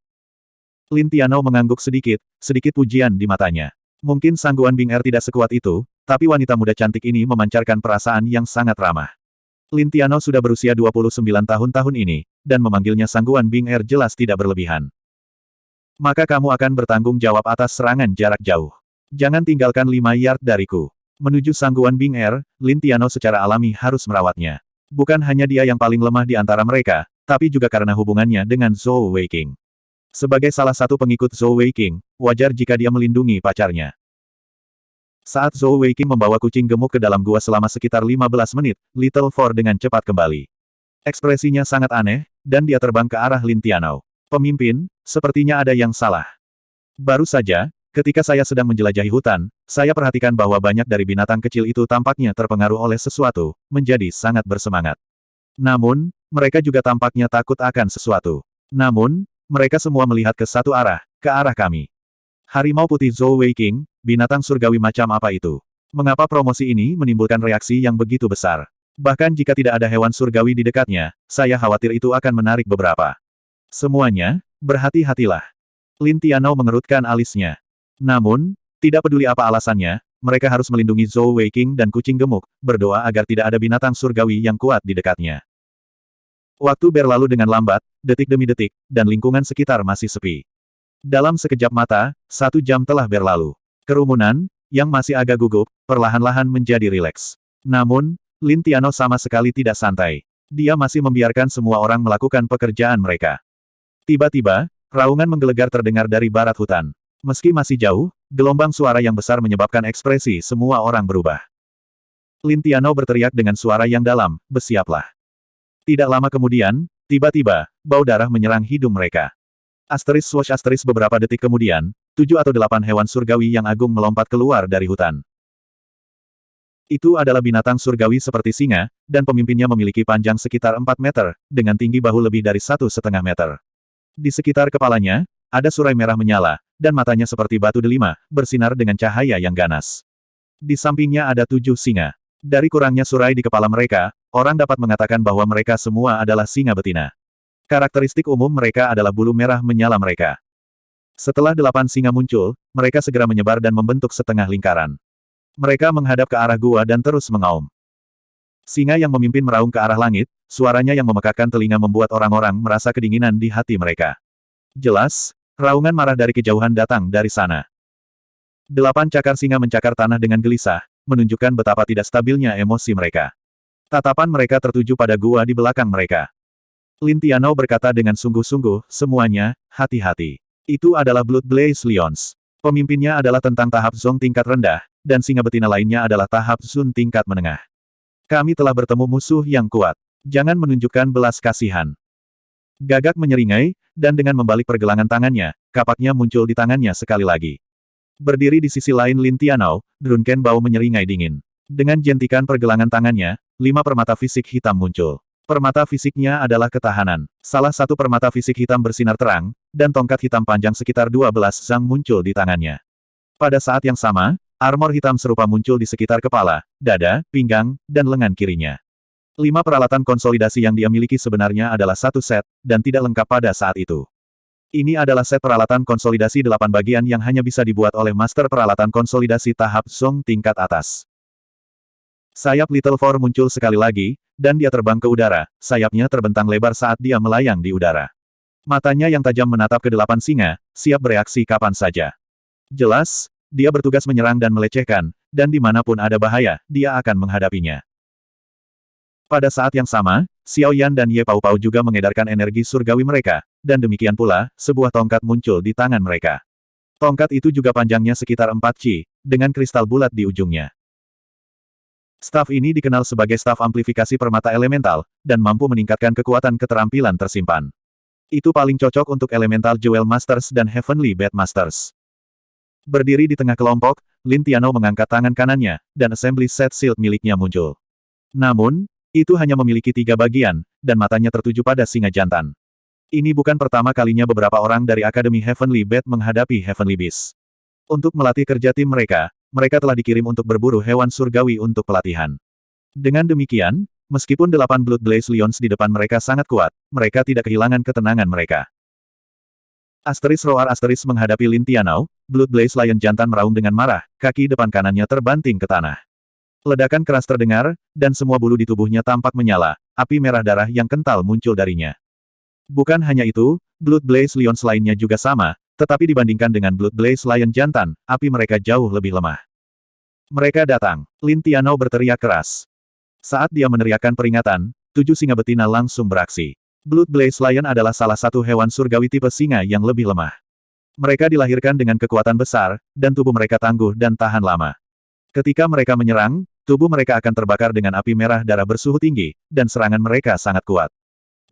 Lin Tianao mengangguk sedikit pujian di matanya. Mungkin Sangguan Bing Er tidak sekuat itu, tapi wanita muda cantik ini memancarkan perasaan yang sangat ramah. Lin Tianao sudah berusia 29 tahun ini, dan memanggilnya Sangguan Bing Er jelas tidak berlebihan. Maka kamu akan bertanggung jawab atas serangan jarak jauh. Jangan tinggalkan 5 yard dariku. Menuju Sangguan Bing Er, Lin Tianao secara alami harus merawatnya. Bukan hanya dia yang paling lemah di antara mereka, tapi juga karena hubungannya dengan Zhou Weiqing. Sebagai salah satu pengikut Zhou Weiqing, wajar jika dia melindungi pacarnya. Saat Zhou Weiqing membawa kucing gemuk ke dalam gua selama sekitar 15 menit, Little Four dengan cepat kembali. Ekspresinya sangat aneh, dan dia terbang ke arah Lin Tianao. Pemimpin, sepertinya ada yang salah. Baru saja, ketika saya sedang menjelajahi hutan, saya perhatikan bahwa banyak dari binatang kecil itu tampaknya terpengaruh oleh sesuatu, menjadi sangat bersemangat. Namun, mereka juga tampaknya takut akan sesuatu. Namun, mereka semua melihat ke satu arah, ke arah kami. Harimau putih Zhou Wei King, binatang surgawi macam apa itu? Mengapa promosi ini menimbulkan reaksi yang begitu besar? Bahkan jika tidak ada hewan surgawi di dekatnya, saya khawatir itu akan menarik beberapa. Semuanya, berhati-hatilah. Lin Tianou mengerutkan alisnya. Namun, tidak peduli apa alasannya, mereka harus melindungi Zhou Wei King dan kucing gemuk, berdoa agar tidak ada binatang surgawi yang kuat di dekatnya. Waktu berlalu dengan lambat, detik demi detik, dan lingkungan sekitar masih sepi. Dalam sekejap mata, 1 jam telah berlalu. Kerumunan, yang masih agak gugup, perlahan-lahan menjadi rileks. Namun, Lin Tianou sama sekali tidak santai. Dia masih membiarkan semua orang melakukan pekerjaan mereka. Tiba-tiba, raungan menggelegar terdengar dari barat hutan. Meski masih jauh, gelombang suara yang besar menyebabkan ekspresi semua orang berubah. Lin Tianou berteriak dengan suara yang dalam, bersiaplah. Tidak lama kemudian, tiba-tiba, bau darah menyerang hidung mereka. Asteris swoosh asteris beberapa detik kemudian, 7 atau 8 hewan surgawi yang agung melompat keluar dari hutan. Itu adalah binatang surgawi seperti singa, dan pemimpinnya memiliki panjang sekitar 4 meter, dengan tinggi bahu lebih dari 1,5 meter. Di sekitar kepalanya, ada surai merah menyala, dan matanya seperti batu delima, bersinar dengan cahaya yang ganas. Di sampingnya ada 7 singa. Dari kurangnya surai di kepala mereka, orang dapat mengatakan bahwa mereka semua adalah singa betina. Karakteristik umum mereka adalah bulu merah menyala mereka. Setelah 8 singa muncul, mereka segera menyebar dan membentuk setengah lingkaran. Mereka menghadap ke arah gua dan terus mengaum. Singa yang memimpin meraung ke arah langit, suaranya yang memekakkan telinga membuat orang-orang merasa kedinginan di hati mereka. Jelas, raungan marah dari kejauhan datang dari sana. 8 cakar singa mencakar tanah dengan gelisah, menunjukkan betapa tidak stabilnya emosi mereka. Tatapan mereka tertuju pada gua di belakang mereka. Lin Tianou berkata dengan sungguh-sungguh, semuanya, hati-hati. Itu adalah Blood Blaze Lions. Pemimpinnya adalah tentang tahap Zong tingkat rendah, dan singa betina lainnya adalah tahap Sun tingkat menengah. Kami telah bertemu musuh yang kuat. Jangan menunjukkan belas kasihan. Gagak menyeringai, dan dengan membalik pergelangan tangannya, kapaknya muncul di tangannya sekali lagi. Berdiri di sisi lain Lin Tianou, Drunken Bao menyeringai dingin. Dengan jentikan pergelangan tangannya, 5 permata fisik hitam muncul. Permata fisiknya adalah ketahanan. Salah satu permata fisik hitam bersinar terang, dan tongkat hitam panjang sekitar 12 zang muncul di tangannya. Pada saat yang sama, armor hitam serupa muncul di sekitar kepala, dada, pinggang, dan lengan kirinya. 5 peralatan konsolidasi yang dia miliki sebenarnya adalah 1 set, dan tidak lengkap pada saat itu. Ini adalah set peralatan konsolidasi 8 bagian yang hanya bisa dibuat oleh master peralatan konsolidasi tahap Zong tingkat atas. Sayap Little Four muncul sekali lagi, dan dia terbang ke udara, sayapnya terbentang lebar saat dia melayang di udara. Matanya yang tajam menatap ke 8 singa, siap bereaksi kapan saja. Jelas, dia bertugas menyerang dan melecehkan, dan dimanapun ada bahaya, dia akan menghadapinya. Pada saat yang sama, Xiao Yan dan Ye Pao Pao juga mengedarkan energi surgawi mereka, dan demikian pula, sebuah tongkat muncul di tangan mereka. Tongkat itu juga panjangnya sekitar 4 chi, dengan kristal bulat di ujungnya. Staf ini dikenal sebagai staf amplifikasi permata elemental, dan mampu meningkatkan kekuatan keterampilan tersimpan. Itu paling cocok untuk Elemental Jewel Masters dan Heavenly Bat Masters. Berdiri di tengah kelompok, Lin Tianou mengangkat tangan kanannya, dan Assembly Set Shield miliknya muncul. Namun, itu hanya memiliki 3 bagian, dan matanya tertuju pada singa jantan. Ini bukan pertama kalinya beberapa orang dari Akademi Heavenly Bat menghadapi Heavenly Beast. Untuk melatih kerja tim mereka, mereka telah dikirim untuk berburu hewan surgawi untuk pelatihan. Dengan demikian, meskipun 8 Blood Blaze Lions di depan mereka sangat kuat, mereka tidak kehilangan ketenangan mereka. Asteris roar asteris menghadapi Lin Tianou, Blood Blaze Lion jantan meraung dengan marah, kaki depan kanannya terbanting ke tanah. Ledakan keras terdengar, dan semua bulu di tubuhnya tampak menyala, api merah darah yang kental muncul darinya. Bukan hanya itu, Blood Blaze Lions lainnya juga sama, tetapi dibandingkan dengan Blood Blaze Lion jantan, api mereka jauh lebih lemah. Mereka datang. Lin Tianou berteriak keras. Saat dia meneriakkan peringatan, 7 singa betina langsung beraksi. Blood Blaze Lion adalah salah satu hewan surgawi tipe singa yang lebih lemah. Mereka dilahirkan dengan kekuatan besar, dan tubuh mereka tangguh dan tahan lama. Ketika mereka menyerang, tubuh mereka akan terbakar dengan api merah darah bersuhu tinggi, dan serangan mereka sangat kuat.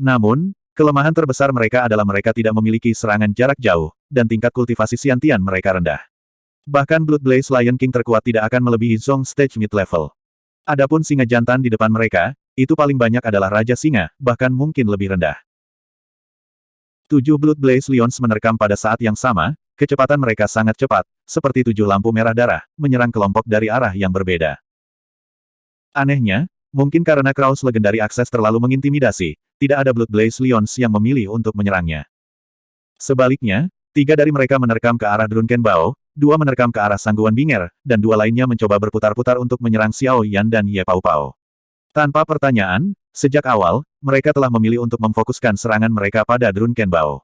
Namun, kelemahan terbesar mereka adalah mereka tidak memiliki serangan jarak jauh, dan tingkat kultivasi Xiantian mereka rendah. Bahkan Blood Blaze Lion King terkuat tidak akan melebihi Zong Stage Mid-Level. Adapun singa jantan di depan mereka, itu paling banyak adalah Raja Singa, bahkan mungkin lebih rendah. 7 Blood Blaze Lions menerkam pada saat yang sama, kecepatan mereka sangat cepat, seperti 7 lampu merah darah, menyerang kelompok dari arah yang berbeda. Anehnya, mungkin karena Kraus Legendary Access terlalu mengintimidasi, tidak ada Blood Blaze Lions yang memilih untuk menyerangnya. Sebaliknya, 3 dari mereka menerkam ke arah Drunken Bao, 2 menerkam ke arah Sangguan Binger, dan 2 lainnya mencoba berputar-putar untuk menyerang Xiao Yan dan Ye Pao Pao. Tanpa pertanyaan, sejak awal, mereka telah memilih untuk memfokuskan serangan mereka pada Drunken Bao.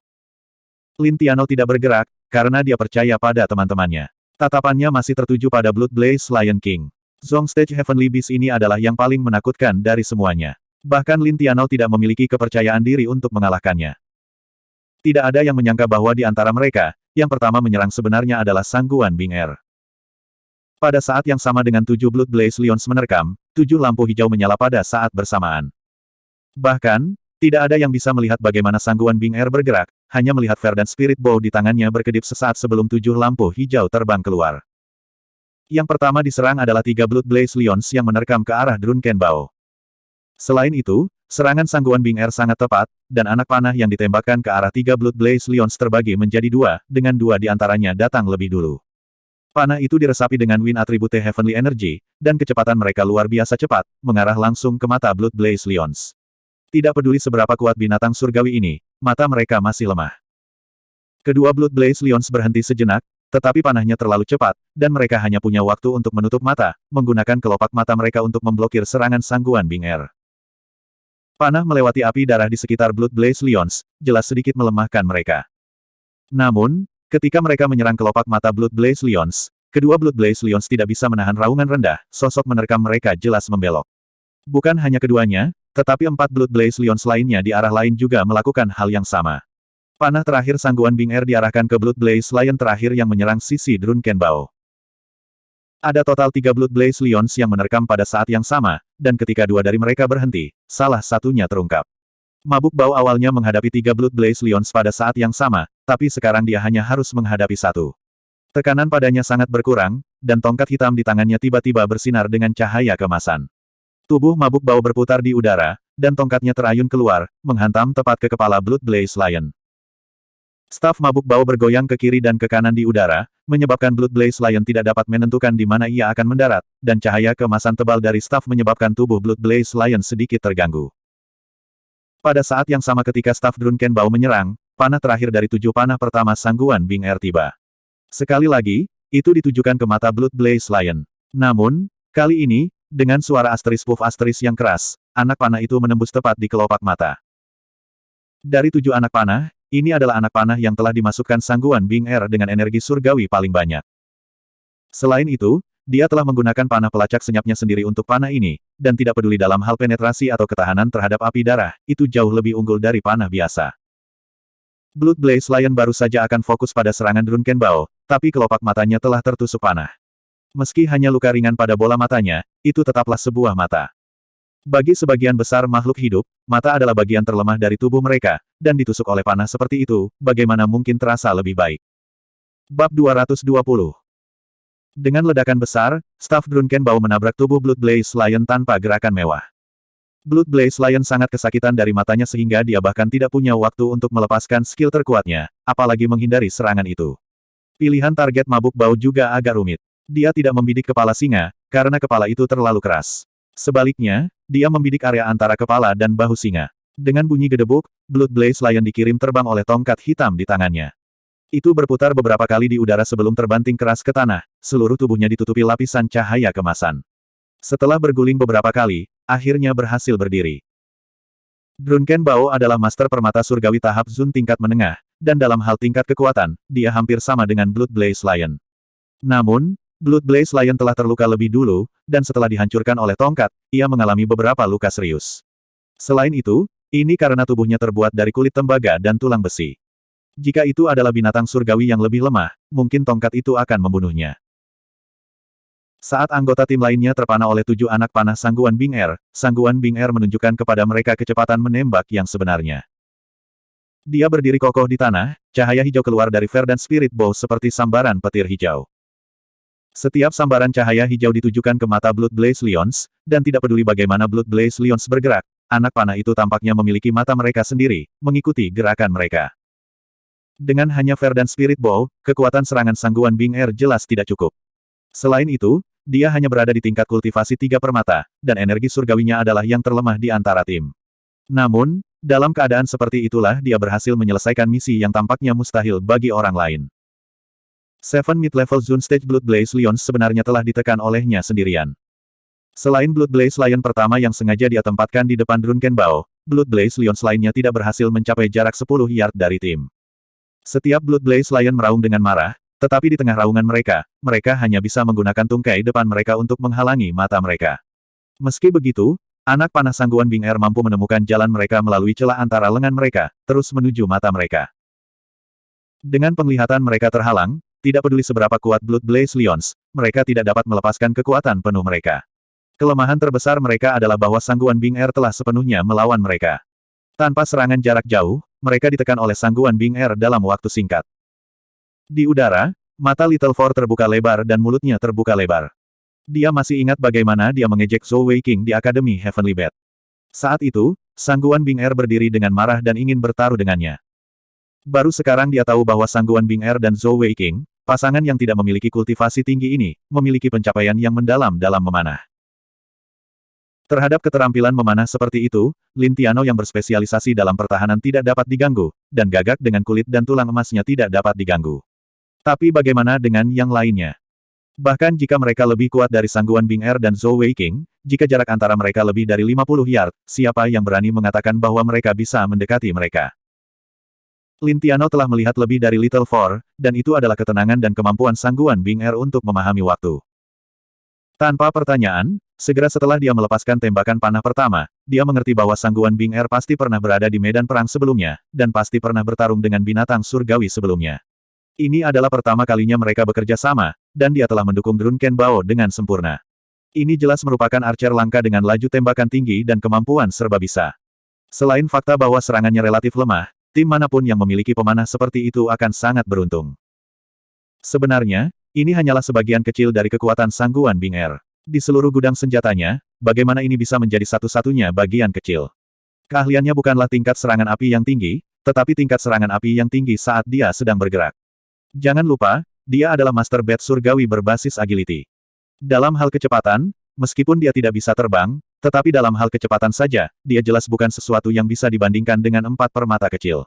Lin Tiano tidak bergerak, karena dia percaya pada teman-temannya. Tatapannya masih tertuju pada Blood Blaze Lion King. Zong Stage Heavenly Beast ini adalah yang paling menakutkan dari semuanya. Bahkan Lin Tiano tidak memiliki kepercayaan diri untuk mengalahkannya. Tidak ada yang menyangka bahwa di antara mereka, yang pertama menyerang sebenarnya adalah Sangguan Binger. Pada saat yang sama dengan 7 Blood Blaze Lions menerkam, 7 lampu hijau menyala pada saat bersamaan. Bahkan, tidak ada yang bisa melihat bagaimana Sangguan Binger bergerak, hanya melihat Verdant Spirit Bow di tangannya berkedip sesaat sebelum 7 lampu hijau terbang keluar. Yang pertama diserang adalah 3 Blood Blaze Lions yang menerkam ke arah Drunken Bao. Selain itu, serangan Sangguan Binger sangat tepat, dan anak panah yang ditembakkan ke arah 3 Blood Blaze Lions terbagi menjadi 2, dengan 2 di antaranya datang lebih dulu. Panah itu diresapi dengan Wind Attribute Heavenly Energy, dan kecepatan mereka luar biasa cepat, mengarah langsung ke mata Blood Blaze Lions. Tidak peduli seberapa kuat binatang surgawi ini, mata mereka masih lemah. Kedua Blood Blaze Lions berhenti sejenak, tetapi panahnya terlalu cepat, dan mereka hanya punya waktu untuk menutup mata, menggunakan kelopak mata mereka untuk memblokir serangan Sangguan Binger. Panah melewati api darah di sekitar Blood Blaze Lions, jelas sedikit melemahkan mereka. Namun, ketika mereka menyerang kelopak mata Blood Blaze Lions, kedua Blood Blaze Lions tidak bisa menahan raungan rendah, sosok menerkam mereka jelas membelok. Bukan hanya keduanya, tetapi 4 Blood Blaze Lions lainnya di arah lain juga melakukan hal yang sama. Panah terakhir Sangguan Binger diarahkan ke Blood Blaze Lion terakhir yang menyerang sisi Drunken Bao. Ada total 3 Blood Blaze Lions yang menerkam pada saat yang sama, dan ketika 2 dari mereka berhenti, salah satunya terungkap. Mabuk Bao awalnya menghadapi 3 Blood Blaze Lions pada saat yang sama, tapi sekarang dia hanya harus menghadapi 1. Tekanan padanya sangat berkurang, dan tongkat hitam di tangannya tiba-tiba bersinar dengan cahaya kemasan. Tubuh Mabuk Bao berputar di udara, dan tongkatnya terayun keluar, menghantam tepat ke kepala Blood Blaze Lion. Staf Mabuk Bao bergoyang ke kiri dan ke kanan di udara, menyebabkan Blood Blaze Lion tidak dapat menentukan di mana ia akan mendarat, dan cahaya kemasan tebal dari staf menyebabkan tubuh Blood Blaze Lion sedikit terganggu. Pada saat yang sama ketika staf Drunken Bao menyerang, panah terakhir dari 7 panah pertama Sangguan Binger tiba. Sekali lagi, itu ditujukan ke mata Blood Blaze Lion. Namun, kali ini, dengan suara asteris puff asteris yang keras, anak panah itu menembus tepat di kelopak mata. Dari 7 anak panah, ini adalah anak panah yang telah dimasukkan Sangguan Binger dengan energi surgawi paling banyak. Selain itu, dia telah menggunakan panah pelacak senyapnya sendiri untuk panah ini, dan tidak peduli dalam hal penetrasi atau ketahanan terhadap api darah, itu jauh lebih unggul dari panah biasa. Blood Blaze Lion baru saja akan fokus pada serangan Drunken Bao, tapi kelopak matanya telah tertusuk panah. Meski hanya luka ringan pada bola matanya, itu tetaplah sebuah mata. Bagi sebagian besar makhluk hidup, mata adalah bagian terlemah dari tubuh mereka, dan ditusuk oleh panah seperti itu, bagaimana mungkin terasa lebih baik. Bab 220. Dengan ledakan besar, staf Drunken Bao menabrak tubuh Blood Blaze Lion tanpa gerakan mewah. Blood Blaze Lion sangat kesakitan dari matanya sehingga dia bahkan tidak punya waktu untuk melepaskan skill terkuatnya, apalagi menghindari serangan itu. Pilihan target Mabuk Bao juga agak rumit. Dia tidak membidik kepala singa, karena kepala itu terlalu keras. Sebaliknya, dia membidik area antara kepala dan bahu singa. Dengan bunyi gedebuk, Blood Blaze Lion dikirim terbang oleh tongkat hitam di tangannya. Itu berputar beberapa kali di udara sebelum terbanting keras ke tanah, seluruh tubuhnya ditutupi lapisan cahaya kemasan. Setelah berguling beberapa kali, akhirnya berhasil berdiri. Drunken Bao adalah master permata surgawi tahap Zun tingkat menengah, dan dalam hal tingkat kekuatan, dia hampir sama dengan Blood Blaze Lion. Namun, Blood Blaze Lion telah terluka lebih dulu, dan setelah dihancurkan oleh tongkat, ia mengalami beberapa luka serius. Selain itu, ini karena tubuhnya terbuat dari kulit tembaga dan tulang besi. Jika itu adalah binatang surgawi yang lebih lemah, mungkin tongkat itu akan membunuhnya. Saat anggota tim lainnya terpana oleh 7 anak panah Sangguan Binger menunjukkan kepada mereka kecepatan menembak yang sebenarnya. Dia berdiri kokoh di tanah, cahaya hijau keluar dari Verdant Spirit Bow seperti sambaran petir hijau. Setiap sambaran cahaya hijau ditujukan ke mata Blood Blaze Lions, dan tidak peduli bagaimana Blood Blaze Lions bergerak, anak panah itu tampaknya memiliki mata mereka sendiri, mengikuti gerakan mereka. Dengan hanya Verdant Spirit Bow, kekuatan serangan Sangguan Bing Er jelas tidak cukup. Selain itu, dia hanya berada di tingkat kultivasi 3 permata, dan energi surgawinya adalah yang terlemah di antara tim. Namun, dalam keadaan seperti itulah dia berhasil menyelesaikan misi yang tampaknya mustahil bagi orang lain. Seven Mid-Level Zone Stage Blood Blaze Lions sebenarnya telah ditekan olehnya sendirian. Selain Blood Blaze Lion pertama yang sengaja dia tempatkan di depan Drunken Bao, Blood Blaze Lions lainnya tidak berhasil mencapai jarak 10 yard dari tim. Setiap Blood Blaze Lion meraung dengan marah, tetapi di tengah raungan mereka, mereka hanya bisa menggunakan tungkai depan mereka untuk menghalangi mata mereka. Meski begitu, anak panah Sangguan Bing Er mampu menemukan jalan mereka melalui celah antara lengan mereka, terus menuju mata mereka. Dengan penglihatan mereka terhalang, tidak peduli seberapa kuat Blood Blaze Lions, mereka tidak dapat melepaskan kekuatan penuh mereka. Kelemahan terbesar mereka adalah bahwa Sangguan Bing Er telah sepenuhnya melawan mereka. Tanpa serangan jarak jauh, mereka ditekan oleh Sangguan Bing Er dalam waktu singkat. Di udara, mata Little Four terbuka lebar dan mulutnya terbuka lebar. Dia masih ingat bagaimana dia mengejek Zhou Weiking di Akademi Heavenly Bat. Saat itu, Sangguan Bing Er berdiri dengan marah dan ingin bertaruh dengannya. Baru sekarang dia tahu bahwa Sangguan Bing Er dan Zhou Weiking, pasangan yang tidak memiliki kultivasi tinggi ini, memiliki pencapaian yang mendalam dalam memanah. Terhadap keterampilan memanah seperti itu, Lin Tiano yang berspesialisasi dalam pertahanan tidak dapat diganggu, dan Gagak dengan kulit dan tulang emasnya tidak dapat diganggu. Tapi bagaimana dengan yang lainnya? Bahkan jika mereka lebih kuat dari Sangguan Bing Er dan Zhou Weiking, jika jarak antara mereka lebih dari 50 yard, siapa yang berani mengatakan bahwa mereka bisa mendekati mereka? Lin Tiano telah melihat lebih dari Little Four, dan itu adalah ketenangan dan kemampuan Sangguan Bing Er untuk memahami waktu. Tanpa pertanyaan, segera setelah dia melepaskan tembakan panah pertama, dia mengerti bahwa Sangguan Bing Er pasti pernah berada di medan perang sebelumnya, dan pasti pernah bertarung dengan binatang surgawi sebelumnya. Ini adalah pertama kalinya mereka bekerja sama, dan dia telah mendukung Drunken Bao dengan sempurna. Ini jelas merupakan archer langka dengan laju tembakan tinggi dan kemampuan serba bisa. Selain fakta bahwa serangannya relatif lemah, tim manapun yang memiliki pemanah seperti itu akan sangat beruntung. Sebenarnya, ini hanyalah sebagian kecil dari kekuatan Sangguan Bing Er. Di seluruh gudang senjatanya, bagaimana ini bisa menjadi satu-satunya bagian kecil? Keahliannya bukanlah tingkat serangan api yang tinggi, tetapi tingkat serangan api yang tinggi saat dia sedang bergerak. Jangan lupa, dia adalah Master Bat surgawi berbasis agility. Dalam hal kecepatan, meskipun dia tidak bisa terbang, tetapi dalam hal kecepatan saja, dia jelas bukan sesuatu yang bisa dibandingkan dengan 4 permata kecil.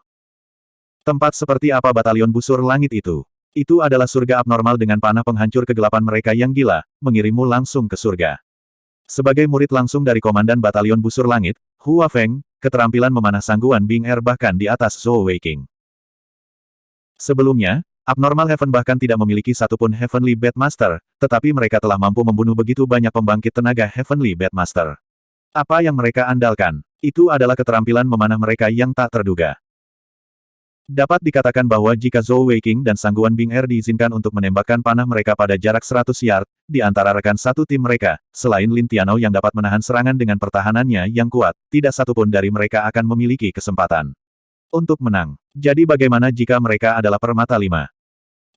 Tempat seperti apa batalion busur langit itu? Itu adalah surga abnormal dengan panah penghancur kegelapan mereka yang gila, mengirimmu langsung ke surga. Sebagai murid langsung dari Komandan Batalion Busur Langit, Hua Feng, keterampilan memanah Sangguan Bing Er bahkan di atas Zhou Weiking. Sebelumnya, Abnormal Heaven bahkan tidak memiliki satupun Heavenly Bat Master, tetapi mereka telah mampu membunuh begitu banyak pembangkit tenaga Heavenly Bat Master. Apa yang mereka andalkan? Itu adalah keterampilan memanah mereka yang tak terduga. Dapat dikatakan bahwa jika Zhou Weiking dan Sangguan Bing Er diizinkan untuk menembakkan panah mereka pada jarak 100 yard, di antara rekan satu tim mereka, selain Lin Tiano yang dapat menahan serangan dengan pertahanannya yang kuat, tidak satupun dari mereka akan memiliki kesempatan untuk menang. Jadi bagaimana jika mereka adalah permata 5?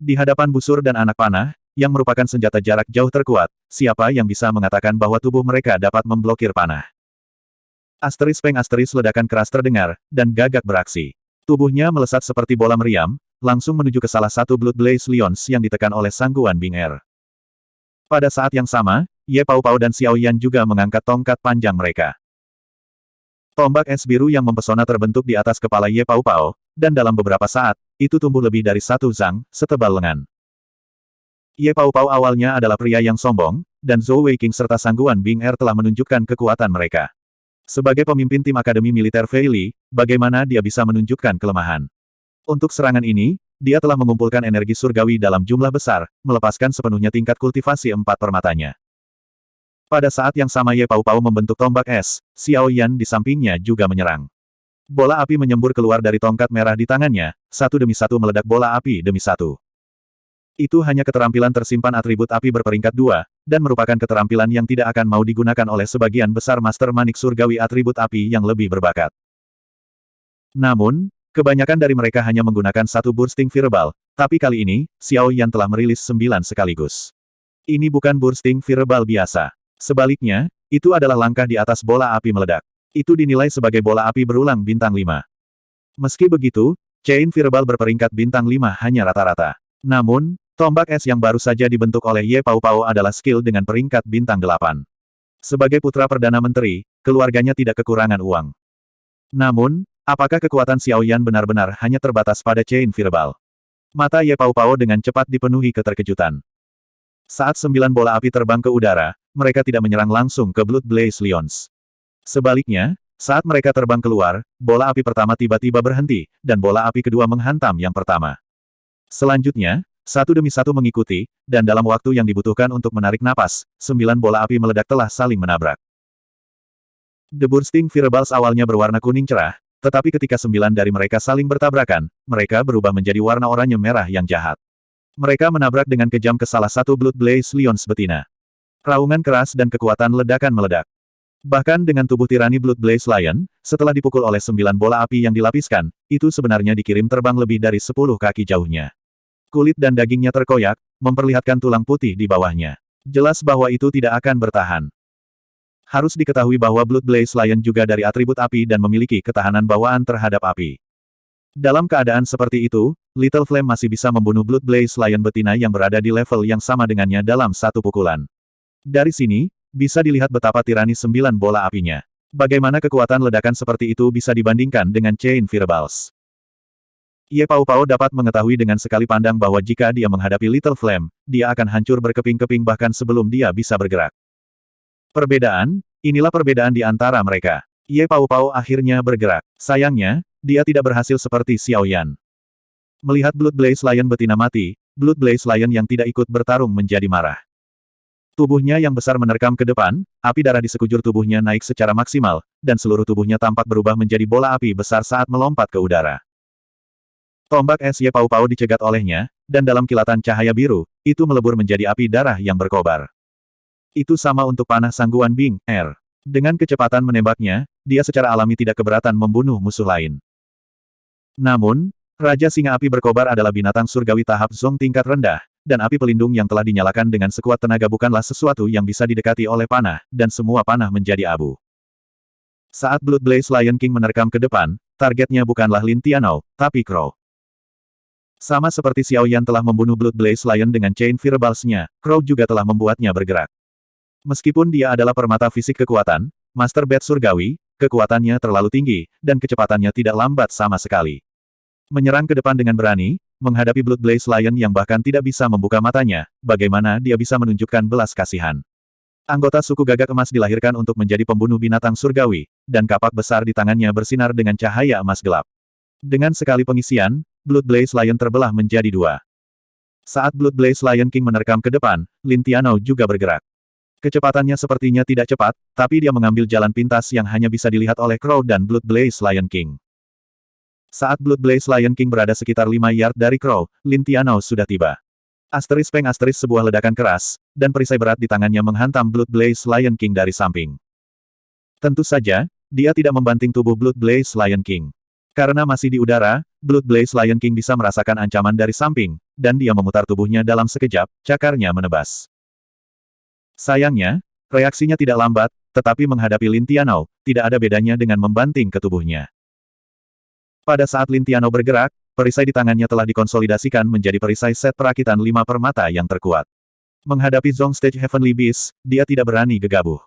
Di hadapan busur dan anak panah, yang merupakan senjata jarak jauh terkuat, siapa yang bisa mengatakan bahwa tubuh mereka dapat memblokir panah? Asteris peng asteris ledakan keras terdengar, dan Gagak beraksi. Tubuhnya melesat seperti bola meriam, langsung menuju ke salah satu Blood Blaze Lions yang ditekan oleh Sangguan Bing Er. Pada saat yang sama, Ye Pao Pao dan Xiao Yan juga mengangkat tongkat panjang mereka. Tombak es biru yang mempesona terbentuk di atas kepala Ye Pao Pao, dan dalam beberapa saat, itu tumbuh lebih dari 1 zang, setebal lengan. Ye Pao Pao awalnya adalah pria yang sombong, dan Zhou Weiking serta Sangguan Bing Er telah menunjukkan kekuatan mereka. Sebagai pemimpin tim Akademi Militer Fei Li, bagaimana dia bisa menunjukkan kelemahan? Untuk serangan ini, dia telah mengumpulkan energi surgawi dalam jumlah besar, melepaskan sepenuhnya tingkat kultivasi 4 permatanya. Pada saat yang sama Ye Pao Pao membentuk tombak es, Xiao Yan di sampingnya juga menyerang. Bola api menyembur keluar dari tongkat merah di tangannya, satu demi satu meledak bola api demi satu. Itu hanya keterampilan tersimpan atribut api berperingkat 2, dan merupakan keterampilan yang tidak akan mau digunakan oleh sebagian besar Master Manik Surgawi atribut api yang lebih berbakat. Namun, kebanyakan dari mereka hanya menggunakan satu Bursting Fireball, tapi kali ini, Xiao Yan telah merilis 9 sekaligus. Ini bukan Bursting Fireball biasa. Sebaliknya, itu adalah langkah di atas bola api meledak. Itu dinilai sebagai bola api berulang bintang 5. Meski begitu, Chain Fireball berperingkat bintang 5 hanya rata-rata. Namun, tombak es yang baru saja dibentuk oleh Ye Pao Pao adalah skill dengan peringkat bintang 8. Sebagai putra Perdana Menteri, keluarganya tidak kekurangan uang. Namun, apakah kekuatan Xiao Yan benar-benar hanya terbatas pada Chain Fireball? Mata Ye Pao Pao dengan cepat dipenuhi keterkejutan. Saat 9 bola api terbang ke udara, mereka tidak menyerang langsung ke Blood Blaze Lions. Sebaliknya, saat mereka terbang keluar, bola api pertama tiba-tiba berhenti, dan bola api kedua menghantam yang pertama. Selanjutnya, satu demi satu mengikuti, dan dalam waktu yang dibutuhkan untuk menarik napas, 9 bola api meledak telah saling menabrak. The Bursting Fireballs awalnya berwarna kuning cerah, tetapi ketika 9 dari mereka saling bertabrakan, mereka berubah menjadi warna oranye merah yang jahat. Mereka menabrak dengan kejam ke salah satu Blood Blaze Lions betina. Raungan keras dan kekuatan ledakan meledak. Bahkan dengan tubuh tirani Blood Blaze Lion, setelah dipukul oleh 9 bola api yang dilapiskan, itu sebenarnya dikirim terbang lebih dari 10 kaki jauhnya. Kulit dan dagingnya terkoyak, memperlihatkan tulang putih di bawahnya. Jelas bahwa itu tidak akan bertahan. Harus diketahui bahwa Blood Blaze Lion juga dari atribut api dan memiliki ketahanan bawaan terhadap api. Dalam keadaan seperti itu, Little Flame masih bisa membunuh Blood Blaze Lion betina yang berada di level yang sama dengannya dalam satu pukulan. Dari sini, bisa dilihat betapa tirani 9 bola apinya. Bagaimana kekuatan ledakan seperti itu bisa dibandingkan dengan Chain Fireballs. Ye Pao Pao dapat mengetahui dengan sekali pandang bahwa jika dia menghadapi Little Flame, dia akan hancur berkeping-keping bahkan sebelum dia bisa bergerak. Inilah perbedaan di antara mereka. Ye Pao Pao akhirnya bergerak. Sayangnya, dia tidak berhasil seperti Xiao Yan. Melihat Blood Blaze Lion betina mati, Blood Blaze Lion yang tidak ikut bertarung menjadi marah. Tubuhnya yang besar menerkam ke depan, api darah di sekujur tubuhnya naik secara maksimal, dan seluruh tubuhnya tampak berubah menjadi bola api besar saat melompat ke udara. Tombak es Ye Pao Pao dicegat olehnya, dan dalam kilatan cahaya biru, itu melebur menjadi api darah yang berkobar. Itu sama untuk panah sangguan Bing, R. Dengan kecepatan menembaknya, dia secara alami tidak keberatan membunuh musuh lain. Namun, Raja Singa Api Berkobar adalah binatang surgawi tahap Zong tingkat rendah, dan api pelindung yang telah dinyalakan dengan sekuat tenaga bukanlah sesuatu yang bisa didekati oleh panah, dan semua panah menjadi abu. Saat Blood Blaze Lion King menerkam ke depan, targetnya bukanlah Lin Tianou, tapi Crow. Sama seperti Xiao Yan telah membunuh Blood Blaze Lion dengan Chain Fireballs-nya, Crow juga telah membuatnya bergerak. Meskipun dia adalah permata fisik kekuatan, Master Bat Surgawi, kekuatannya terlalu tinggi, dan kecepatannya tidak lambat sama sekali. Menyerang ke depan dengan berani, menghadapi Blood Blaze Lion yang bahkan tidak bisa membuka matanya, bagaimana dia bisa menunjukkan belas kasihan. Anggota suku Gagak Emas dilahirkan untuk menjadi pembunuh binatang surgawi, dan kapak besar di tangannya bersinar dengan cahaya emas gelap. Dengan sekali pengisian, Blood Blaze Lion terbelah menjadi dua. Saat Blood Blaze Lion King menerkam ke depan, Lin Tianou juga bergerak. Kecepatannya sepertinya tidak cepat, tapi dia mengambil jalan pintas yang hanya bisa dilihat oleh Crow dan Blood Blaze Lion King. Saat Blood Blaze Lion King berada sekitar 5 yard dari Crow, Lin Tianou sudah tiba. Peng sebuah ledakan keras, dan perisai berat di tangannya menghantam Blood Blaze Lion King dari samping. Tentu saja, dia tidak membanting tubuh Blood Blaze Lion King. Karena masih di udara, Blood Blaze Lion King bisa merasakan ancaman dari samping, dan dia memutar tubuhnya dalam sekejap, cakarnya menebas. Sayangnya, reaksinya tidak lambat, tetapi menghadapi Lin Tianou, tidak ada bedanya dengan membanting ke tubuhnya. Pada saat Lin Tianou bergerak, perisai di tangannya telah dikonsolidasikan menjadi perisai set perakitan 5 permata yang terkuat. Menghadapi Zong Stage Heavenly Beast, dia tidak berani gegabah.